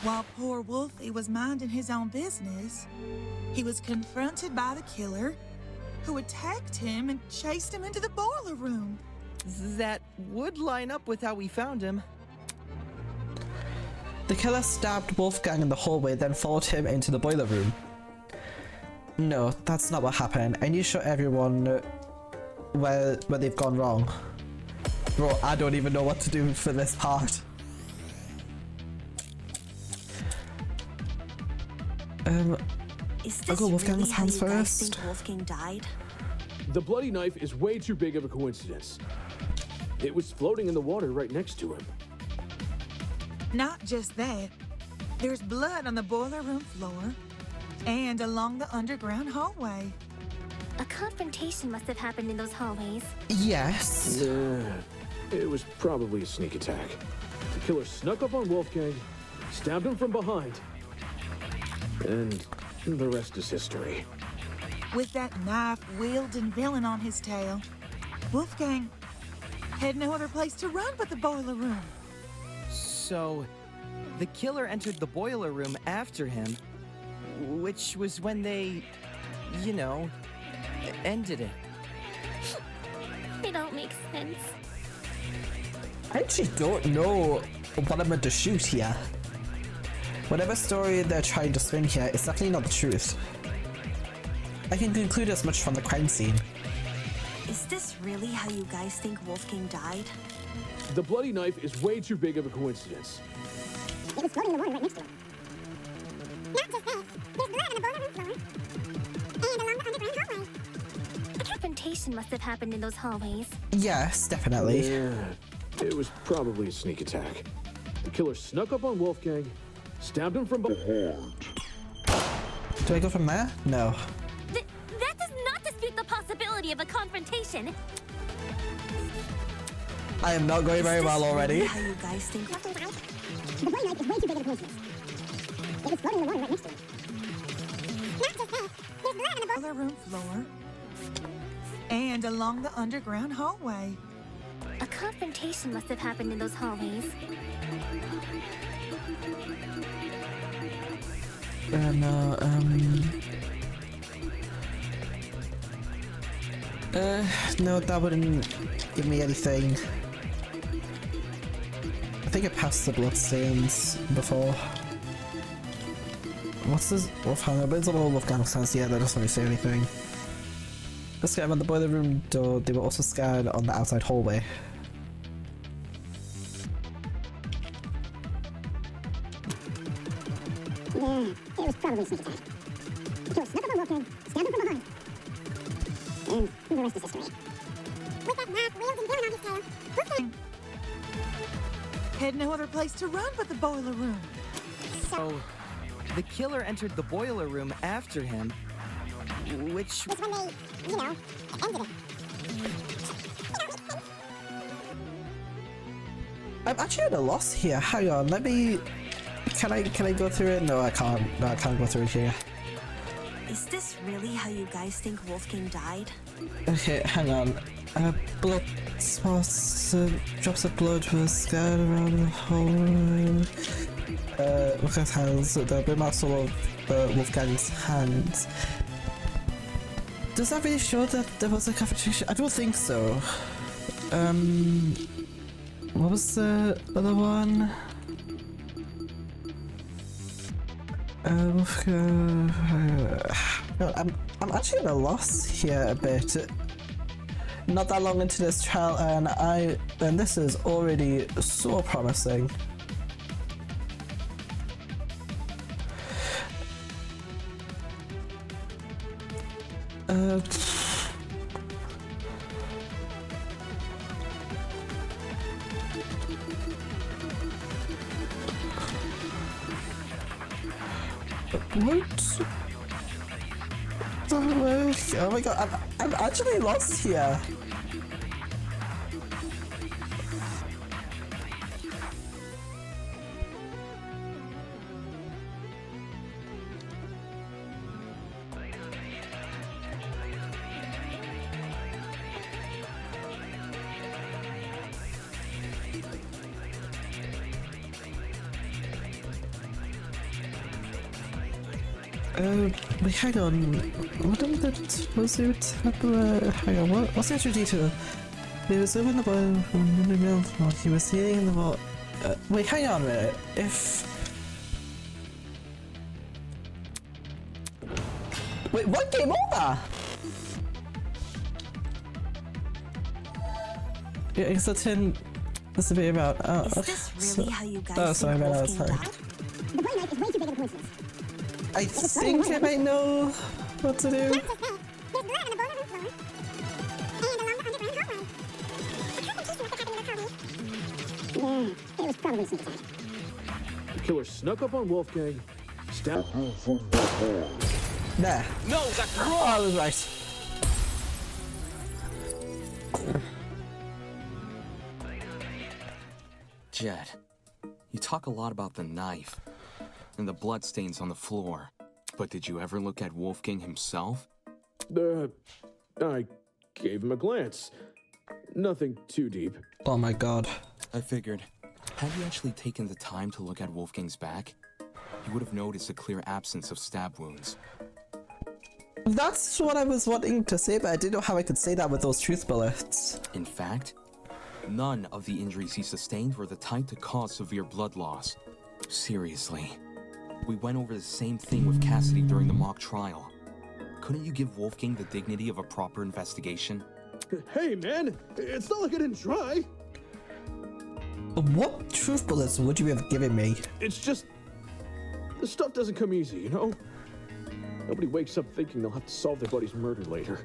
While poor Wolfie was minding his own business, he was confronted by the killer, who attacked him and chased him into the boiler room. That would line up with how we found him. The killer stabbed Wolfgang in the hallway, then followed him into the boiler room. No, that's not what happened. I need to show everyone where they've gone wrong. Bro, I don't even know what to do for this part. Is I'll this go Wolfgang's really how hands you guys first. think Wolfgang died? The bloody knife is way too big of a coincidence. It was floating in the water right next to him. Not just that, there's blood on the boiler room floor and along the underground hallway. A confrontation must have happened in those hallways. Yes. It was probably a sneak attack. The killer snuck up on Wolfgang, stabbed him from behind, and the rest is history. With that knife-wielding villain on his tail, Wolfgang had no other place to run but the boiler room. So, the killer entered the boiler room after him, which was when they, ended it. It all makes sense. I actually don't know what I'm meant to shoot here. Whatever story they're trying to spin here is definitely not the truth. I can conclude as much from the crime scene. Is this really how you guys think Wolfgang died? The bloody knife is way too big of a coincidence. It was floating in the water right next to him. Not just that, there's blood on the boiler room floor and along the underground hallway. A confrontation must have happened in those hallways. Yes, definitely. It was probably a sneak attack. The killer snuck up on Wolfgang, stabbed him from behind. Do I go from there? No. That does not dispute the possibility of a confrontation. I am not going very well already. How you guys think? The bloody knife is way too big of a coincidence. It was floating in the water right next to him. Not just that, there's blood on the Boiler room floor and along the underground hallway. A confrontation must have happened in those hallways. No, that wouldn't give me anything. I think I passed the bloodstains before. What's this? Wolfgang, but it's a little Wolfgang sense. Yeah, that doesn't really say anything. were scattered on the boiler room door. They were also scattered on the outside hallway. Yeah, it was probably sneak attack. The killer snuck up on Wolfgang, stabbed him from behind. And the rest is history. With that map wielding villain on his tail, Wolfgang had no other place to run but the boiler room. So, the killer entered the boiler room after him, which was when they, you know, ended it. I'm actually at a loss here. Hang on, let me. Can I go through it? No, I can't. No, I can't go through it here. Is this really how you guys think Wolfgang died? Okay, hang on. Blood spots, drops of blood were scattered around the whole room. Wolfgang's hands, the bit marks all of Wolfgang's hands. Does that really show that there was a cafeteria? I don't think so. What was the other one? I'm actually at a loss here a bit. Not that long into this trial, and this is already so promising. What? Oh my god, I'm actually lost here. Wait, hang on. What was it? Hang on, what's the extra detail? He was over in the boiler room in the middle floor. He was sitting in the vault. Wait, hang on a minute. Wait, what game over? Yeah, it's a 10. This is a bit about. Is this really how you guys sorry, think man, Wolfgang sorry. died? The boy knife is way too big of a coincidence. I think I might know what to do. Not just that, there's blood on the boiler room floor. And along the underground hallway. A cut and piece must have happened in the hallway. Yeah, it was probably sneak attack. The killer snuck up on Wolfgang, stabbed. There. No, that's wrong! Oh, I was right. Jed, you talk a lot about the knife and the bloodstains on the floor, but did you ever look at Wolfgang himself? I gave him a glance. Nothing too deep. Oh my god. I figured. Had you actually taken the time to look at Wolfgang's back, you would have noticed a clear absence of stab wounds. That's what I was wanting to say, but I didn't know how I could say that with those truth bullets. In fact, none of the injuries he sustained were the type to cause severe blood loss. Seriously. We went over the same thing with Cassidy during the mock trial. Couldn't you give Wolfgang the dignity of a proper investigation? Hey, man! It's not like I didn't try! What truth bullets would you have given me? It's just... this stuff doesn't come easy, you know? Nobody wakes up thinking they'll have to solve their buddy's murder later.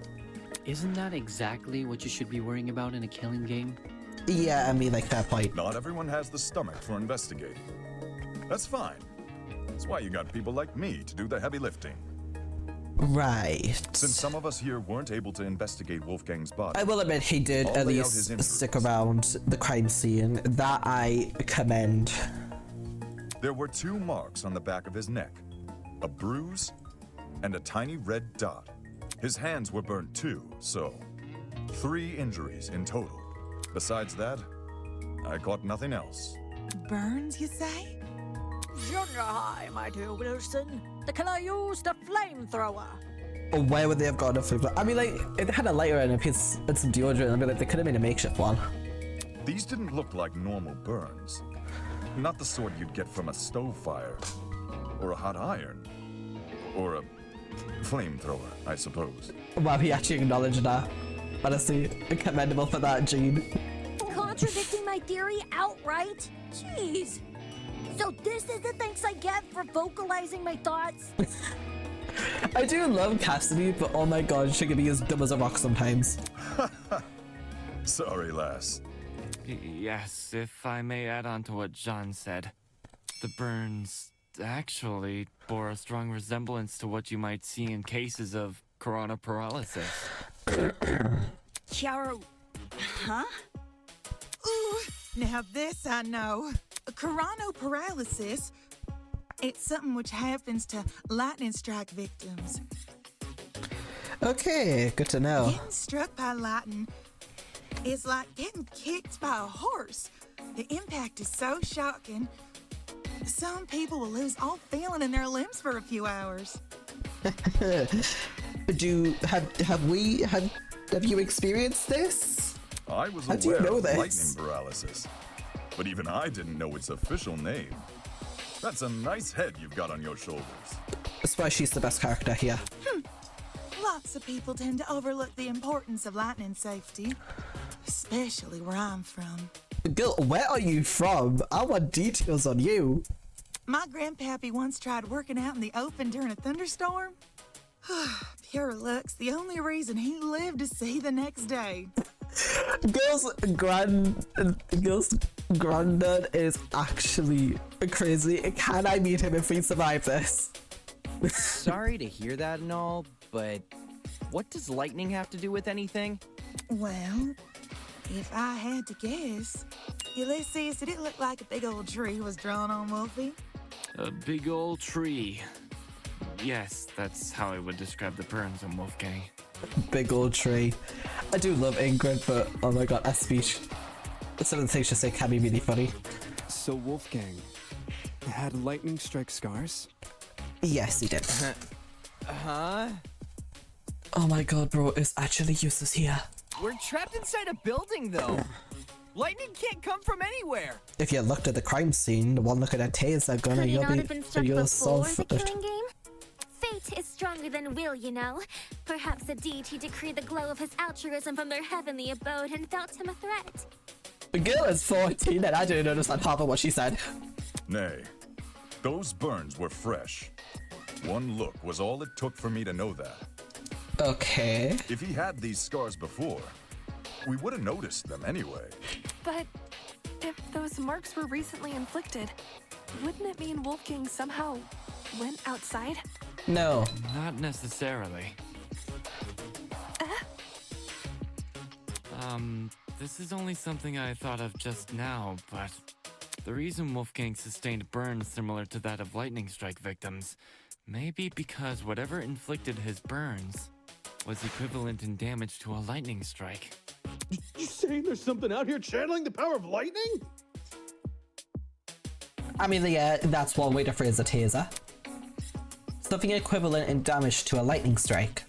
Isn't that exactly what you should be worrying about in a killing game? Yeah, I mean, like, fair point. Not everyone has the stomach for investigating. That's fine. That's why you got people like me to do the heavy lifting. Right. Since some of us here weren't able to investigate Wolfgang's body, I will admit he did I'll at lay out his least injuries. stick around the crime scene. That I commend. There were 2 marks on the back of his neck, a bruise and a tiny red dot. His hands were burnt too, so 3 injuries in total. Besides that, I caught nothing else. Burns, you say? Junior high, my dear Wilson. The killer used a flamethrower. Or where would they have gotten a flip? I mean, like, it had a lighter and a piece and some deodorant. I mean, like, they could have made a makeshift one. These didn't look like normal burns. Not the sort you'd get from a stove fire, or a hot iron, or a Flamethrower, I suppose. Wow, he actually acknowledged that. Honestly, commendable for that, Gene. Contradicting my theory outright? Jeez. So this is the thanks I get for vocalizing my thoughts? I do love Cassidy, but oh my god, she can be as dumb as a rock sometimes. Sorry, lass. Yes, if I may add on to what John said. The burns actually bore a strong resemblance to what you might see in cases of corona paralysis. Chiaro, huh? Ooh, now this I know. Coronoparalysis. It's something which happens to lightning strike victims. Okay, good to know. Getting struck by lightning is like getting kicked by a horse. The impact is so shocking. Some people will lose all feeling in their limbs for a few hours. Have you experienced this? I was How do you aware know of this? lightning paralysis, but even I didn't know its official name. That's a nice head you've got on your shoulders. That's why she's the best character here. Lots of people tend to overlook the importance of lightning safety, especially where I'm from. Girl, where are you from? I want details on you. My grandpappy once tried working out in the open during a thunderstorm. Pure luck's the only reason he lived to see the next day. Girl's granddad is actually crazy. Can I meet him if we survive this? Sorry to hear that and all, but what does lightning have to do with anything? Well, if I had to guess, Ulysses, did it look like a big old tree was drawn on Wolfie? A big old tree. Yes, that's how I would describe the burns on Wolfgang. Big old tree. I do love Ingrid, but oh my god, that speech. Some of the things she say can be really funny. So Wolfgang had lightning strike scars? Yes, he did. Huh? Oh my god, bro, it's actually useless here. We're trapped inside a building, though. Lightning can't come from anywhere. If you looked at the crime scene, the one look at that taser gun, Could he you'll not be have been struck you'll before solve the killing game? Fate is stronger than will, you know. Perhaps a deity decreed the glow of his altruism from their heavenly abode and felt him a threat. The girl is 14 and I didn't understand half of what she said. Nay, those burns were fresh. One look was all it took for me to know that. Okay. If he had these scars before, we would have noticed them anyway. But if those marks were recently inflicted, wouldn't it mean Wolfgang somehow went outside? No. Not necessarily. This is only something I thought of just now, but the reason Wolfgang sustained burns similar to that of lightning strike victims may be because whatever inflicted his burns was equivalent in damage to a lightning strike. You saying there's something out here channeling the power of lightning? I mean, yeah, that's one way to phrase a taser. Something equivalent in damage to a lightning strike.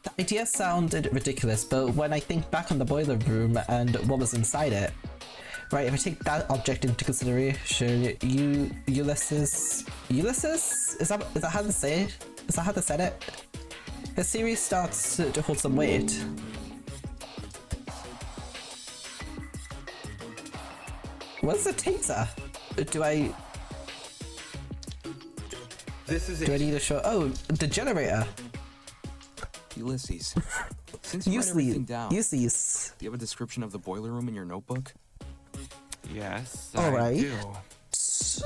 The idea sounded ridiculous, but when I think back on the boiler room and what was inside it, right, if I take that object into consideration, Ulysses? Is that how they say it? Is that how they said it? The series starts to hold some weight. What's the taser? Do I need to show? Oh, the generator. Ulysses, since you write everything down, Ulysses. do you have a description of the boiler room in your notebook? Yes, All I right. do.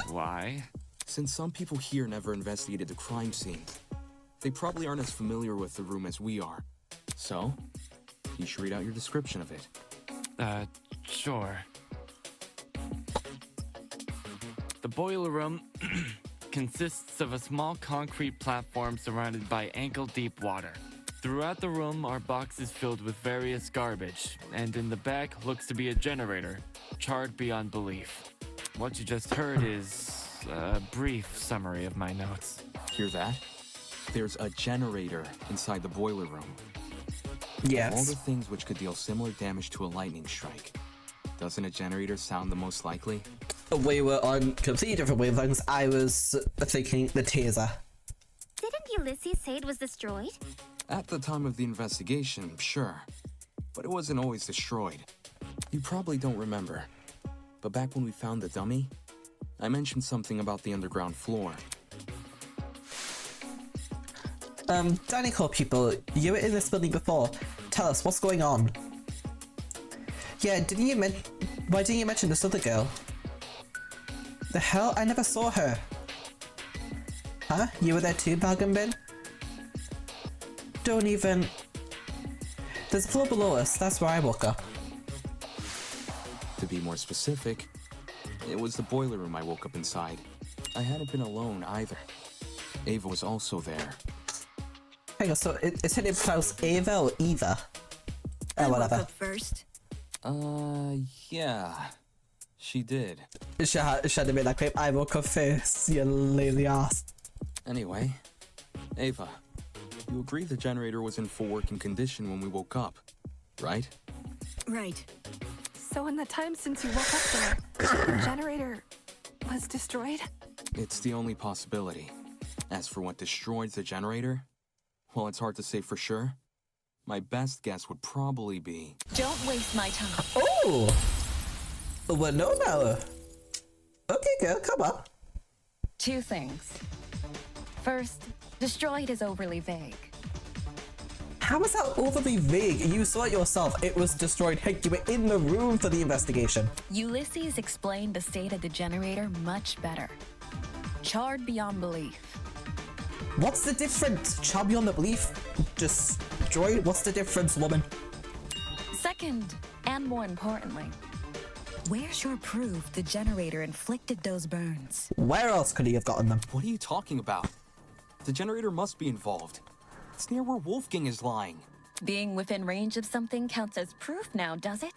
Why? Since some people here never investigated the crime scene, they probably aren't as familiar with the room as we are. So, you should read out your description of it. Sure. The boiler room consists of a small concrete platform surrounded by ankle-deep water. Throughout the room are boxes filled with various garbage, and in the back looks to be a generator, charred beyond belief. What you just heard is a brief summary of my notes. Hear that? There's a generator inside the boiler room. Yes. Of all the things which could deal similar damage to a lightning strike, doesn't a generator sound the most likely? We were on completely different wavelengths. I was thinking the taser. Didn't Ulysses say it was destroyed? At the time of the investigation, sure. But it wasn't always destroyed. You probably don't remember. But back when we found the dummy, I mentioned something about the underground floor. Dining hall people, you were in this building before. Tell us, what's going on? Yeah, why didn't you mention this other girl? The hell? I never saw her. Huh? You were there too, Blackened? Don't even... There's a floor below us, that's where I woke up. To be more specific, it was the boiler room I woke up inside. I hadn't been alone either. Ava was also there. Hang on, so is her name pronounced Ava or Eva? Whatever. Woke up first. Yeah. She did. She had to make that claim. I woke up first, you lazy ass. Anyway, Ava, you agree the generator was in full working condition when we woke up, right? Right. So in the time since you woke up there, the generator was destroyed? It's the only possibility. As for what destroyed the generator, well, it's hard to say for sure. My best guess would probably be... Don't waste my time. Oh! Well, no. Okay, girl, come on. 2 things. First, destroyed is overly vague. How is that overly vague? You saw it yourself. It was destroyed. Heck, you were in the room for the investigation. Ulysses explained the state of the generator much better. Charred beyond belief. What's the difference? Charred beyond the belief? Destroyed? What's the difference, woman? Second, and more importantly, where's your proof the generator inflicted those burns? Where else could he have gotten them? What are you talking about? The generator must be involved. It's near where Wolfgang is lying. Being within range of something counts as proof now, does it?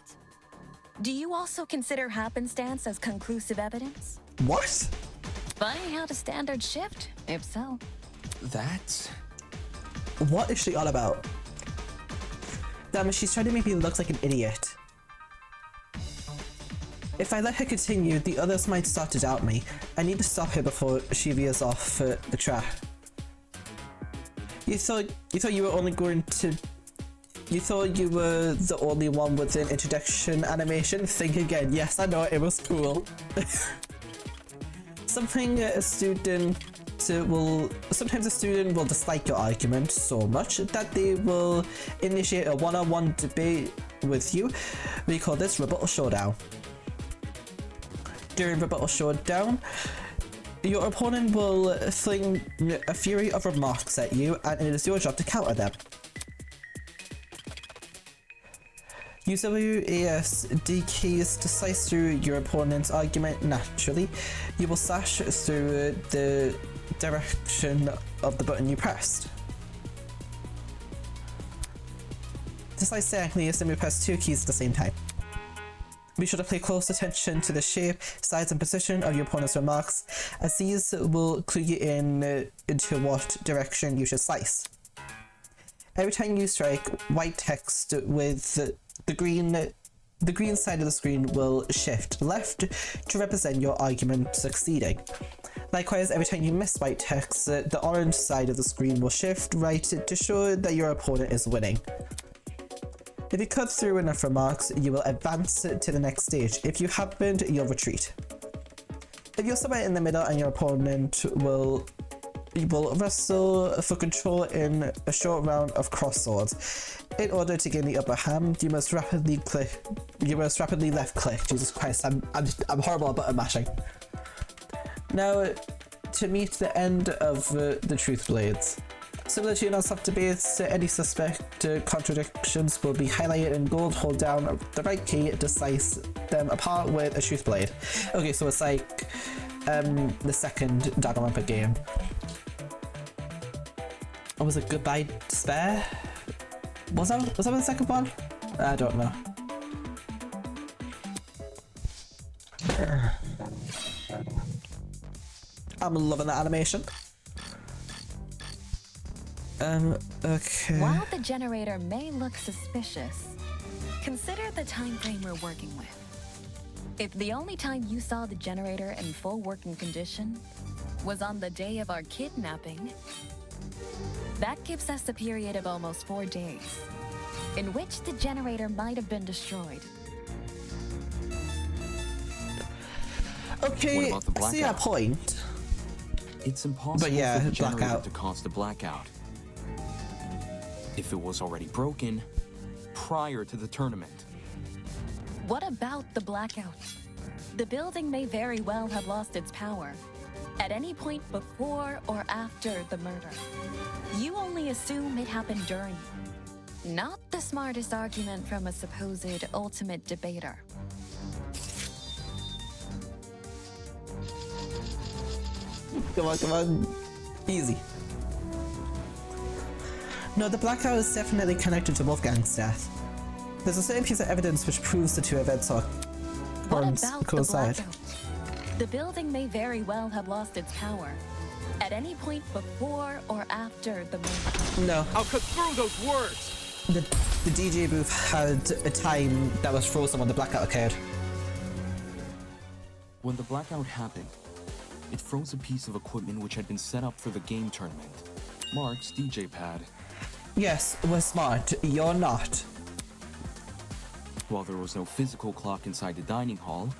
Do you also consider happenstance as conclusive evidence? What? Funny how the standards shift, if so. That? What is she on about? Damn it, she's trying to make me look like an idiot. If I let her continue, the others might start to doubt me. I need to stop her before she veers off the track. You thought you were only going to... You thought you were the only one with an introduction animation? Think again. Yes, I know, it was cool. Sometimes a student will dislike your argument so much that they will initiate a one-on-one debate with you. We call this rebuttal showdown. During rebuttal showdown, your opponent will fling a fury of remarks at you, and it is your job to counter them. Use WASD keys to slice through your opponent's argument naturally. You will slash through the direction of the button you pressed. To slice diagonally, simply press 2 keys at the same time. Be sure to pay close attention to the shape, size and position of your opponent's remarks, as these will clue you into what direction you should slice. Every time you strike white text with the green side of the screen will shift left to represent your argument succeeding. Likewise, every time you miss white text, the orange side of the screen will shift right to show that your opponent is winning. If you cut through enough remarks, you will advance to the next stage. If you haven't, you'll retreat. If you're somewhere in the middle and your opponent will wrestle for control in a short round of cross swords. In order to gain the upper hand, you must rapidly left click. Jesus Christ, I'm horrible at button mashing. Now, to meet the end of the truth blades. Similar to your non-stop debates, any suspect contradictions will be highlighted in gold. Hold down the right key to slice them apart with a truth blade. Okay, so it's like the second Danganronpa game. Or was it Goodbye Despair? Was that the second one? I don't know. I'm loving the animation. Okay. While the generator may look suspicious, consider the time frame we're working with. If the only time you saw the generator in full working condition was on the day of our kidnapping, That gives us a period of almost 4 days, in which the generator might have been destroyed. Okay, What about the I see our point. It's impossible But yeah, for the generator blackout. to cause the blackout. If it was already broken prior to the tournament. What about the blackout? The building may very well have lost its power at any point before or after the murder. You only assume it happened during. Not the smartest argument from a supposed ultimate debater. Come on. Easy. No, the blackout is definitely connected to Wolfgang's death. There's a certain piece of evidence which proves the two events are What about the coincide. blackout? The building may very well have lost its power at any point before or after the murder. No. I'll cut through those words! The DJ booth had a time that was frozen when the blackout occurred. When the blackout happened, it froze a piece of equipment which had been set up for the game tournament. Mark's DJ pad. Yes, we're smart. You're not. While there was no physical clock inside the dining hall,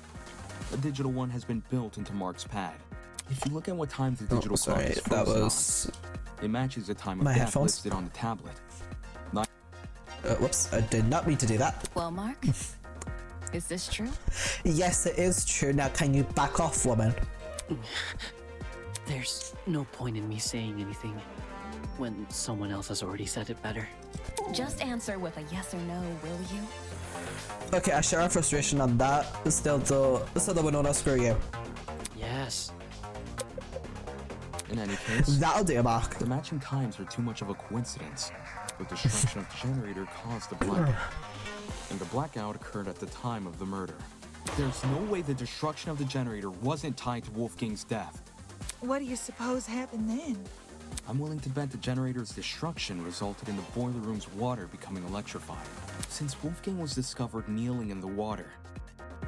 a digital one has been built into Mark's pad. If you look at what time the digital clock is that frozen was on, it matches the time of my death headphones. listed on the tablet. Whoops, I did not mean to do that. Well, Mark, is this true? Yes, it is true. Now, can you back off, woman? There's no point in me saying anything when someone else has already said it better. Just answer with a yes or no, will you? Okay, I share our frustration on that. Still, though, so that we're not screw you. Yes. In any case, that'll do, Mark. The matching times are too much of a coincidence. The destruction of the generator caused the blackout, and the blackout occurred at the time of the murder. There's no way the destruction of the generator wasn't tied to Wolfgang's death. What do you suppose happened then? I'm willing to bet the generator's destruction resulted in the boiler room's water becoming electrified. Since Wolfgang was discovered kneeling in the water,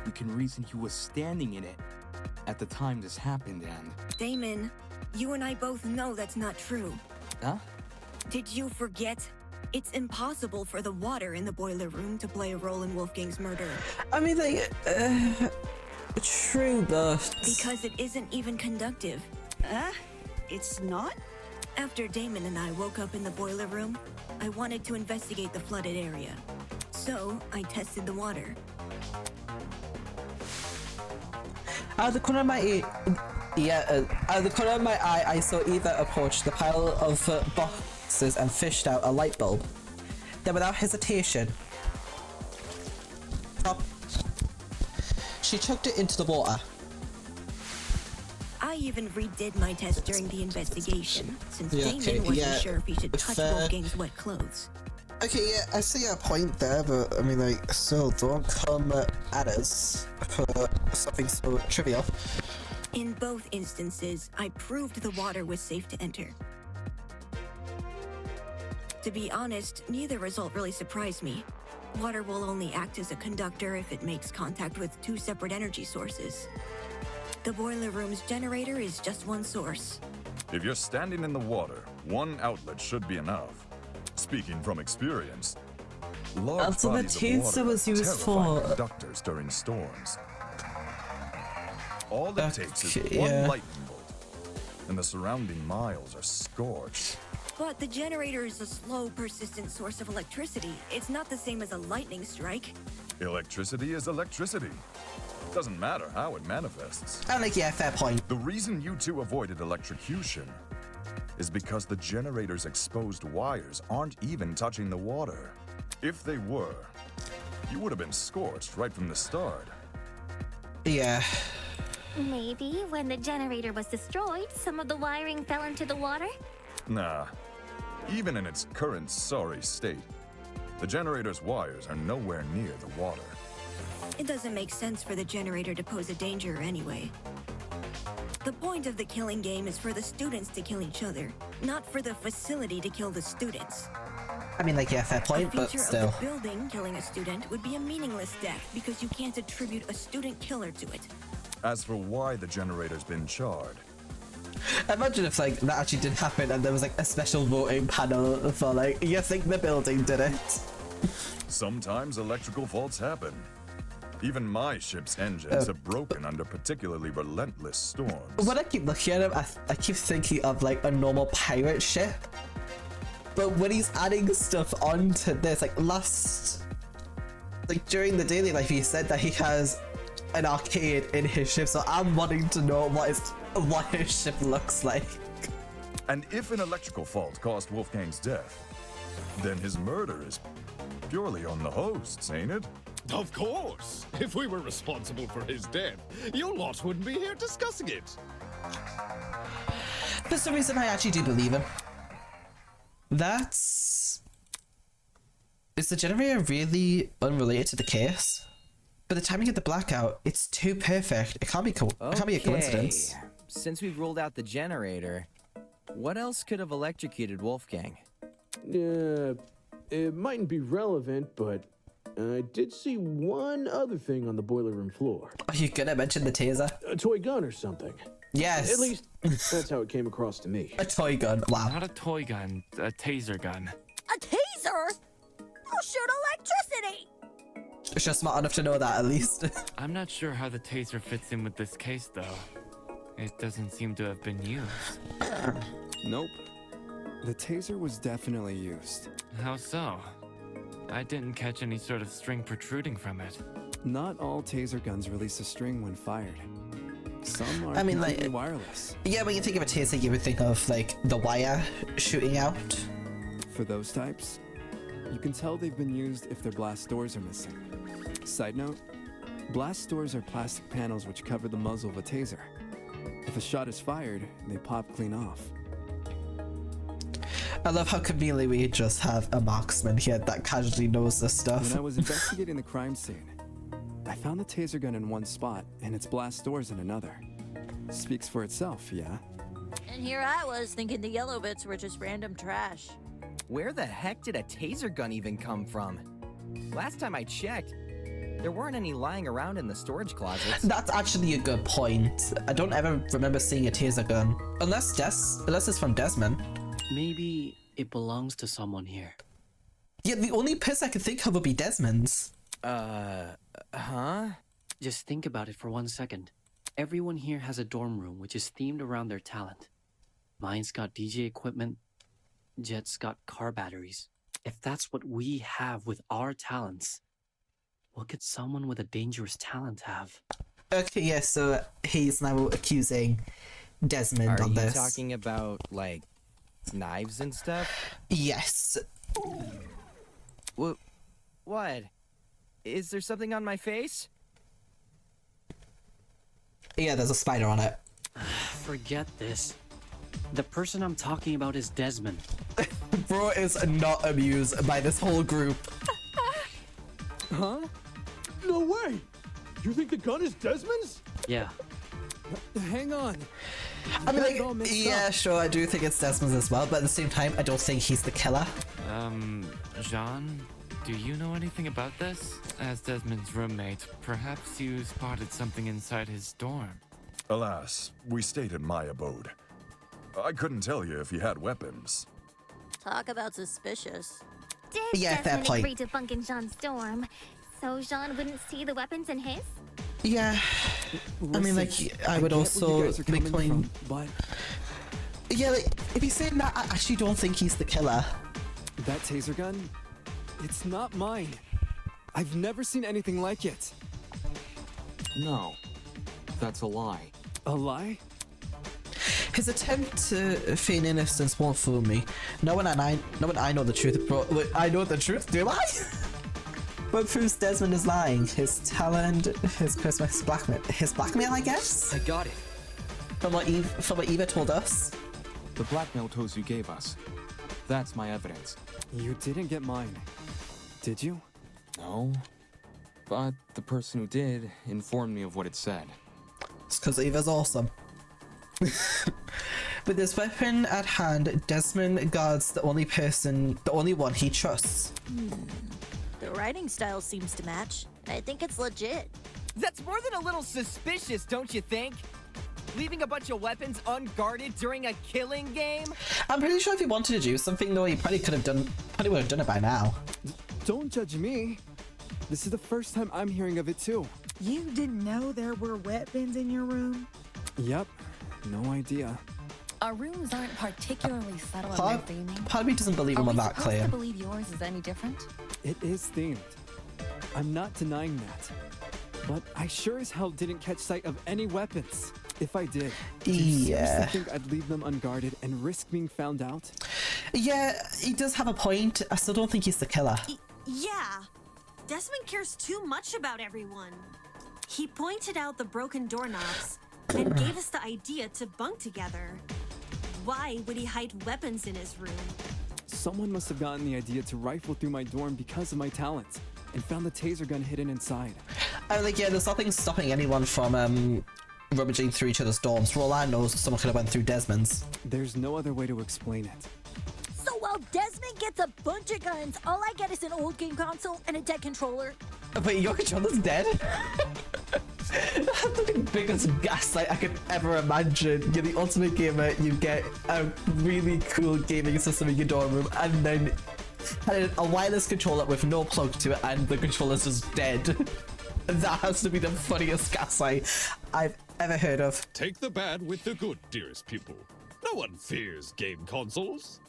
we can reason he was standing in it at the time this happened and... Damon, you and I both know that's not true. Huh? Did you forget? It's impossible for the water in the boiler room to play a role in Wolfgang's murder. I mean, like, true, but... Because it isn't even conductive. It's not? After Damon and I woke up in the boiler room, I wanted to investigate the flooded area. So, I tested the water. Out of the corner of my eye, out of the corner of my eye, I saw Eva approach the pile of boxes and fished out a light bulb. Then, without hesitation, she chucked it into the water. I even redid my test during the investigation, since Yeah, Damon okay, wasn't yeah, sure if he should touch fair. Wolfgang's wet clothes. Okay, yeah, I see your point there, but I mean, like, still, don't come at us for something so trivial. In both instances, I proved the water was safe to enter. To be honest, neither result really surprised me. Water will only act as a conductor if it makes contact with two separate energy sources. The boiler room's generator is just one source. If you're standing in the water, one outlet should be enough. Speaking from experience, large That's what bodies the of water was are used terrifying for. conductors during storms. All it takes is Okay, one yeah. lightning bolt, and the surrounding miles are scorched. But the generator is a slow, persistent source of electricity. It's not the same as a lightning strike. Electricity is electricity. Doesn't matter how it manifests. I'm like, yeah, fair point. The reason you two avoided electrocution is because the generator's exposed wires aren't even touching the water. If they were, you would have been scorched right from the start. Yeah. Maybe when the generator was destroyed, some of the wiring fell into the water? Nah. Even in its current sorry state, the generator's wires are nowhere near the water. It doesn't make sense for the generator to pose a danger anyway. The point of the killing game is for the students to kill each other, not for the facility to kill the students. I mean, like, yeah, fair point, A but feature still. of the building killing a student would be a meaningless death because you can't attribute a student killer to it. As for why the generator's been charred, Imagine if like that actually did happen and there was like a special voting panel for like, you think the building did it? Sometimes electrical faults happen. Even my ship's engines have broken under particularly relentless storms. When I keep looking at him, I keep thinking of like a normal pirate ship. But when he's adding stuff onto this, like during the daily life, he said that he has an arcade in his ship, so I'm wanting to know what his ship looks like. And if an electrical fault caused Wolfgang's death, then his murder is purely on the hosts, ain't it? Of course! If we were responsible for his death, you lot wouldn't be here discussing it. For some reason, I actually do believe him. Is the generator really unrelated to the case? But the timing of the blackout, it's too perfect. It can't be it can't be a coincidence. Since we've ruled out the generator, what else could have electrocuted Wolfgang? It mightn't be relevant, but I did see one other thing on the boiler room floor. Are you gonna mention the taser? A toy gun or something. Yes. At least that's how it came across to me. A toy gun. Wow. Not a toy gun, a taser gun. A taser? I'll shoot electricity! She's smart enough to know that, at least. I'm not sure how the taser fits in with this case, though. It doesn't seem to have been used. Nope. The taser was definitely used. How so? I didn't catch any sort of string protruding from it. Not all taser guns release a string when fired. Some are completely wireless. Yeah, when you think of a taser, you would think of like the wire shooting out. For those types, you can tell they've been used if their blast doors are missing. Side note, blast doors are plastic panels which cover the muzzle of a taser. If a shot is fired, they pop clean off. I love how conveniently we just have a marksman here that casually knows this stuff. When I was investigating the crime scene, I found the taser gun in one spot and its blast doors in another. Speaks for itself, yeah? And here I was thinking the yellow bits were just random trash. Where the heck did a taser gun even come from? Last time I checked, there weren't any lying around in the storage closets. That's actually a good point. I don't ever remember seeing a taser gun. Unless it's from Desmond. Maybe it belongs to someone here. Yeah, the only person I can think of would be Desmond's. Huh? Just think about it for 1 second. Everyone here has a dorm room which is themed around their talent. Mine's got DJ equipment. Jet's got car batteries. If that's what we have with our talents, what could someone with a dangerous talent have? Okay, yeah, so he's now accusing Desmond on this. Are you talking about, like, knives and stuff? Yes. What? Is there something on my face? Yeah, there's a spider on it. Forget this. The person I'm talking about is Desmond. Bro is not amused by this whole group. Huh? No way! You think the gun is Desmond's? Yeah. Hang on. I mean, like, yeah, sure, I do think it's Desmond's as well, but at the same time, I don't think he's the killer. Jean, do you know anything about this? As Desmond's roommate, perhaps you spotted something inside his dorm. Alas, we stayed in my abode. I couldn't tell you if he had weapons. Talk about suspicious. Did Yeah, fair Desmond point. agree to bunk in Jean's dorm, so Jean wouldn't see the weapons in his? Yeah. I mean, like, I would also be claim. But yeah, like, if he's saying that, I actually don't think he's the killer. that taser gun, it's not mine. I've never seen anything like it. No, that's a lie. A lie? His attempt to feign innocence won't fool me. No one I know the truth, bro. Wait, I know the truth, do I? What proves Desmond is lying? His talent, his charisma, his blackmail, I guess? I got it. From what Eva told us? The blackmail tools you gave us. That's my evidence. You didn't get mine, did you? No. But the person who did informed me of what it said. It's because Eva's awesome. With this weapon at hand, Desmond guards the only one he trusts. The writing style seems to match. I think it's legit. That's more than a little suspicious, don't you think? Leaving a bunch of weapons unguarded during a killing game? I'm pretty sure if he wanted to do something, though, he probably would have done it by now. Don't judge me. This is the first time I'm hearing of it too. You didn't know there were weapons in your room? Yep, no idea. Our rooms aren't particularly subtle in their theming. Part of me doesn't believe him on that claim. Are we supposed to believe yours is any different? It is themed. I'm not denying that. But I sure as hell didn't catch sight of any weapons. If I did, do you seriously think I'd leave them unguarded and risk being found out? Yeah, he does have a point. I still don't think he's the killer. Yeah. Desmond cares too much about everyone. He pointed out the broken doorknobs and gave us the idea to bunk together. Why would he hide weapons in his room? Someone must have gotten the idea to rifle through my dorm because of my talents and found the taser gun hidden inside. Like, yeah, there's nothing stopping anyone from rummaging through each other's dorms. For all I know, someone could have went through Desmond's. There's no other way to explain it. So while Desmond gets a bunch of guns, all I get is an old game console and a dead controller. Wait, your controller's dead? That's the biggest gaslight I could ever imagine. You're the ultimate gamer, you get a really cool gaming system in your dorm room, and then a wireless controller with no plug to it, and the controller's just dead. That has to be the funniest gaslight I've ever heard of. Take the bad with the good, dearest pupil. No one fears game consoles.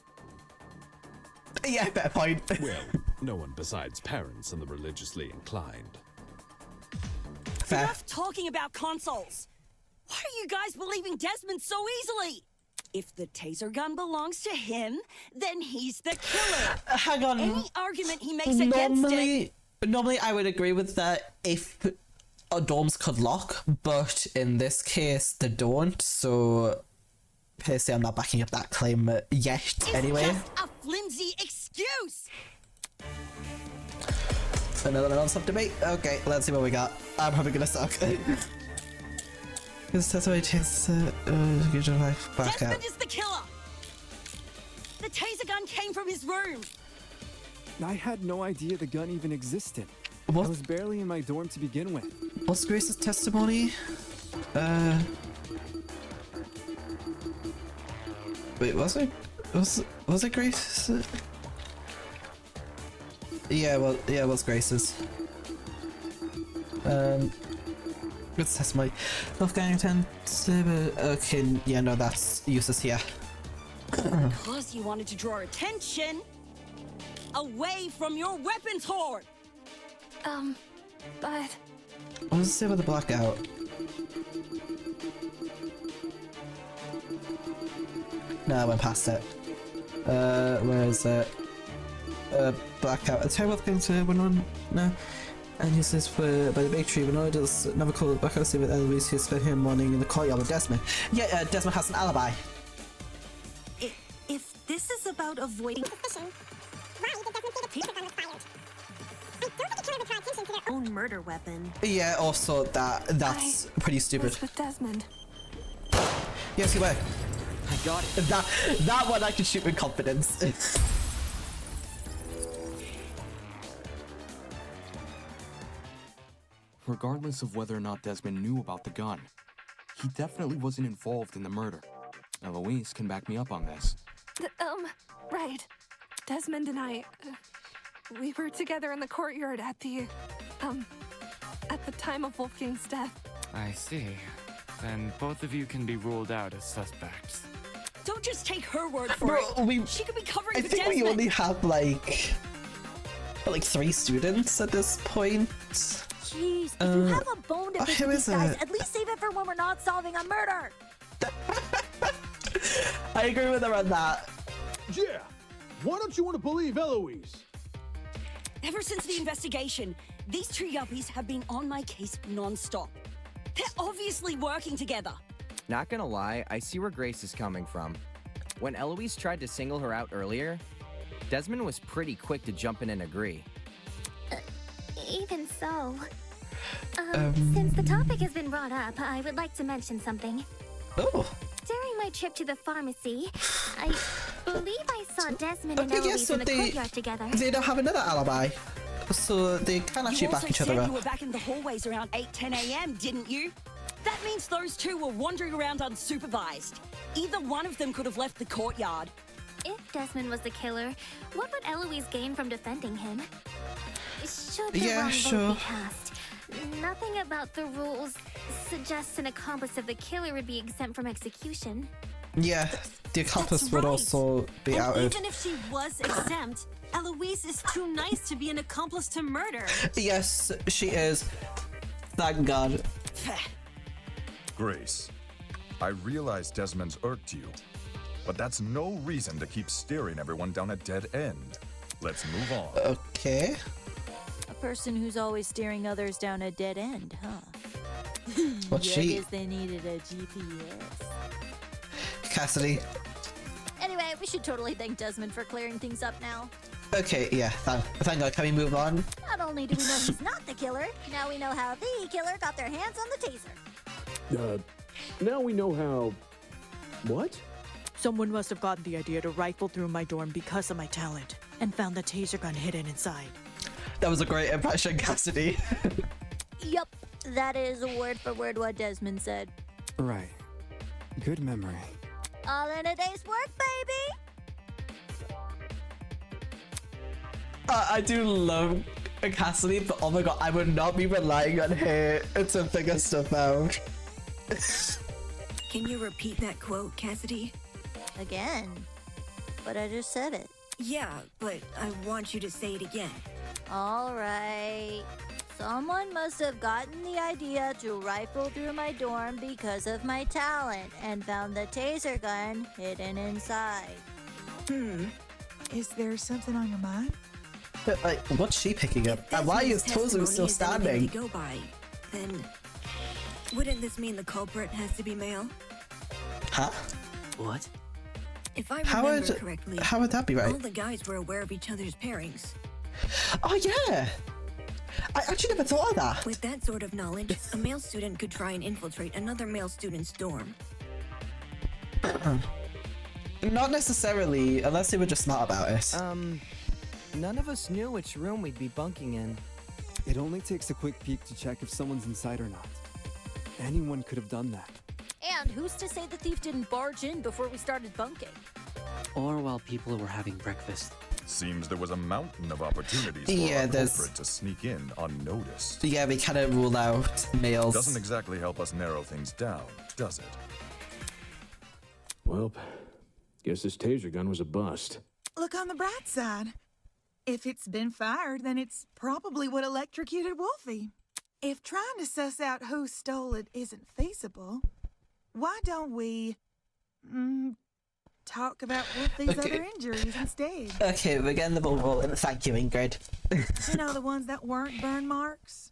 Yeah, fair point. Well, no one besides parents and the religiously inclined. Fair. Enough talking about consoles. Why are you guys believing Desmond so easily? If the taser gun belongs to him, then he's the killer. Hang on. Any argument he makes against it... Normally, I would agree with that if dorms could lock, but in this case, they don't, so personally, I'm not backing up that claim yet, anyway. It's just a flimsy excuse! Another non-stop debate? Okay, let's see what we got. I'm probably gonna suck. That's the way it is, get your life back out. Desmond is the killer! The taser gun came from his room! I had no idea the gun even existed. What? I was barely in my dorm to begin with. What's Grace's testimony? Wait, was it Grace? Yeah, well, yeah, it was Grace's. Good testimony. Wolfgang attempts. Okay, yeah, no, that's useless here. Because you wanted to draw attention away from your weapons hoard. But What does it say about the blackout? No, I went past it. Where is it? Blackout. A terrible thing to win on. No. And he says by the big tree, when I does never call it blackout, see with Eloise, he spent here morning in the courtyard with Desmond. Yeah, Desmond has an alibi. If this is about avoiding suspicion, why did Desmond say the taser gun was fired? I don't think the killer would draw attention to their own murder weapon. Yeah, also that's pretty stupid. With Desmond. Yes, you were. I got it. That one I can shoot with confidence. Regardless of whether or not Desmond knew about the gun, he definitely wasn't involved in the murder. Eloise can back me up on this. Right. Desmond and I, we were together in the courtyard at the time of Wolfgang's death. I see. Then both of you can be ruled out as suspects. Don't just take her word for it. She could be covering for Desmond. I think we only have like 3 students at this point. Jeez, if you have a bone to pick with these guys, at least save it for when we're not solving a murder. I agree with her on that. Yeah. Why don't you want to believe Eloise? Ever since the investigation, these two yuppies have been on my case non-stop. They're obviously working together. Not gonna lie, I see where Grace is coming from. When Eloise tried to single her out earlier, Desmond was pretty quick to jump in and agree. Even so, since the topic has been brought up, I would like to mention something. Oh. During my trip to the pharmacy, I believe I saw Desmond and Eloise in the courtyard together. They don't have another alibi, so they can actually back each other up. You were back in the hallways around 8-10 a.m., didn't you? That means those two were wandering around unsupervised. Either one of them could have left the courtyard. If Desmond was the killer, what would Eloise gain from defending him? Should the Yeah, wrong sure. vote be cast? Nothing about the rules suggests an accomplice of the killer would be exempt from execution. Yeah, the accomplice would also be And outed. even if she was exempt, Eloise is too nice to be an accomplice to murder. Yes, she is. Thank God. Grace, I realize Desmond's irked you, but that's no reason to keep steering everyone down a dead end. Let's move on. Okay. A person who's always steering others down a dead end, huh? What's Yeah, she? I guess they needed a GPS. Cassidy. Anyway, we should totally thank Desmond for clearing things up now. Okay, yeah, thank God. Can we move on? Not only do we know he's not the killer, now we know how the killer got their hands on the taser. Now we know how... What? Someone must have gotten the idea to rifle through my dorm because of my talent, and found the taser gun hidden inside. That was a great impression, Cassidy. Yup, that is word for word what Desmond said. Right. Good memory. All in a day's work, baby! I do love Cassidy, but oh my God, I would not be relying on her to figure stuff out. Can you repeat that quote, Cassidy? Again. But I just said it. Yeah, but I want you to say it again. Alright. Someone must have gotten the idea to rifle through my dorm because of my talent and found the taser gun hidden inside. Is there something on your mind? But, like, what's she picking up? And why is Tozu still standing? To go by, then wouldn't this mean the culprit has to be male? Huh? What? If I How remember would- correctly, how would that be right? all the guys were aware of each other's pairings. Oh yeah! I actually never thought of that. With that sort of knowledge, a male student could try and infiltrate another male student's dorm. Not necessarily, unless they were just smart about it. None of us knew which room we'd be bunking in. It only takes a quick peek to check if someone's inside or not. Anyone could have done that. And who's to say the thief didn't barge in before we started bunking? Or while people were having breakfast. Seems there was a mountain of opportunities for Yeah, our there's- culprit to sneak in unnoticed. Yeah, we kind of rule out males. Doesn't exactly help us narrow things down, does it? Well, guess this taser gun was a bust. Look on the bright side. If it's been fired, then it's probably what electrocuted Wolfie. If trying to suss out who stole it isn't feasible, why don't we talk about Wolfie's Okay. other injuries instead? Okay, we're getting the ball rolling. Thank you, Ingrid. You know, the ones that weren't burn marks?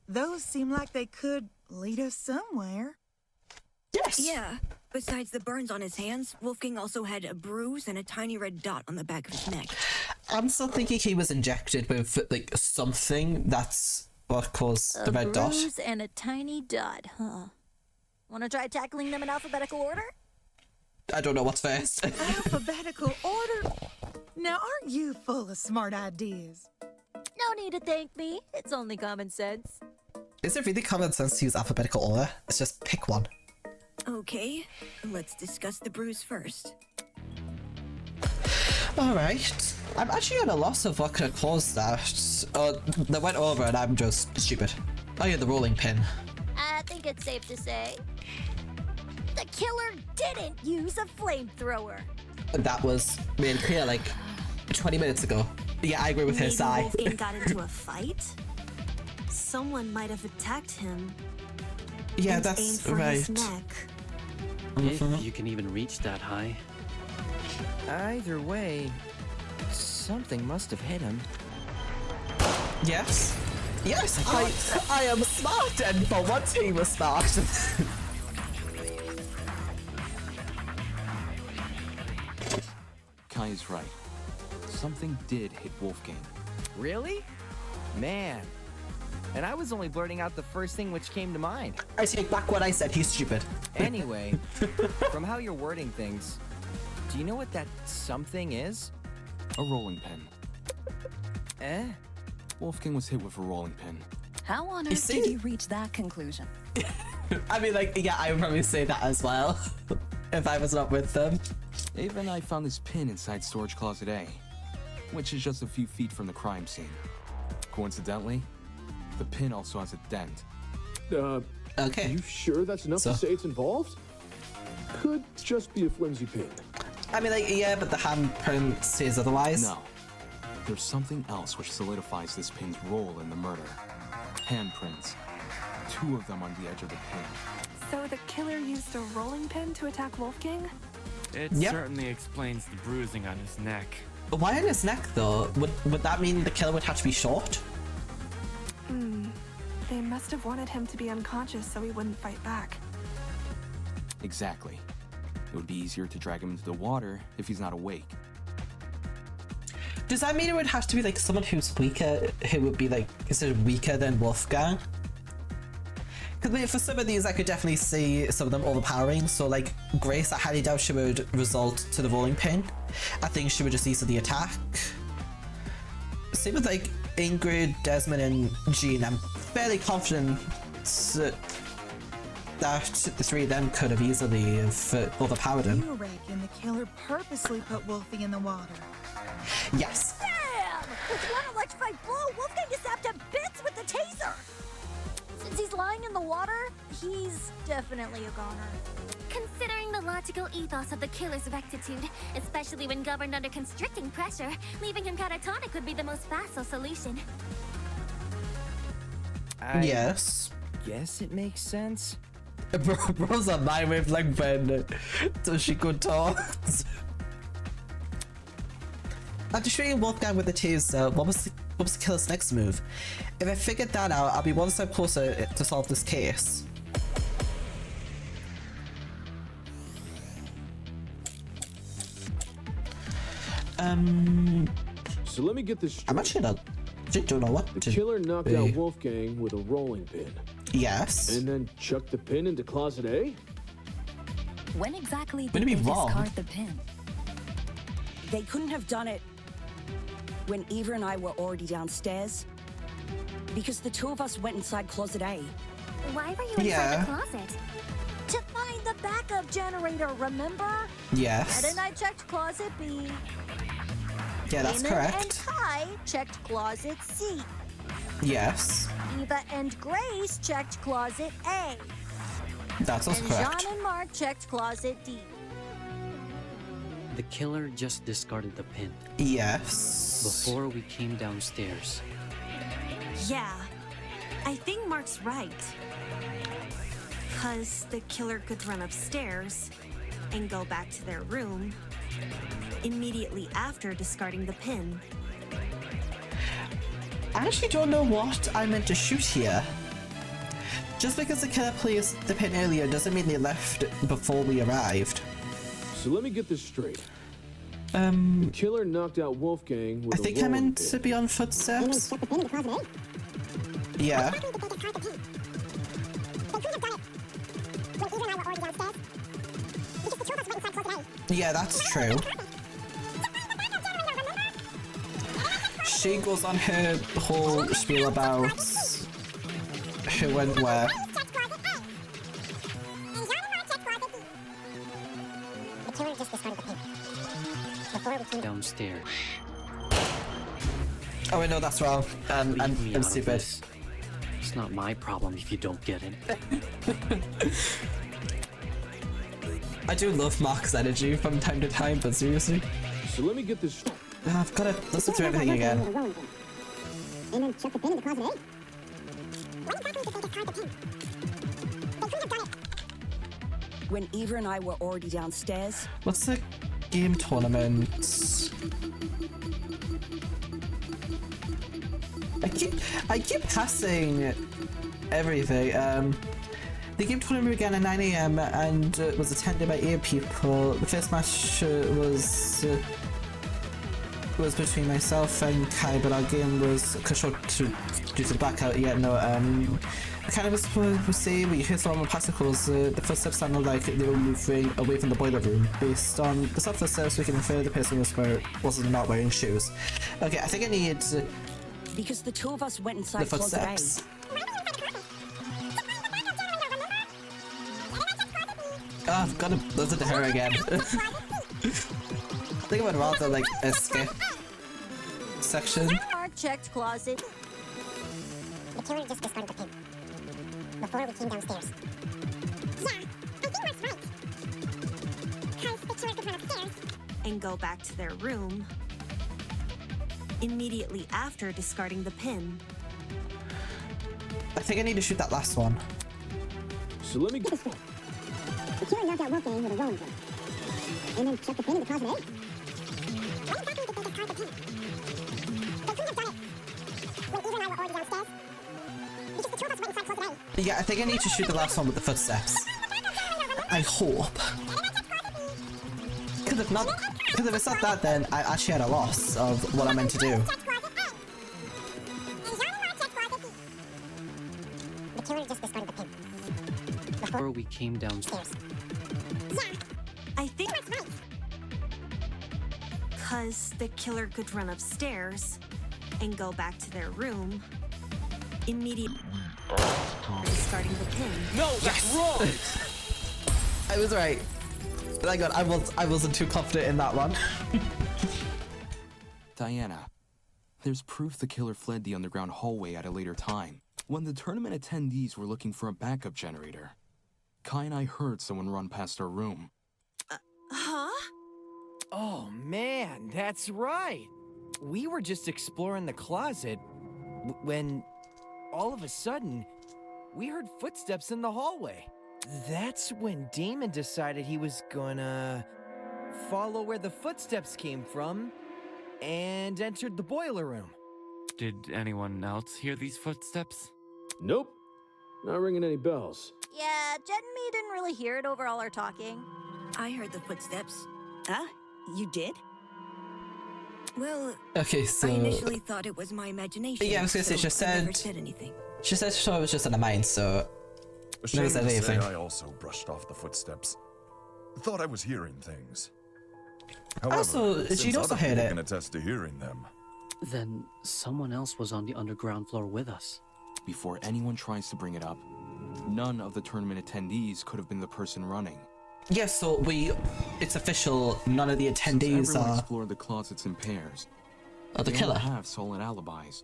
Those seem like they could lead us somewhere. Yes! Yeah. Besides the burns on his hands, Wolfgang also had a bruise and a tiny red dot on the back of his neck. I'm still thinking he was injected with, like, something that's what caused the red A dot. bruise and a tiny dot, huh? Wanna try tackling them in alphabetical order? I don't know what's first. Alphabetical order? Now, aren't you full of smart ideas? No need to thank me. It's only common sense. Is it really common sense to use alphabetical order? Let's just pick one. Okay, let's discuss the bruise first. Alright. I'm actually at a loss of what could have caused that. That went over and I'm just stupid. Oh yeah, the rolling pin. I think it's safe to say the killer didn't use a flamethrower. That was made clear like 20 minutes ago. Yeah, I agree with Maybe his side. Wolfgang got into a fight? Someone might have attacked him. Yeah, and that's aimed for right. his neck. If you can even reach that high. Either way, something must have hit him. Yes. Yes, I am smart, and for once he was smart. Kai is right. Something did hit Wolfgang. Really? Man. And I was only blurting out the first thing which came to mind. I take back what I said, he's stupid. Anyway, from how you're wording things, do you know what that something is? A rolling pin. Eh? Wolfgang was hit with a rolling pin. How on You earth see? did you reach that conclusion? I mean, like, yeah, I would probably say that as well if I was not with them. Ava and I found this pin inside storage closet A, which is just a few feet from the crime scene. Coincidentally, the pin also has a dent. Okay. You sure that's enough to say it's involved? Could just be a flimsy pin. I mean, like, yeah, but the handprint says otherwise. No. There's something else which solidifies this pin's role in the murder. Handprints. 2 of them on the edge of the pin. So the killer used a rolling pin to attack Wolfgang? It certainly explains the bruising on his neck. Why on his neck, though? Would that mean the killer would have to be short? They must have wanted him to be unconscious so he wouldn't fight back. Exactly. It would be easier to drag him into the water if he's not awake. Does that mean it would have to be like someone who's weaker, who would be like considered weaker than Wolfgang? Because for some of these I could definitely see some of them overpowering, so like Grace, I highly doubt she would result to the rolling pin. I think she would just easily attack. Same with like Ingrid, Desmond and Jean. I'm fairly confident that the 3 of them could have easily overpowered him. You reckon the killer purposely put Wolfie in the water? Yes. Damn! With one electrified blow, Wolfgang is zapped to bits with the taser! Since he's lying in the water, he's definitely a goner. Considering the logical ethos of the killer's rectitude, especially when governed under constricting pressure, leaving him catatonic would be the most facile solution. Yes. Guess it makes sense. Bro's on my wavelength, Ben, so she could talk. After shooting Wolfgang with the taser, what was the killer's next move? If I figured that out, I'll be one step closer to solve this case. So let me get this straight. I'm actually not. Don't know what. The killer knocked out Wolfgang with a rolling pin. Yes. And then chucked the pin into closet A? When exactly Wouldn't did it they be wrong? discard the pin? They couldn't have done it when Eva and I were already downstairs. Because the 2 of us went inside closet A. Why were you inside the closet? To find the backup generator, remember? Yes. Ed and I checked closet B. Yeah, that's Damon correct. and Kai checked closet C. Yes. Eva and Grace checked closet A. That's also and correct. John and Mark checked closet D. The killer just discarded the pin. Yes. Before we came downstairs. Yeah, I think Mark's right. Because the killer could run upstairs and go back to their room immediately after discarding the pin. I actually don't know what I meant to shoot here. Just because the killer placed the pin earlier doesn't mean they left before we arrived. So let me get this straight. The killer knocked out Wolfgang with I think I meant to be on footsteps. Yeah. Yeah, that's true. She goes on her whole spiel about who and where. Downstairs. Oh wait, no, that's wrong. Leave me I'm out of stupid. this. It's not my problem if you don't get it. I do love Mark's energy from time to time, but seriously. So let me get this. I've got to listen to everything again. And then chuck the pin into closet A. What exactly did they discard the pin? They couldn't have done it. When Eva and I were already downstairs. What's the game tournament? I keep passing everything. The game tournament began at 9 AM and was attended by 8 people. The first match was between myself and Kai, but our game was cut short due to the blackout. Yeah, no, I kind of was supposed to say we heard someone pass across the footsteps sounded like they were moving away from the boiler room. Based on the soft footsteps, we can infer the person was not wearing shoes. Okay, I think I need Because the 2 of us went inside the closet A. footsteps. Oh, I've got to listen to her again. I think I would rather like a skip section. Checked closet. The killer just discarded the pin before we came downstairs. Yeah, I think Mark's right. Because the killer could run upstairs and go back to their room immediately after discarding the pin. I think I need to shoot that last one. So let me get the killer knocked out Wolfgang with a rolling pin. And then chucked the pin into closet A. Why exactly did they discard the pin? They couldn't have done it when Eva and I were already downstairs. Because the two of us went inside closet A. Yeah, I think I need to shoot the last one with the footsteps. I hope. Because if it's not that, then I actually had a loss of what I meant to do. The killer just discarded the pin before we came downstairs. I think that's right. Because the killer could run upstairs and go back to their room immediately discarding the pin. No, that's wrong! I was right. Thank God, I wasn't too confident in that one. Diana, there's proof the killer fled the underground hallway at a later time, when the tournament attendees were looking for a backup generator. Kai and I heard someone run past our room. Huh? Oh man, that's right. We were just exploring the closet when all of a sudden we heard footsteps in the hallway. That's when Damon decided he was gonna follow where the footsteps came from and entered the boiler room. Did anyone else hear these footsteps? Nope. Not ringing any bells. Yeah, Jet and me didn't really hear it over all our talking. I heard the footsteps. Huh? You did? Well, okay, so I initially thought it was my imagination. Yeah, I was gonna say, so I never said anything. She said she thought it was just in her mind, so Ashamed said to anything. say I also brushed off the footsteps. Thought I was hearing things. However, Also, since she'd also other heard people it. can attest to hearing them. Then someone else was on the underground floor with us. Before anyone tries to bring it up, none of the tournament attendees could have been the person running. yeah, so it's official, none of the attendees Everyone are explored the closets in pairs. the They killer. all have solid alibis.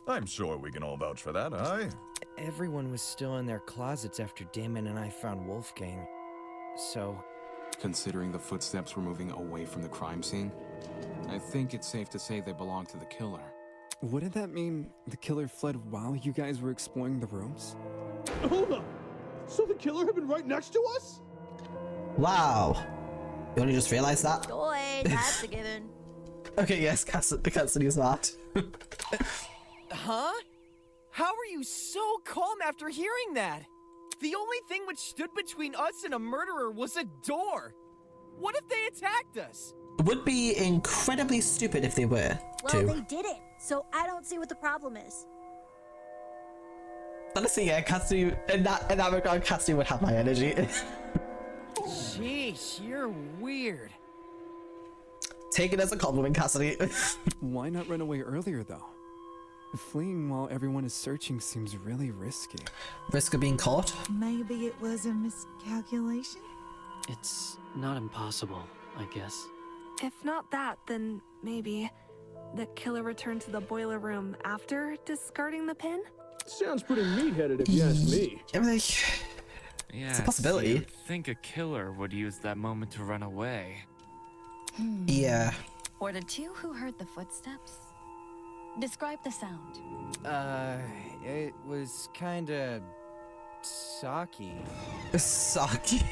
I'm sure we can all vouch for that, aye? Everyone was still in their closets after Damon and I found Wolfgang. So, Considering the footsteps were moving away from the crime scene, I think it's safe to say they belong to the killer. Wouldn't that mean the killer fled while you guys were exploring the rooms? Hold up! So the killer had been right next to us? Wow. You only just realized that? Boy, that's a given. Okay, yes, Cassidy's that. huh? How are you so calm after hearing that? The only thing which stood between us and a murderer was a door. What if they attacked us? Would be incredibly stupid if they were Well, to. they did it, so I don't see what the problem is. Honestly, yeah, Cassidy, in that regard, Cassidy would have my energy. Sheesh, you're weird. Take it as a compliment, Cassidy. Why not run away earlier, though? Fleeing while everyone is searching seems really risky. Risk of being caught? Maybe it was a miscalculation? It's not impossible, I guess. If not that, then maybe the killer returned to the boiler room after discarding the pin? Sounds pretty meat-headed if you ask me. Yeah, it's a possibility. You'd think a killer would use that moment to run away. Yeah. Or the two who heard the footsteps? Describe the sound. It was kinda... socky. Socky?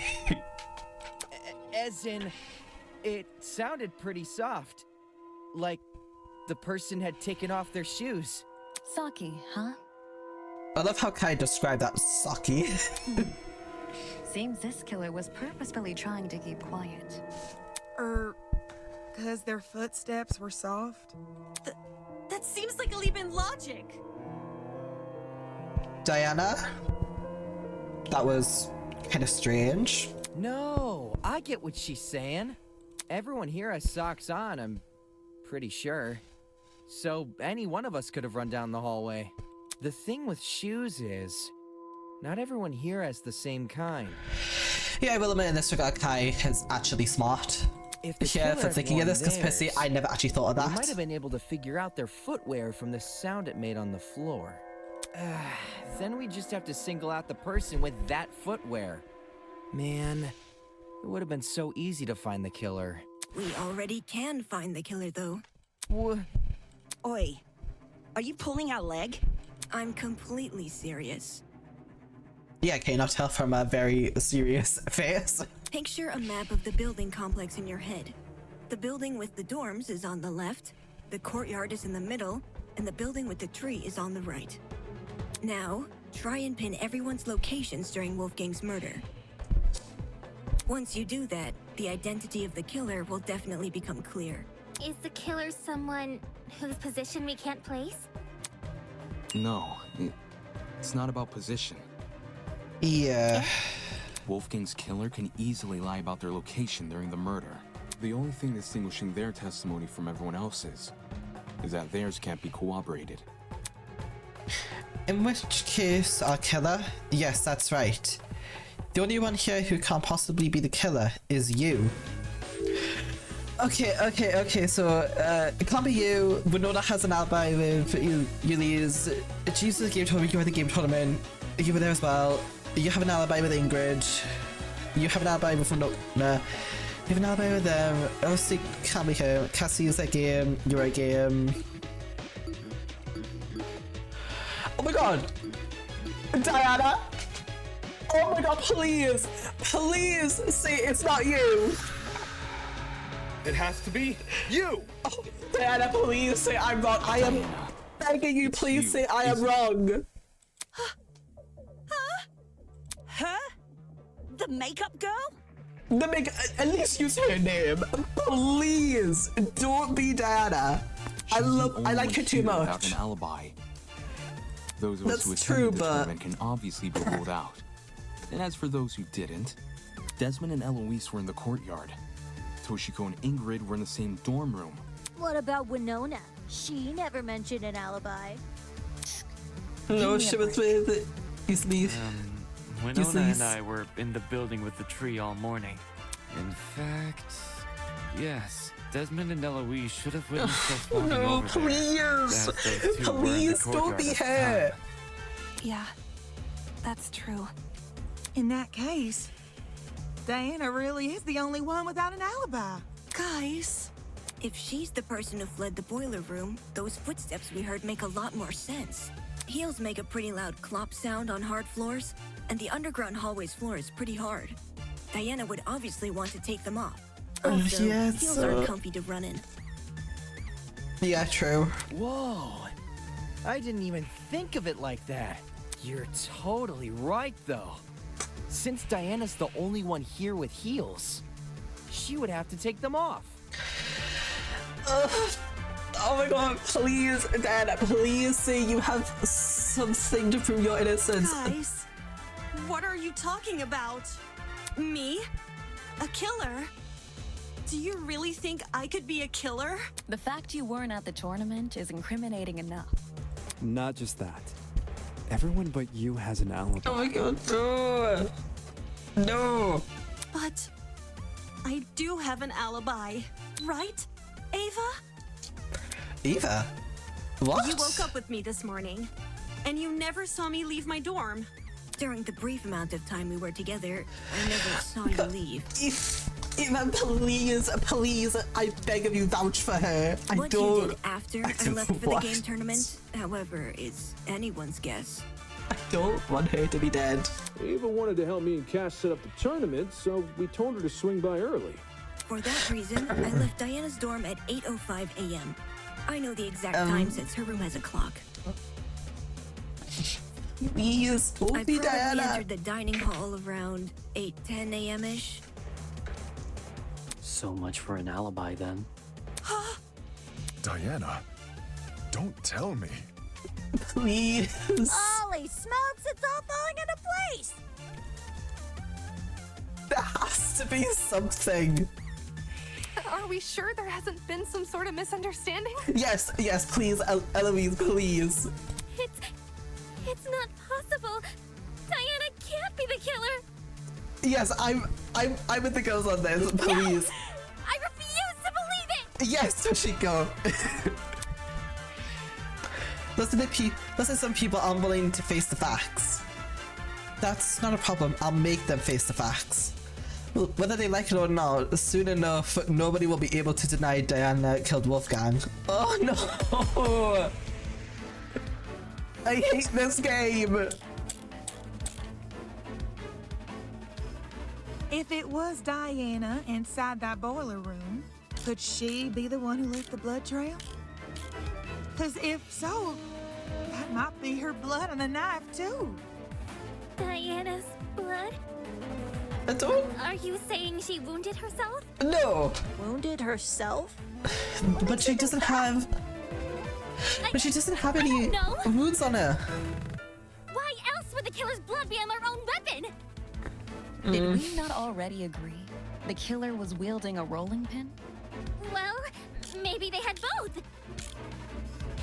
As in, it sounded pretty soft. Like the person had taken off their shoes. Saki, huh? I love how Kai described that socky. Seems this killer was purposefully trying to keep quiet. Because their footsteps were soft? That seems like a leap in logic. Diana? That was kind of strange. No, I get what she's saying. Everyone here has socks on, I'm pretty sure. So any one of us could have run down the hallway. The thing with shoes is, not everyone here has the same kind. Yeah, I will admit in this regard, Kai is actually smart. If the Yeah, killer for had thinking of worn this, because personally, theirs, I never actually thought of we that. might have been able to figure out their footwear from the sound it made on the floor. Then we just have to single out the person with that footwear. Man, it would have been so easy to find the killer. We already can find the killer, though. Oi, are you pulling our leg? I'm completely serious. Yeah, can you not tell from a very serious face? Picture a map of the building complex in your head. The building with the dorms is on the left, the courtyard is in the middle, and the building with the tree is on the right. Now, try and pin everyone's locations during Wolfgang's murder. Once you do that, the identity of the killer will definitely become clear. Is the killer someone whose position we can't place? No, it's not about position. Yeah. Wolfgang's killer can easily lie about their location during the murder. The only thing distinguishing their testimony from everyone else's is that theirs can't be corroborated. In which case, our killer? Yes, that's right. The only one here who can't possibly be the killer is you. Okay, so, it can't be you. Winona has an alibi with Yuli's. Jesus game tournament, you were at the game tournament. You were there as well. You have an alibi with Ingrid. You have an alibi with Winona. You have an alibi with them. Obviously, can't be her. Cassie's a game. You're a game. Oh my god! Diana! Oh my god, please! Please say it's not you! It has to be you! Oh, Diana, please say I'm wrong. I am begging you, please say I am wrong. Her? The makeup girl? The at least use her name. Please! Don't be Diana. I like her too much. Without an alibi. Those of us who That's true, attended the but tournament can obviously be ruled out. And as for those who didn't, Desmond and Eloise were in the courtyard. Toshiko and Ingrid were in the same dorm room. What about Winona? She never mentioned an alibi. No, she was with Isli. Winona and I were in the building with the tree all morning. In fact, yes, Desmond and Eloise should have witnessed us walking No, over please! Please don't be her! Yeah, that's true. In that case, Diana really is the only one without an alibi. Guys, if she's the person who fled the boiler room, those footsteps we heard make a lot more sense. Heels make a pretty loud clop sound on hard floors, and the underground hallway's floor is pretty hard. Diana would obviously want to take them off. Also, yes, heels aren't comfy to run in. Yeah, true. Whoa! I didn't even think of it like that. You're totally right, though. Since Diana's the only one here with heels, she would have to take them off. Oh my god, please, Diana, please say you have something to prove your innocence. Guys, what are you talking about? Me? A killer? Do you really think I could be a killer? The fact you weren't at the tournament is incriminating enough. Not just that. Everyone but you has an alibi. Oh my god, no! No! But I do have an alibi, right, Ava? Eva? What? You woke up with me this morning, and you never saw me leave my dorm. During the brief amount of time we were together, I never saw you leave. Eva, please, I beg of you, vouch for her. What you did after I left for the game tournament, however, is anyone's guess. I don't want her to be dead. Ava wanted to help me and Cass set up the tournament, so we told her to swing by early. For that reason, I left Diana's dorm at 8:05 a.m. I know the exact time since her room has a clock. Please, don't be I probably Diana. entered the dining hall around 8:10 a.m.-ish. So much for an alibi then. Diana, don't tell me. Please. Holy smokes, it's all falling into place! There has to be something. Are we sure there hasn't been some sort of misunderstanding? Yes, please, Eloise, please. It's not possible. Diana can't be the killer. Yes, I'm with the girls on this, please. I refuse to believe it! Yes, Toshiko. Listen, some people aren't willing to face the facts. That's not a problem. I'll make them face the facts. Well, whether they like it or not, soon enough, nobody will be able to deny Diana killed Wolfgang. Oh no! I hate this game! If it was Diana inside that boiler room, could she be the one who left the blood trail? Because if so, that might be her blood on the knife, too. Diana's blood? I don't... Are you saying she wounded herself? No! Wounded herself? But she doesn't have... But she doesn't have any wounds on her. Why else would the killer's blood be on their own weapon? Did we not already agree? The killer was wielding a rolling pin? Well, maybe they had both.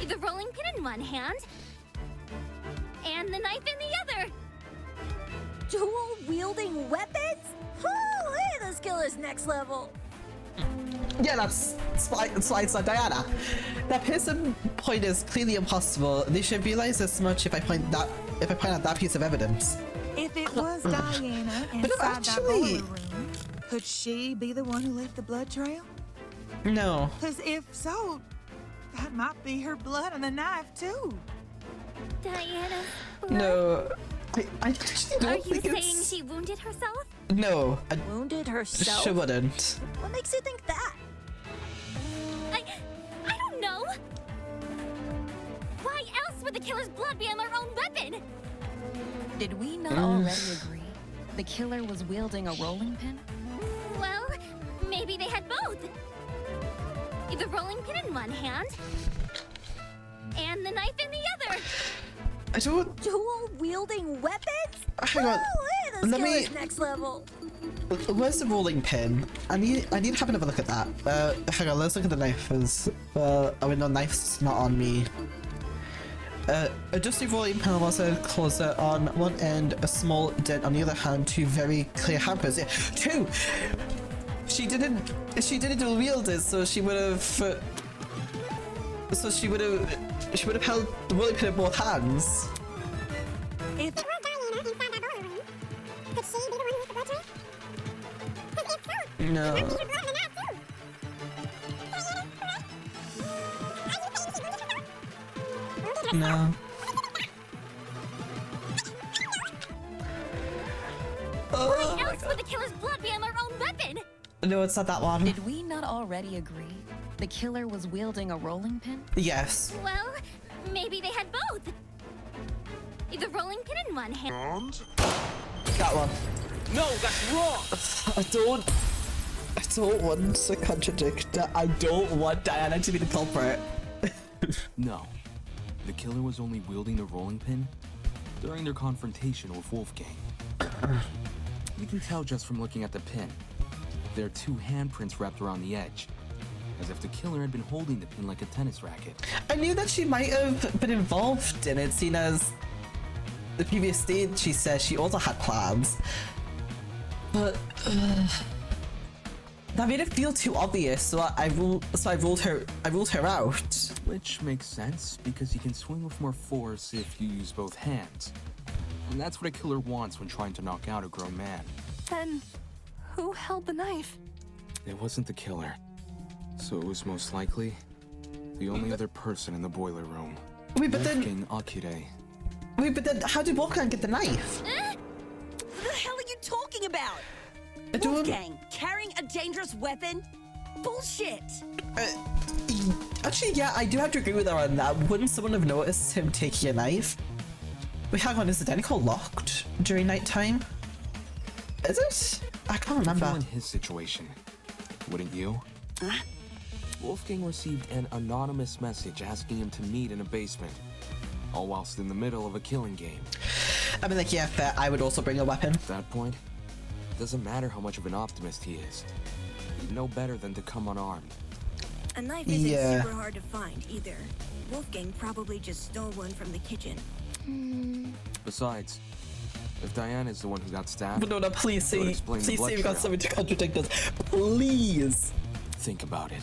The rolling pin in one hand, and the knife in the other. Dual wielding weapons? Holy, this killer's next level. Yeah, that's slides on Diana. That piercing point is clearly impossible. They should realize this much if I point out that piece of evidence. If it was Diana inside that boiler room, could she be the one who left the blood trail? No. Because if so, that might be her blood on the knife, too. Diana's blood? No. I actually don't think Are you saying she wounded herself? No. Wounded herself? She wouldn't. What makes you think that? I don't know. Why else would the killer's blood be on their own weapon? Did we not already agree? The killer was wielding a rolling pin? Well, maybe they had both. The rolling pin in one hand, and the knife in the other. I don't... Dual wielding weapons? Hang on. Holy, this killer's next level. Where's the rolling pin? I need to have another look at that. Hang on, let's look at the knife as well. Oh, no, knife's not on me. Adjust the rolling pin was a closer on one end, a small dent on the other hand, two very clear hampers. Yeah, two! She didn't dual wield it, so she would have... she would have held the rolling pin in both hands. If it was Diana inside that boiler room, could she be the one who left the blood trail? Because if so, No. it must be her blood on the knife, too. No. Why else would the killer's blood be on their own weapon? No, it's not that one. Did we not already agree? The killer was wielding a rolling pin? Yes. Well, maybe they had both. The rolling pin in one hand. That one. No, that's wrong! I don't want to contradict that. I don't want Diana to be the culprit. No. The killer was only wielding the rolling pin during their confrontation with Wolfgang. You can tell just from looking at the pin. There are two handprints wrapped around the edge, as if the killer had been holding the pin like a tennis racket. I knew that she might have been involved in it, seeing as the previous stage she says she also had plans. But that made it feel too obvious, so I ruled her out. Which makes sense, because you can swing with more force if you use both hands. And that's what a killer wants when trying to knock out a grown man. Then, who held the knife? It wasn't the killer. So it was most likely the only other person in the boiler room. Wait, but then... Wolfgang Akire. Wait, but then how did Wolfgang get the knife? What the hell are you talking about? I don't... Wolfgang, carrying a dangerous weapon? Bullshit! Actually, yeah, I do have to agree with her on that. Wouldn't someone have noticed him taking a knife? Wait, hang on, is the dining hall locked during nighttime? Is it? I can't remember. In his situation, wouldn't you? Wolfgang received an anonymous message asking him to meet in a basement, all whilst in the middle of a killing game. I mean, like, yeah, fair. I would also bring a weapon. At that point, it doesn't matter how much of an optimist he is. He'd know better than to come unarmed. A knife isn't super hard to find, either. Wolfgang probably just stole one from the kitchen. Besides, If Diana is the one who got stabbed, But no, please that would say, explain the please blood say we got trail. something to contradict us. Please. Think about it.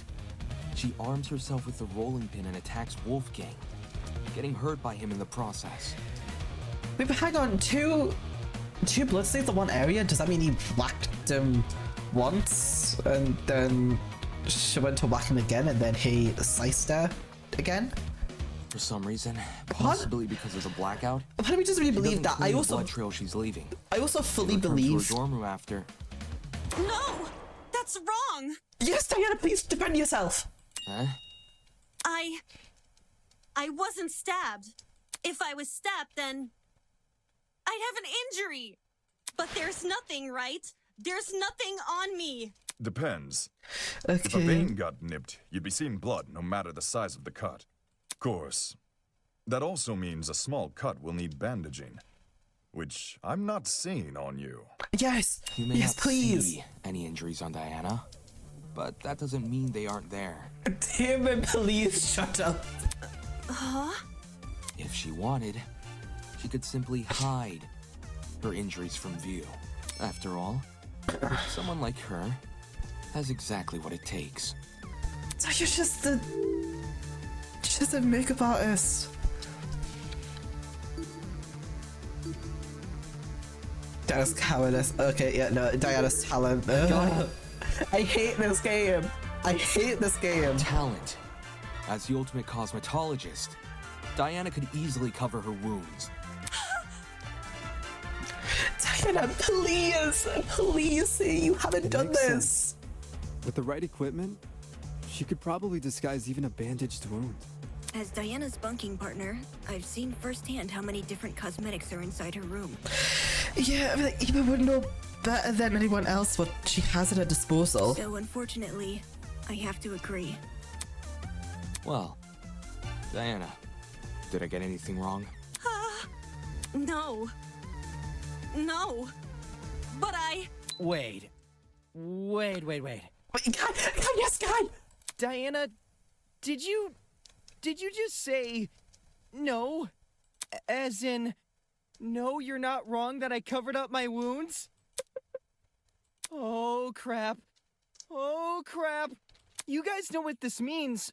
She arms herself with the rolling pin and attacks Wolfgang, getting hurt by him in the process. Wait, but hang on, two bloodstains in one area? Does that mean he whacked him once and then she went to whack him again and then he sliced her again? For some reason, possibly because of the blackout. Why do we just really believe that? I The also blood trail she's leaving. I also fully She returned believe. to her dorm room after. No! That's wrong! Yes, Diana, please defend yourself. Huh? I wasn't stabbed. If I was stabbed, then I'd have an injury. But there's nothing, right? There's nothing on me. Depends. Okay. If a vein got nipped, you'd be seeing blood no matter the size of the cut. Of course, that also means a small cut will need bandaging, which I'm not seeing on you. Yes, You may yes, not please. see any injuries on Diana, but that doesn't mean they aren't there. Damn it, please shut up. Huh? If she wanted, she could simply hide her injuries from view. After all, someone like her has exactly what it takes. So you're just a makeup artist. Diana's cowardice. Okay, yeah, no, Diana's talent. Ugh. I hate this game. I hate this game. Talent. As the ultimate cosmetologist, Diana could easily cover her wounds. Diana, please, please say you haven't done Makes this. sense. With the right equipment, she could probably disguise even a bandaged wound. As Diana's bunking partner, I've seen firsthand how many different cosmetics are inside her room. Yeah, I mean, like, Eva would know better than anyone else what she has at her disposal. So unfortunately, I have to agree. Well, Diana, did I get anything wrong? No. No. But Wait. Wait, Guy, yes, Guy! Diana, did you just say no? As in, no, you're not wrong that I covered up my wounds? Oh, crap. Oh, crap. You guys know what this means,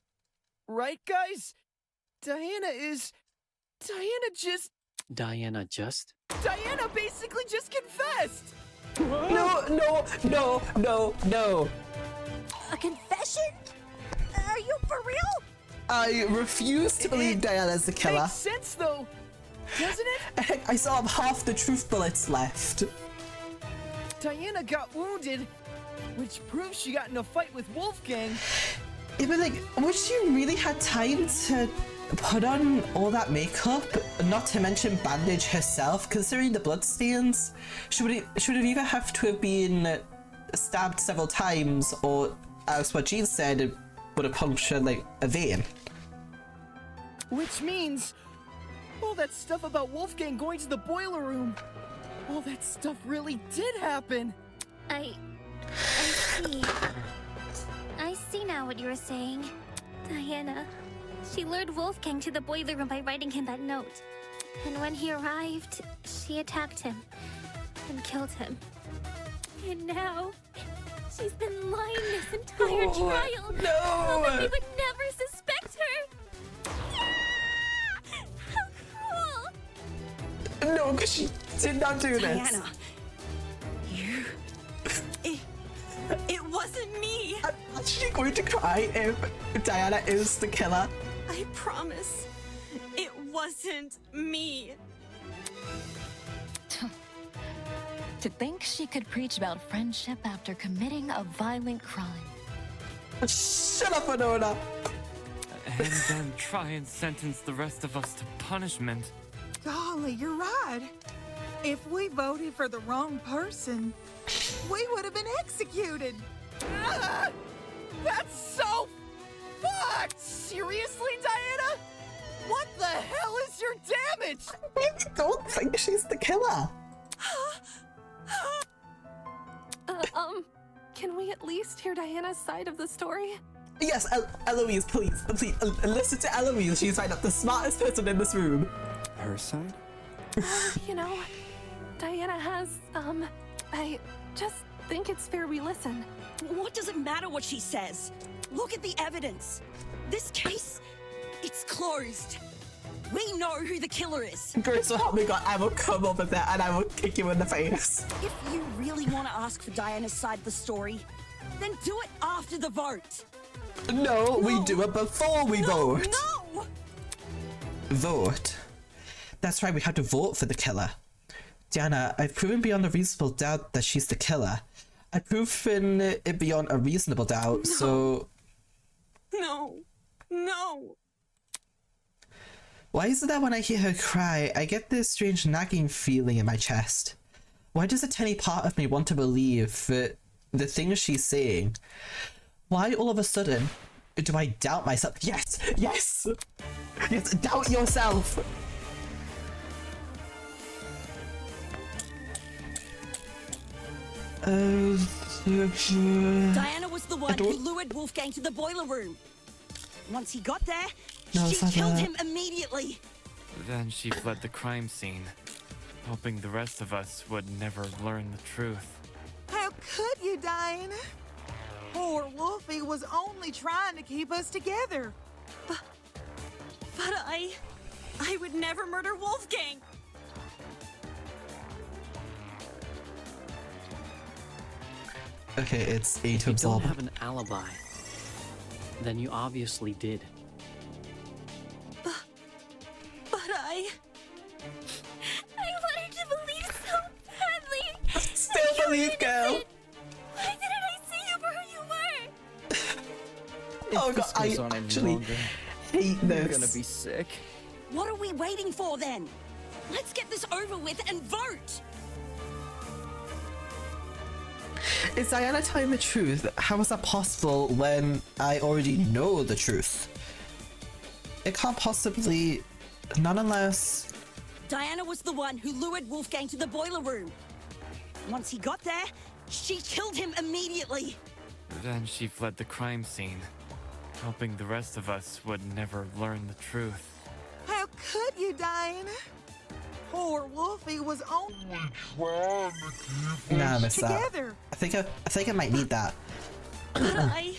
right, guys? Diana basically just confessed! No. A confession? Are you for real? I refuse to believe Diana's the killer. Makes sense, though, doesn't it? Heck, I still have half the truth bullets left. Diana got wounded, which proves she got in a fight with Wolfgang. Yeah, but like, would she really had time to put on all that makeup? Not to mention bandage herself, considering the bloodstains. She would either have to have been stabbed several times, or as what Jean said, it would have punctured like a vein. Which means all that stuff about Wolfgang going to the boiler room, all that stuff really did happen. I see. I see now what you were saying. Diana, she lured Wolfgang to the boiler room by writing him that note. And when he arrived, she attacked him and killed him. And now, she's been lying this entire trial. No! So that we would never suspect her. How cruel! No, because she did not do this. Diana, it wasn't me. I'm actually going to cry if Diana is the killer. I promise, it wasn't me. To think she could preach about friendship after committing a violent crime. Shut up, Winona. And then try and sentence the rest of us to punishment. Golly, you're right. If we voted for the wrong person, we would have been executed. Ah, that's so fucked! Seriously, Diana? What the hell is your damage? I don't think she's the killer. Can we at least hear Diana's side of the story? Yes, Eloise, please, listen to Eloise. She's right up the smartest person in this room. Her side? You know, Diana has, I just think it's fair we listen. What does it matter what she says? Look at the evidence. This case, it's closed. We know who the killer is. Grace will help me, God. I will come over there and I will kick you in the face. If you really want to ask for Diana's side of the story, then do it after the vote. No, we do it before we vote. No! Vote? That's right, we have to vote for the killer. Diana, I've proven beyond a reasonable doubt that she's the killer. I've proven it beyond a reasonable doubt, so... No. No. Why is it that when I hear her cry, I get this strange nagging feeling in my chest? Why does a tiny part of me want to believe the things she's saying? Why all of a sudden do I doubt myself? Yes! Yes! Yes, doubt yourself! Diana was the one who lured Wolfgang to the boiler room. Once he got there, she killed him immediately. Then she fled the crime scene, hoping the rest of us would never learn the truth. How could you, Diana? Poor Wolfie was only trying to keep us together. But I would never murder Wolfgang. Okay, it's A to If you absorb. don't have an alibi, then you obviously did. But I wanted to believe so badly. Still believe, girl. Why didn't I see you for who you were? Oh god, I actually hate this. I'm gonna be sick. What are we waiting for then? Let's get this over with and vote. Is Diana telling the truth? How is that possible when I already know the truth? It can't possibly... Not unless... Diana was the one who lured Wolfgang to the boiler room. Once he got there, she killed him immediately. Then she fled the crime scene, hoping the rest of us would never learn the truth. How could you, Diana? Poor Wolfie was only trying to keep Nah, I us missed that. together. I think I might need that. But I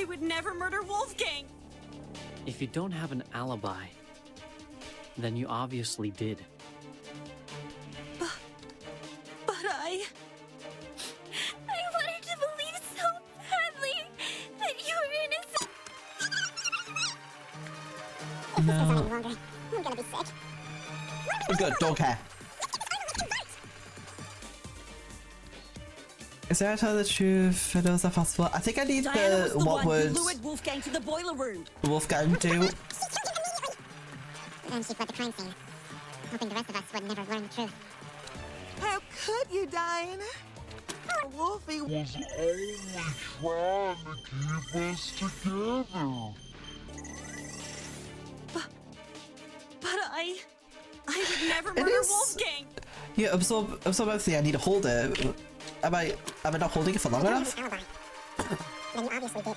would never murder Wolfgang. If you don't have an alibi, then you obviously did. But I wanted to believe so badly that you were innocent. No. I'm gonna be sick. Good, don't care. Is there tell the truth? It was possible. I think I need Diana was the what one would who lured Wolfgang to the boiler room. Wolfgang do? Then she fled the crime scene, hoping the rest of us would never learn the truth. How could you, Diana? Poor Wolfie was only trying to keep us together. But I would never murder Wolfgang. Yeah, absorb everything. I need to hold it. Am I not holding it for long enough? Then you obviously did.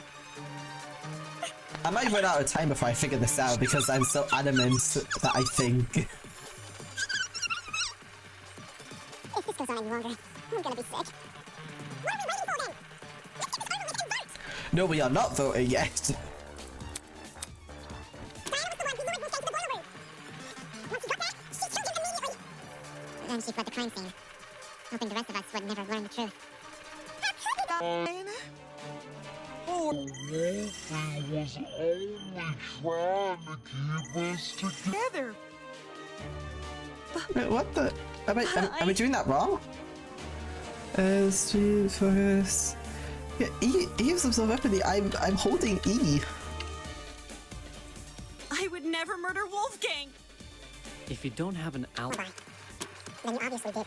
I might run out of time before I figure this out because I'm so adamant that I think. If this goes on any longer, I'm gonna be sick. What are we waiting for then? Let's get this over with and vote! No, we are not voting yet. Then she fled the crime scene, hoping the rest of us would never learn the truth. Diana? Poor Wolfie was only trying to keep us together. Wait, what the? Am I doing that wrong? Street focus. Yeah, E is absorb empathy. I'm holding E. I would never murder Wolfgang. If you don't have an alibi, Then you obviously did.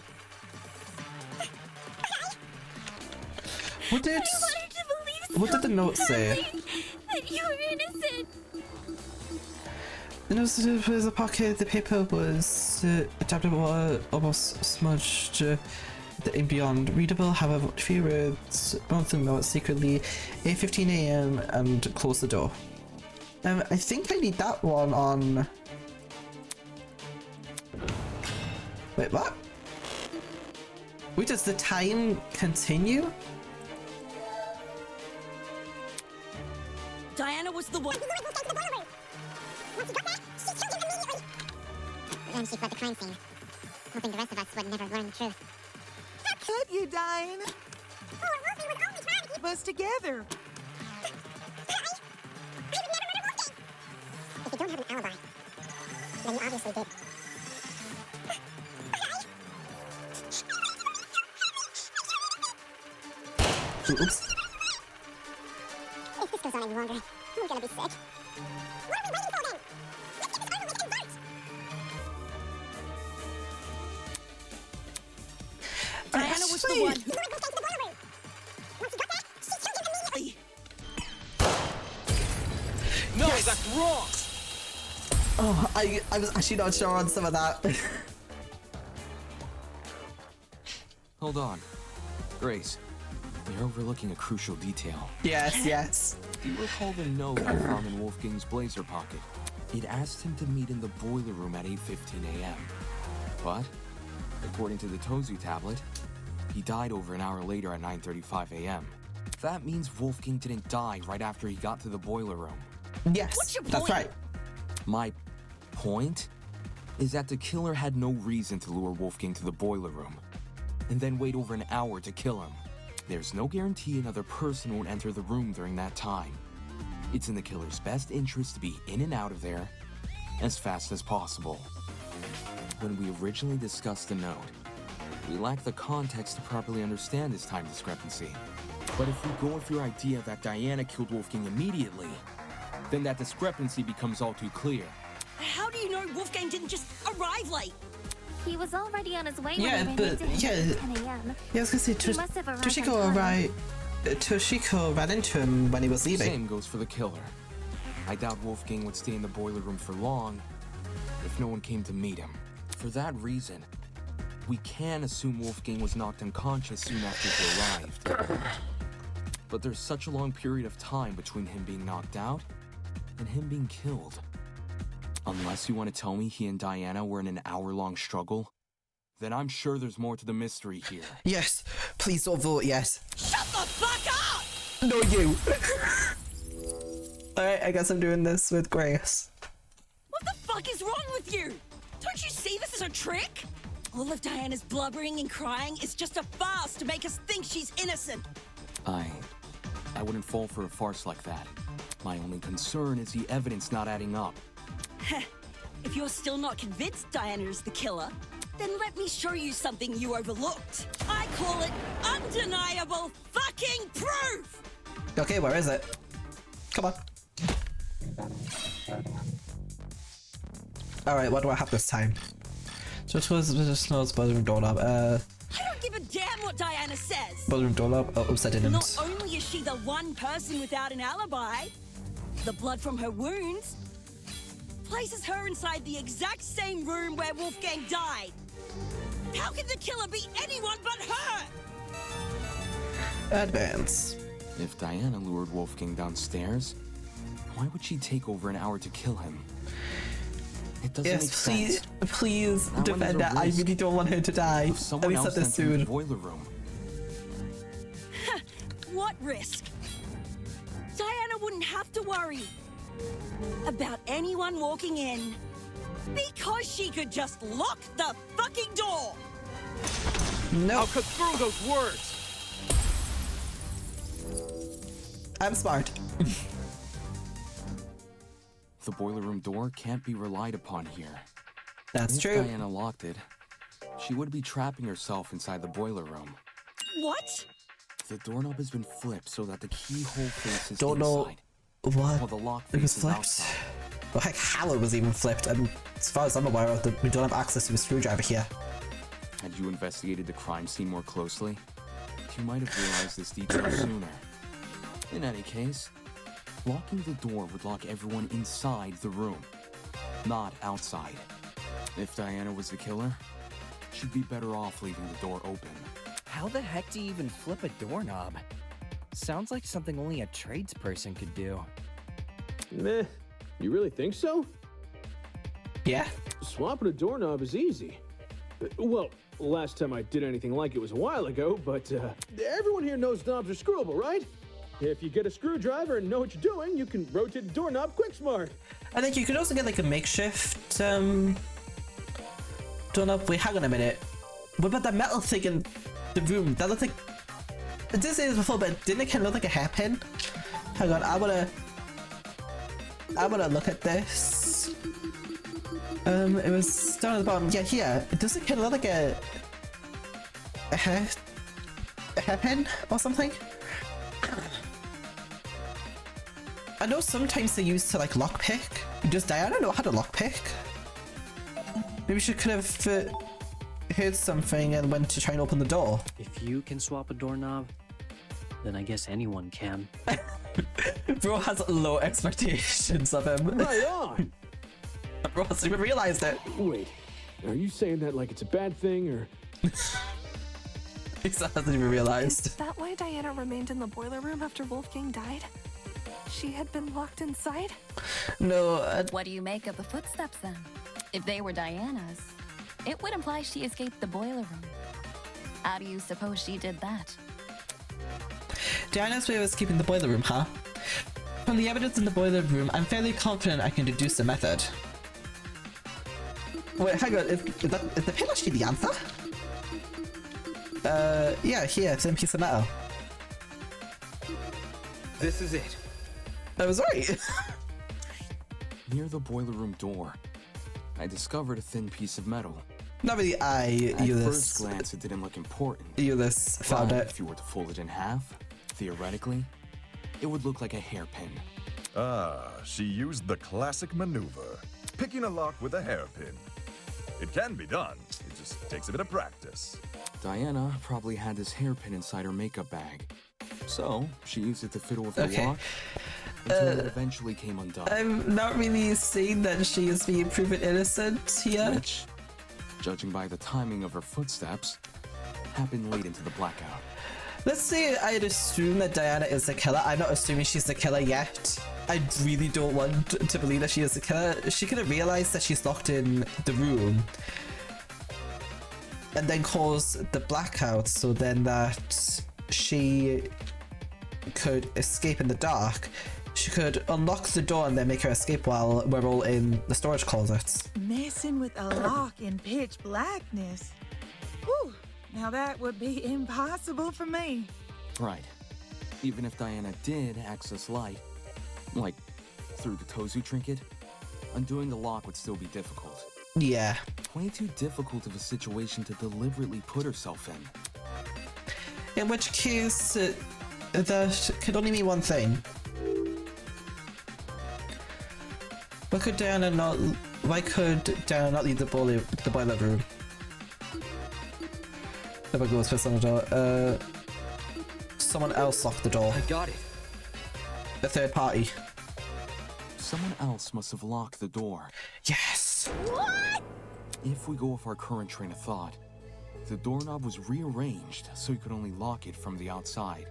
What did the note say? That you were innocent. The note said was a pocket. The paper was adapted almost smudged. The ink beyond readable. However, few words. Both the note secretly. 8:15 a.m. and close the door. I think I need that one on. Wait, what? Wait, does the time continue? Diana was the one. Once he got that, she killed him immediately. Then she fled the crime scene, hoping the rest of us would never learn the truth. How could you, Diane? Poor Wolfie was only trying to keep Keep us together. If you don't have an alibi, then you obviously did. Oops. If this goes on any longer, I'm gonna be sick. What are we waiting for then? Let's get this over with and vote! Diana was the one. Once he got that, she killed him immediately. No, that's wrong! Oh, I was actually not sure on some of that. Hold on. Grace, you're overlooking a crucial detail. Yes, yes. Do you recall the note I found in Wolfgang's blazer pocket? It asked him to meet in the boiler room at 8:15 a.m. But, according to the Tozu tablet, he died over an hour later at 9:35 a.m. That means Wolfgang didn't die right after he got to the boiler room. Yes, What's your that's point? right. My point is that the killer had no reason to lure Wolfgang to the boiler room and then wait over an hour to kill him. There's no guarantee another person won't enter the room during that time. It's in the killer's best interest to be in and out of there as fast as possible. When we originally discussed the note, we lacked the context to properly understand this time discrepancy. But if we go with your idea that Diana killed Wolfgang immediately, then that discrepancy becomes all too clear. How do you know Wolfgang didn't just arrive late? He was already on his way Yeah, when I but ran into him yeah, at 10 a.m. Yeah, I was gonna say, He must have arrived Toshiko on time. arrived. Toshiko ran into him when he was leaving. Same goes for the killer. I doubt Wolfgang would stay in the boiler room for long if no one came to meet him. For that reason, we can assume Wolfgang was knocked unconscious soon after he arrived. But there's such a long period of time between him being knocked out and him being killed. Unless you want to tell me he and Diana were in an hour-long struggle, then I'm sure there's more to the mystery here. Yes, please don't vote yes. Shut the fuck up! No, you. Alright, I guess I'm doing this with Grace. What the fuck is wrong with you? Don't you see this is a trick? All of Diana's blubbering and crying is just a farce to make us think she's innocent. I wouldn't fall for a farce like that. My only concern is the evidence not adding up. If you're still not convinced Diana is the killer, then let me show you something you overlooked. I call it undeniable fucking proof! Okay, where is it? Come on. Alright, what do I have this time? So it was just no buzzing doorknob. I don't give a damn what Diana says! Buzzing doorknob. Oh, oops, I didn't. Not only is she the one person without an alibi, the blood from her wounds places her inside the exact same room where Wolfgang died. How can the killer be anyone but her? Advance. If Diana lured Wolfgang downstairs, why would she take over an hour to kill him? It doesn't make Yes, sense. please That one is defend a her. I risk really don't want her to die. of someone At least else at this entering the soon. boiler room. What risk? Diana wouldn't have to worry about anyone walking in because she could just lock the fucking door. No. I'll cut through those words. I'm smart. The boiler room door can't be relied upon here. That's if true. Diana locked it, she would be trapping herself inside the boiler room. What? The doorknob has been flipped so that the keyhole faces Don't know inside, what while the lock it was faces flipped. outside. Well, heck, how it was even flipped. And as far as I'm aware of, we don't have access to a screwdriver here. Had you investigated the crime scene more closely, you might have realized this detail sooner. In any case, locking the door would lock everyone inside the room, not outside. If Diana was the killer, she'd be better off leaving the door open. How the heck do you even flip a doorknob? Sounds like something only a tradesperson could do. Meh. You really think so? Yeah. Swapping a doorknob is easy. Well, last time I did anything like it was a while ago, but everyone here knows knobs are screwable, right? If you get a screwdriver and know what you're doing, you can rotate the doorknob quick smart. I think you could also get like a makeshift doorknob. Wait, hang on a minute. What about that metal thing in the room? That looked like... I did say this before, but didn't it kind of look like a hairpin? Hang on, I wanna look at this. It was down at the bottom. Yeah, here. Does it kind of look like a hairpin or something? I know sometimes they used to like lockpick. Does Diana know how to lockpick? Maybe she could have heard something and went to try and open the door. If you can swap a doorknob, then I guess anyone can. Bro has low expectations of him. Right on! Bro hasn't even realized it. Wait, are you saying that like it's a bad thing, or...? He hasn't even realized. Is that why Diana remained in the boiler room after Wolfgang died? She had been locked inside? No. What do you make of the footsteps then? If they were Diana's, it would imply she escaped the boiler room. How do you suppose she did that? Diana's way of escaping the boiler room, huh? From the evidence in the boiler room, I'm fairly confident I can deduce the method. Wait, hang on, is the pin actually the answer? Yeah, here, thin piece of metal. This is it. I was right. Near the boiler room door, I discovered a thin piece of metal. Not really I, At Ulysses. first glance, it didn't look important. Ulysses found But it. if you were to fold it in half, theoretically, it would look like a hairpin. Ah, she used the classic maneuver, picking a lock with a hairpin. It can be done, it just takes a bit of practice. Diana probably had this hairpin inside her makeup bag. So, she used it to fiddle with the lock until it eventually came undone. I'm not really saying that she is being proven innocent here. Which, judging by the timing of her footsteps, happened late into the blackout. Let's say I'd assume that Diana is the killer. I'm not assuming she's the killer yet. I really don't want to believe that she is the killer. She could have realized that she's locked in the room and then caused the blackout so then that she could escape in the dark. She could unlock the door and then make her escape while we're all in the storage closets. Messing with a lock in pitch blackness. Whew, now that would be impossible for me. Right. Even if Diana did access light, like through the Tozu trinket, undoing the lock would still be difficult. Yeah. Way too difficult of a situation to deliberately put herself in. In which case, that could only mean one thing. Why could Diana not leave the boiler room? Never goes first on the door. Someone else locked the door. I got it. The third party. Someone else must have locked the door. Yes! What? If we go with our current train of thought, the doorknob was rearranged so you could only lock it from the outside.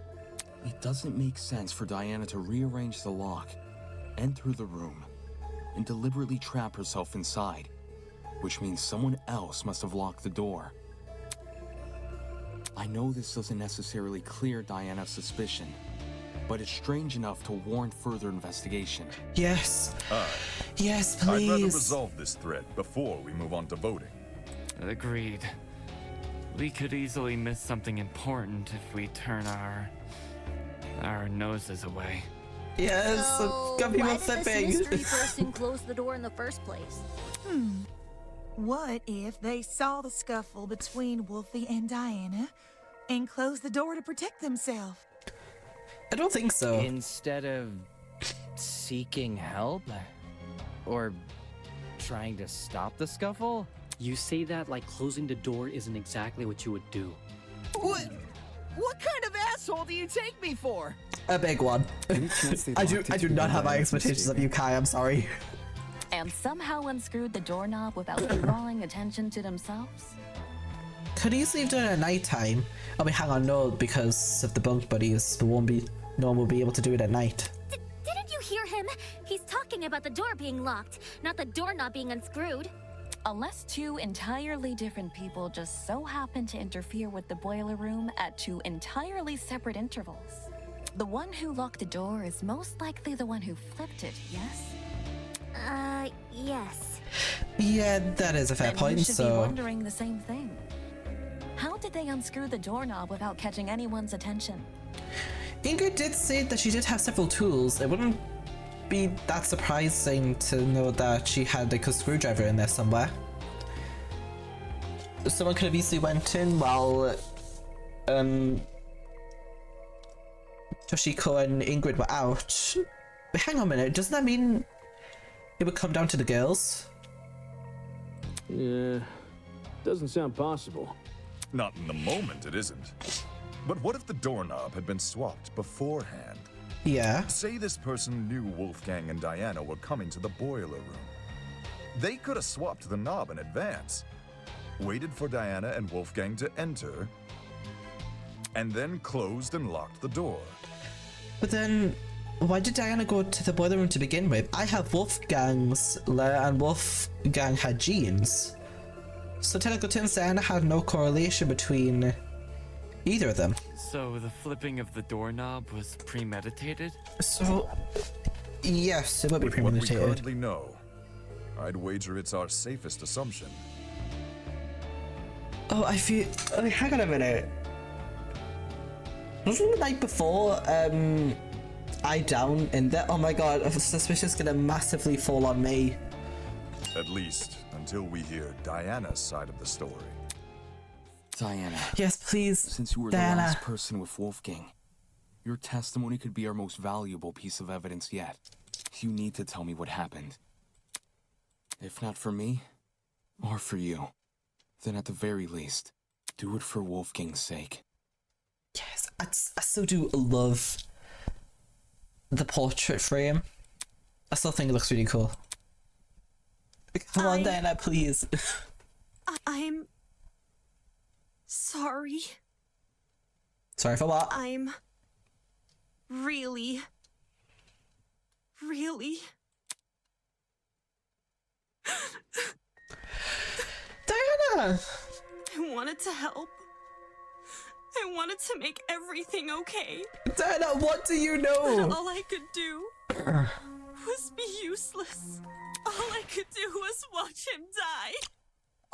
It doesn't make sense for Diana to rearrange the lock, enter the room, and deliberately trap herself inside, which means someone else must have locked the door. I know this doesn't necessarily clear Diana's suspicion, but it's strange enough to warrant further investigation. Yes. Yes, please. I'd rather resolve this thread before we move on to voting. Agreed. We could easily miss something important if we turn our noses away. Yes, So got people why did this flipping. mystery person close the door in the first place? What if they saw the scuffle between Wolfie and Diana and closed the door to protect themselves? I don't think so. Instead of seeking help? Or trying to stop the scuffle? You say that like closing the door isn't exactly what you would do. What kind of asshole do you take me for? A big one. I do not have high expectations of you, Kai, I'm sorry. And somehow unscrewed the doorknob without drawing attention to themselves? Could easily have done it at night time. I mean, hang on, no, because of the bunk buddies, no one will be able to do it at night. Didn't you hear him? He's talking about the door being locked, not the doorknob being unscrewed. Unless two entirely different people just so happen to interfere with the boiler room at two entirely separate intervals. The one who locked the door is most likely the one who flipped it, yes? Yes. Yeah, that is a fair Then point, you should be so... wondering the same thing. How did they unscrew the doorknob without catching anyone's attention? Ingrid did say that she did have several tools. It wouldn't be that surprising to know that she had like a screwdriver in there somewhere. Someone could have easily went in while Toshiko and Ingrid were out. But hang on a minute, doesn't that mean it would come down to the girls? Yeah, doesn't sound possible. Not in the moment, it isn't. But what if the doorknob had been swapped beforehand? Yeah. Say this person knew Wolfgang and Diana were coming to the boiler room. They could have swapped the knob in advance, waited for Diana and Wolfgang to enter, and then closed and locked the door. But then, why did Diana go to the boiler room to begin with? I have Wolfgang's lair and Wolfgang had Jean's. So technically, Diana had no correlation between either of them. So the flipping of the doorknob was premeditated? So, yes, it would be With what we premeditated. currently know, I'd wager it's our safest assumption. Oh, I feel... Oh, hang on a minute. Wasn't the night before, I down in there? Oh my god, suspicious gonna massively fall on me. At least until we hear Diana's side of the story. Diana. Yes, please. Since you were Diana. the last person with Wolfgang, your testimony could be our most valuable piece of evidence yet. You need to tell me what happened. If not for me, or for you, then at the very least, do it for Wolfgang's sake. Yes, I still do love the portrait frame. I still think it looks really cool. Come on, Diana, please. I'm sorry. Sorry for what? I'm really Diana! I wanted to help. I wanted to make everything okay. Diana, what do you know? But all I could do was be useless. All I could do was watch him die.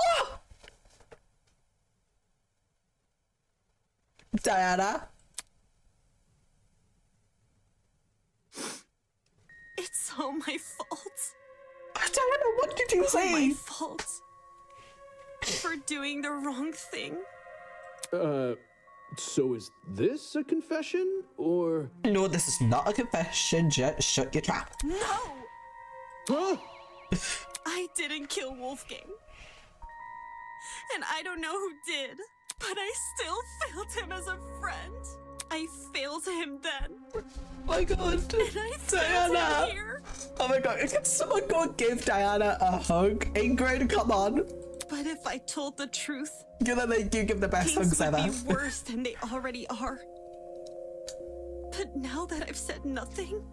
Oh! Diana? It's all my fault. Diana, what did you say? My fault. For doing the wrong thing. So is this a confession, or...? No, this is not a confession, Jet. Shut your trap. No! Huh? I didn't kill Wolfgang. And I don't know who did, but I still failed him as a friend. I failed him then. Oh my god. And I failed Diana! him here. Oh my god, can someone go and give Diana a hug? Ingrid, come on. But if I told the truth, You give the best things hugs would ever. be worse than they already are. But now that I've said nothing...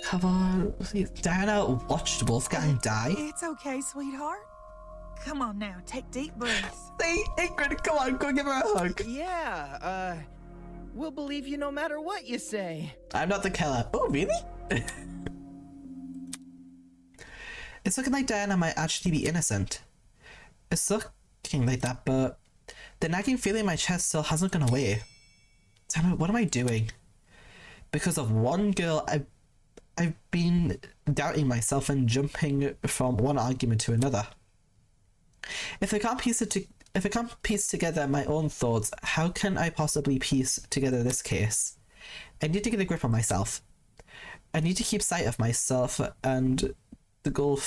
Come on, please. Diana watched Wolfgang die. It's okay, sweetheart. Come on now, take deep breaths. Hey, Ingrid, come on, go give her a hug. Yeah, we'll believe you no matter what you say. I'm not the killer. Oh, really? It's looking like Diana might actually be innocent. It's looking like that, but the nagging feeling in my chest still hasn't gone away. Damn it, what am I doing? Because of one girl, I've been doubting myself and jumping from one argument to another. If I can't piece together my own thoughts, how can I possibly piece together this case? I need to get a grip on myself. I need to keep sight of myself and the goal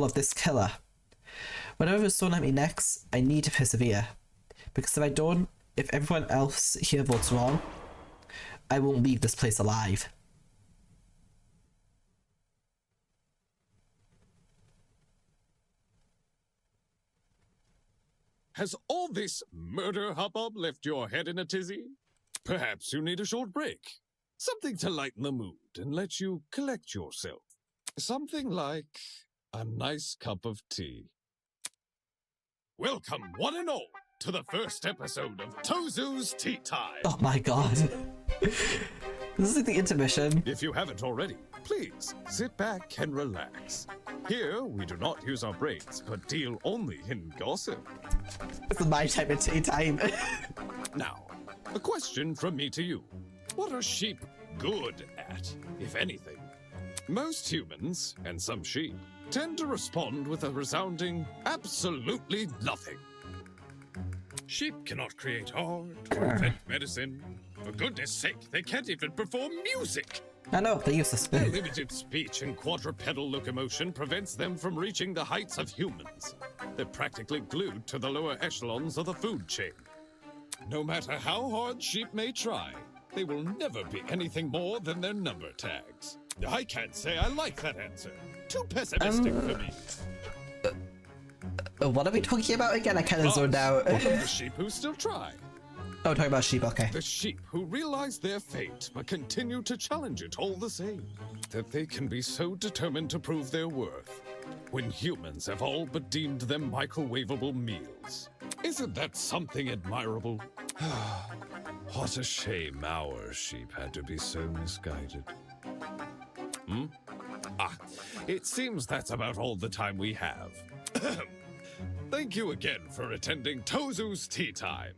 of this killer. Whatever is thrown at me next, I need to persevere. Because if I don't, if everyone else here votes wrong, I won't leave this place alive. Has all this murder hubbub left your head in a tizzy? Perhaps you need a short break. Something to lighten the mood and let you collect yourself. Something like a nice cup of tea. Welcome, one and all, to the first episode of Tozu's Tea Time. Oh my god. This is like the intermission. If you haven't already, please sit back and relax. Here, we do not use our brains, but deal only in gossip. This is my type of tea time. Now, a question from me to you. What are sheep good at, if anything? Most humans, and some sheep, tend to respond with a resounding absolutely nothing. Sheep cannot create art or invent medicine. For goodness sake, they can't even perform music. I know, they use this. Their limited speech and quadrupedal locomotion prevents them from reaching the heights of humans. They're practically glued to the lower echelons of the food chain. No matter how hard sheep may try, they will never be anything more than their number tags. I can't say I like that answer. Too pessimistic for me. What are we talking about again? I kind of zoned out. What of the sheep who still try? Oh, talking about sheep, okay. The sheep who realize their fate but continue to challenge it all the same. That they can be so determined to prove their worth when humans have all but deemed them microwavable meals. Isn't that something admirable? What a shame our sheep had to be so misguided. It seems that's about all the time we have. Thank you again for attending Tozu's Tea Time.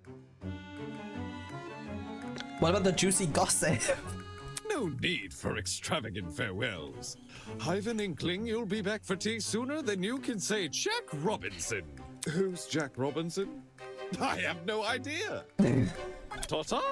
What about the juicy gossip? No need for extravagant farewells. I've an inkling you'll be back for tea sooner than you can say Jack Robinson. Who's Jack Robinson? I have no idea. Ta-ta!